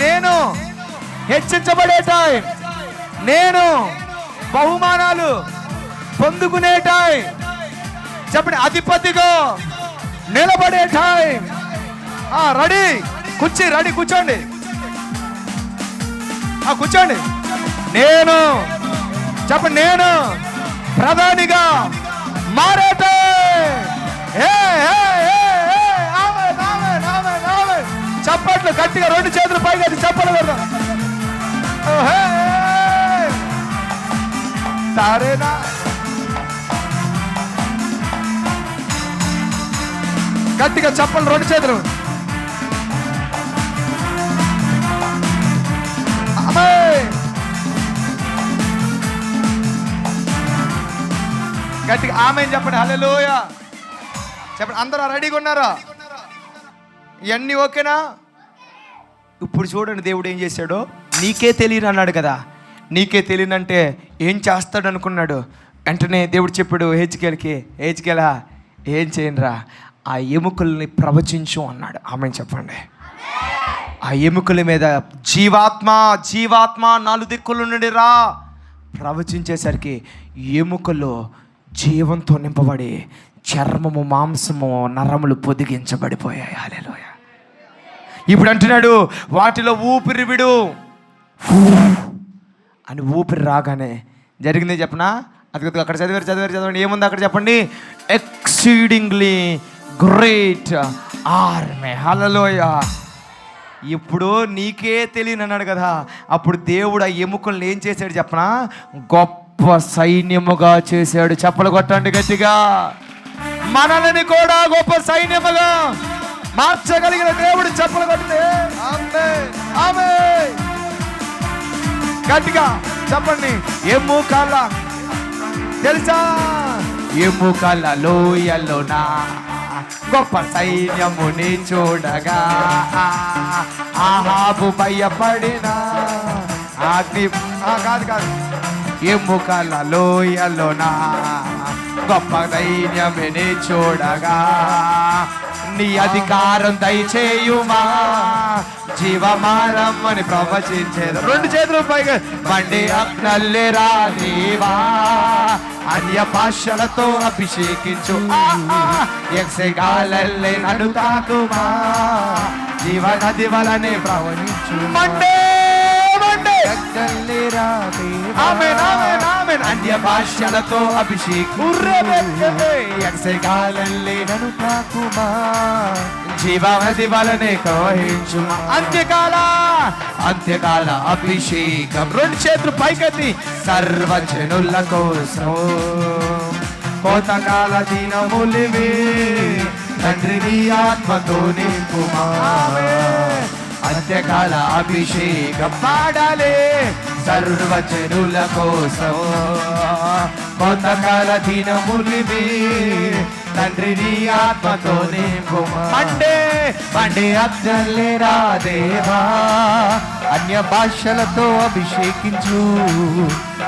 నేను హెచ్చించబడే టైం, నేను బహుమానాలు పొందుకునే టైం. చెప్పండి, అధిపతిగా నిలబడే టైం. రెడీ? రెడీ కూర్చోండి. కూర్చోండి. నేను చెప్పండి, నేను ప్రధానిగా మారే టైం. చప్పట్లు గట్టిగా 2 చేతులు పైగా చప్పట్లు కొడదాం. తారేనా గట్టిగా చప్పట్లు 2 చేతులు. గట్టిగా ఆమేన్ చెప్పండి. హల్లెలూయా చెప్పండి. అందరూ రెడీగా ఉన్నారా? ఇవన్నీ ఓకేనా? ఇప్పుడు చూడండి, దేవుడు ఏం చేశాడో. నీకే తెలియని అన్నాడు కదా. నీకే తెలియనంటే ఏం చేస్తాడు అనుకున్నాడు. వెంటనే దేవుడు చెప్పాడు హెచ్కేలా ఏం చేయనురా, ఆ ఎముకల్ని ప్రవచించు అన్నాడు. ఆమేన్ చెప్పండి. ఆ ఎముకల మీద జీవాత్మ 4 దిక్కుల నుండి రా ప్రవచించేసరికి ఎముకలు జీవంతో నింపబడి చర్మము, మాంసము, నరములు పొదిగించబడిపోయాయి. హల్లెలూయా. ఇప్పుడు అంటున్నాడు, వాటిలో ఊపిరి విడు అని. ఊపిరి రాగానే జరిగింది చెప్పనా? అది అక్కడ చదివారు. ఏముంది అక్కడ చెప్పండి? Exceedingly great army. హల్లెలూయా. ఇప్పుడు నీకే తెలియని అన్నాడు కదా. అప్పుడు దేవుడు ఆ ఎముకలను ఏం చేశాడు చెప్పనా? గొప్ప సైన్యముగా చేశాడు. చప్పలు కొట్టండి గట్టిగా. మనల్ని కూడా గొప్ప సైన్యముగా మార్చగలిగిన దేవుడు. చప్పలు కొట్టండి. ఆమేన్, ఆమేన్. గట్టిగా చెప్పండి. ఎముకల తెలుసా? ఎముకల లోయలోనా గొప్ప సైన్యముని చూడగా ఆహాబు భయపడిన అగ్ని. కాదు. ఎముకల లోయలోనా గొప్ప సైన్యముని చూడగా నీ అధికారం దయచేయుమా, జీవమానం అని ప్రవచించేది. 2 చేతులు పైగా. మండి అగ్నల్లెరా దేవా, అన్య భాషలతో అభిషేకించు. యక్షగాలల్లే నన్ను తాకుమా, జీవ నది వలనే ప్రవహించు. మండే అన్య భాషలతో అభిషేకాలల్లే నన్ను తాకుమా, జీవనది వలనే ప్రవహించుమా. అంత్యకాల అభిషేకం. 2 చేతులు పైకెత్తి. సర్వజనుల కోసం కోతకాల దినములివి, తండ్రి నీ ఆత్మతో నింపుమా. అంత్యకాల అభిషేకం పాడాలి సర్వజనుల కోసం. కొంతకాల దినములివి, తండ్రి నీ ఆత్మతో నింపుమా. మండే అగ్నిలేరా దేవా, అన్య భాషలతో అభిషేకించు,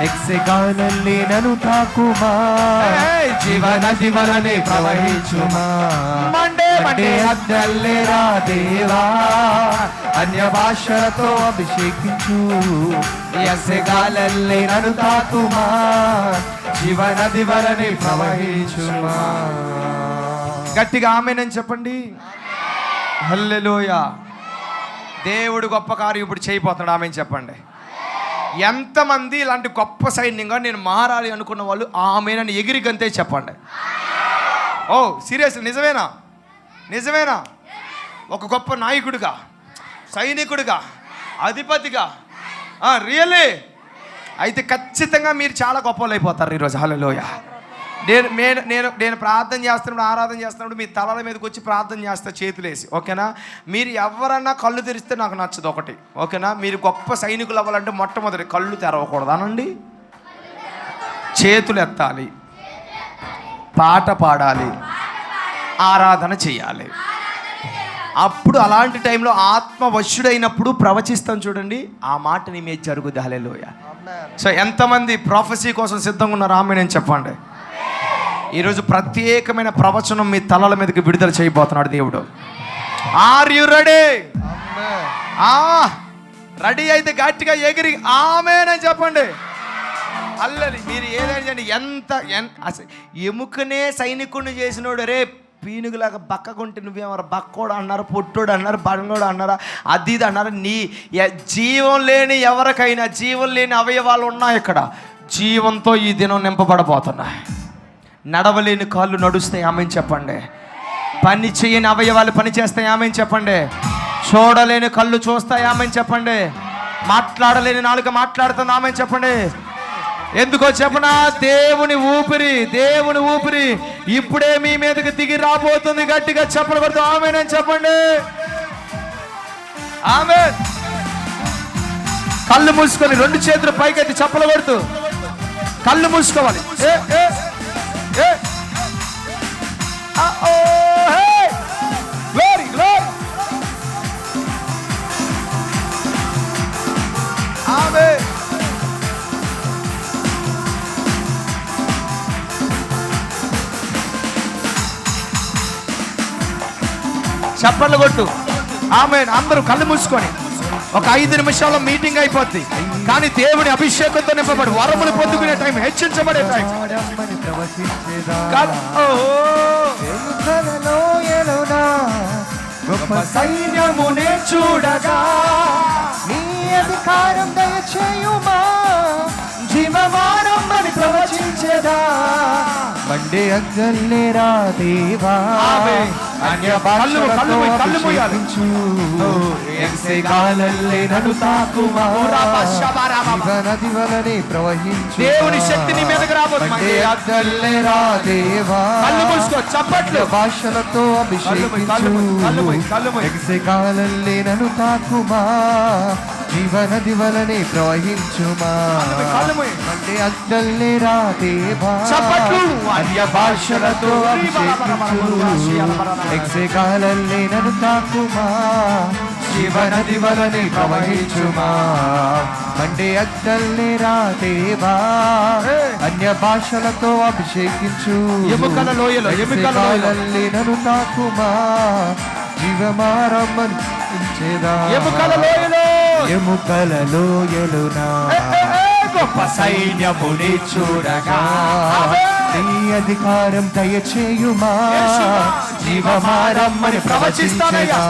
యెహోవాನಲ್ಲಿ నన్ను తాకుమా, జీవనది వలనే ప్రవహించుమా. మండే అగ్నిలేరా దేవా, అన్య భాషలతో అభిషేకించు, యెహోవాನಲ್ಲಿ నన్ను తాకుమా, జీవనది వలనే ప్రవహించుమా. గట్టిగా ఆమేనని చెప్పండి. హల్లెలూయా. దేవుడు గొప్ప కార్యం ఇప్పుడు చేయబోతున్నాడు. ఆమేన్ చెప్పండి. ఎంతమంది ఇలాంటి గొప్ప సైన్యంగా నేను మారాలి అనుకున్న వాళ్ళు ఆమేనని ఎగిరి గంతే చెప్పండి. ఓ సీరియస్, నిజమేనా? నిజమేనా? ఒక గొప్ప నాయకుడిగా, సైనికుడిగా, అధిపతిగా, రియల్లీ అయితే ఖచ్చితంగా మీరు చాలా గొప్ప వాళ్ళు అయిపోతారు ఈరోజు. హల్లెలూయా. నేను ప్రార్థన చేస్తున్నప్పుడు, ఆరాధన చేస్తున్నప్పుడు మీ తలల మీదకి వచ్చి ప్రార్థన చేస్తా చేతులేసి, ఓకేనా? మీరు ఎవరన్నా కళ్ళు తెరిస్తే నాకు నచ్చదు ఒకటి, ఓకేనా? మీరు గొప్ప సైనికులు అవ్వాలంటే మొట్టమొదటి కళ్ళు తెరవకూడదు అనండి, చేతులు ఎత్తాలి, పాట పాడాలి, ఆరాధన చేయాలి. అప్పుడు అలాంటి టైంలో ఆత్మవశుడైనప్పుడు ప్రవచిస్తాం చూడండి, ఆ మాట నీ మీద జరుగుద్ది. హల్లెలూయా. సో ఎంతమంది ప్రొఫెసీ కోసం సిద్ధంగా ఉన్నారు? ఆమేన్ చెప్పండి. ఈరోజు ప్రత్యేకమైన ప్రవచనం మీ తలల మీదకి విడుదల చేయబోతున్నాడు దేవుడు. Are you ready? రెడీ అయితే గట్టిగా ఎగిరి ఆమేన్ అని చెప్పండి. అల్లరి మీరు ఏదైనా చేయండి. అసలు ఎముకనే సైనికుడిని చేసినోడు రే పీనుగులాగా బక్కకుంటే నువ్వేమన్నా బక్కోడు అన్నారు, పొట్టోడు అన్నారు, బంగోడు అన్నారా, అది ఇది అన్నారు. నీ జీవం లేని ఎవరికైనా జీవం లేని అవయవాలు ఉన్నాయి ఇక్కడ. జీవంతో ఈ దినం నింపబడబోతున్నాయి. నడవలేని కాళ్ళు నడుస్తాయి. ఆమేన్ చెప్పండి. పని చేయని అవయవాలు పని చేస్తాయి. ఆమేన్ చెప్పండి. చూడలేని కళ్ళు చూస్తాయి. ఆమేన్ చెప్పండి. మాట్లాడలేని నాలుక మాట్లాడుతుంది. ఆమేన్ చెప్పండి. ఎందుకో చెప్పనా? దేవుని ఊపిరి, దేవుని ఊపిరి ఇప్పుడే మీ మీదకి దిగి రాబోతుంది. గట్టిగా చెప్పలు కొడుతూ ఆమేన్ అని చెప్పండి. ఆమేన్. కళ్ళు మూసుకొని రెండు చేతులు పైకెత్తి చప్పలు కొడుతూ కళ్ళు మూసుకోవాలి. ఆమేన్. చప్పట్లు కొట్టు. ఆమేన్. అందరూ కళ్ళు మూసుకొని ఒక 5 నిమిషాల్లో మీటింగ్ అయిపోద్ది. కానీ దేవుని అభిషేకంతో నింపబడి వరములు పొందుకునే టైం, హెచ్చించబడే టైం. గొప్ప సైన్యమునే చూడగా నీ అధికారం దయచేయుమా, జీవమానమని ప్రవచించేదా. మండే అగ్నిలేరా దేవా, అన్య భాషలతో అభిషేకించు, యెహోవాನಲ್ಲಿ నన్ను తాకుమా, జీవనది వలనే ప్రవహించు. దేవుని శక్తి నీ మీదకి రాబోతుంది. మండే అగ్నిలేరా దేవా, కళ్ళు మూసుకో, చప్పట్లు. భాషలతో అభిషేకించు, యెహోవాನಲ್ಲಿ నన్ను తాకుమా, జీవనది వలనే ప్రవహించుమా. మండే అగ్నిలేరా దేవా, అన్య భాషలతో అభిషేకించు, యెహోవాನಲ್ಲಿ నన్ను తాకుమా, జీవనది వలనే ప్రవహించుమా. మండే అగ్నిలేరా దేవా, అన్య భాషలతో అభిషేకించు, యెహోవాನಲ್ಲಿ నన్ను తాకుమా, జీవమారమ్మంచేదా. ఎముకల లోయలునా గొప్ప సైన్యముని చూడగా నీ అధికారం దయచేయుమా, జీవమారమ్మని ప్రవచిస్తానయ్యా.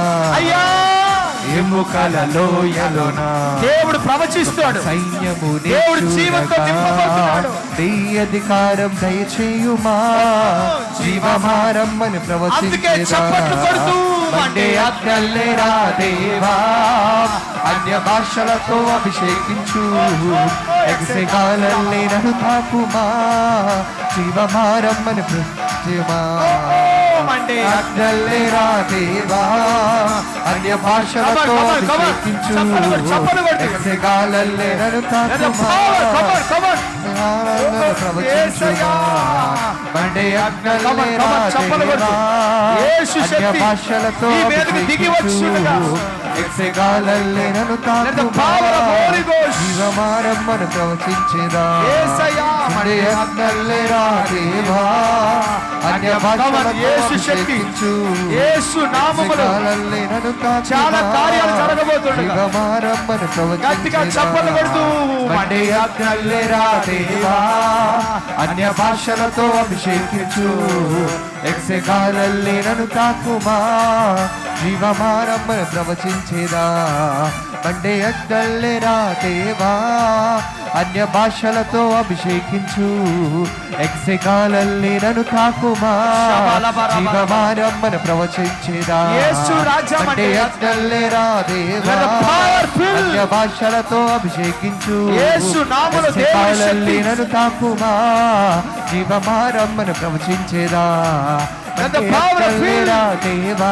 ఎముకల లోయలునా దేవుడు ప్రవచిస్తాడు. సైన్యము దేవుడు జీవంతో నింపబడుతున్నాడు. నీ అధికారం దయచేయుమా, జీవమారమ్మని ప్రవచించేదా. మండే అగ్నిలేరా దేవా, అన్య భాషలతో అభిషేకించు ఎగసెగాలల్లే నన్ను తాకుమా జీవమారమ్మని ప్రత్యమా అగ్నల్లే రా దేవా అన్య భాషలతో అభిషేకించు ఎగసెగాలల్లే నన్ను తాకుమా ప్రవచించుమా మండే అగ్నల్లే రా దేవా అన్య భాషలతో అభిషేకించు ఎగసెగాలల్లే నన్ను తాకుమా జీవమారమ్మను ప్రవచించేదా మండే అగ్నల్లే రా దేవా అన్య భాషలతో అభిషేకించు యేసు నామములో చాలా కార్యాలు జరగబోతున్నాయి. జీవమారమ్మను గట్టిగా చప్పట్లు కొడుతూ మండే అగ్నల్లే రా దేవా అన్య భాషలతో అభిషేకించు ఎగసెగాలల్లే నన్ను తాకుమా జీవమారమ్మను ప్రవచించేదా మండే అగ్నల్లే రా దేవా అన్య భాషలతో అభిషేకించు ఎగసెగాలల్లే నన్ను తాకుమా జీవమారమ్మను ప్రవచించేదా మండే అగ్నల్లే రా దేవా అన్య భాషలతో అభిషేకించు ఎగసెగాలల్లే నన్ను తాకుమా జీవమారమ్మను ప్రవచించేదా మండే అగ్నల్లే రా దేవా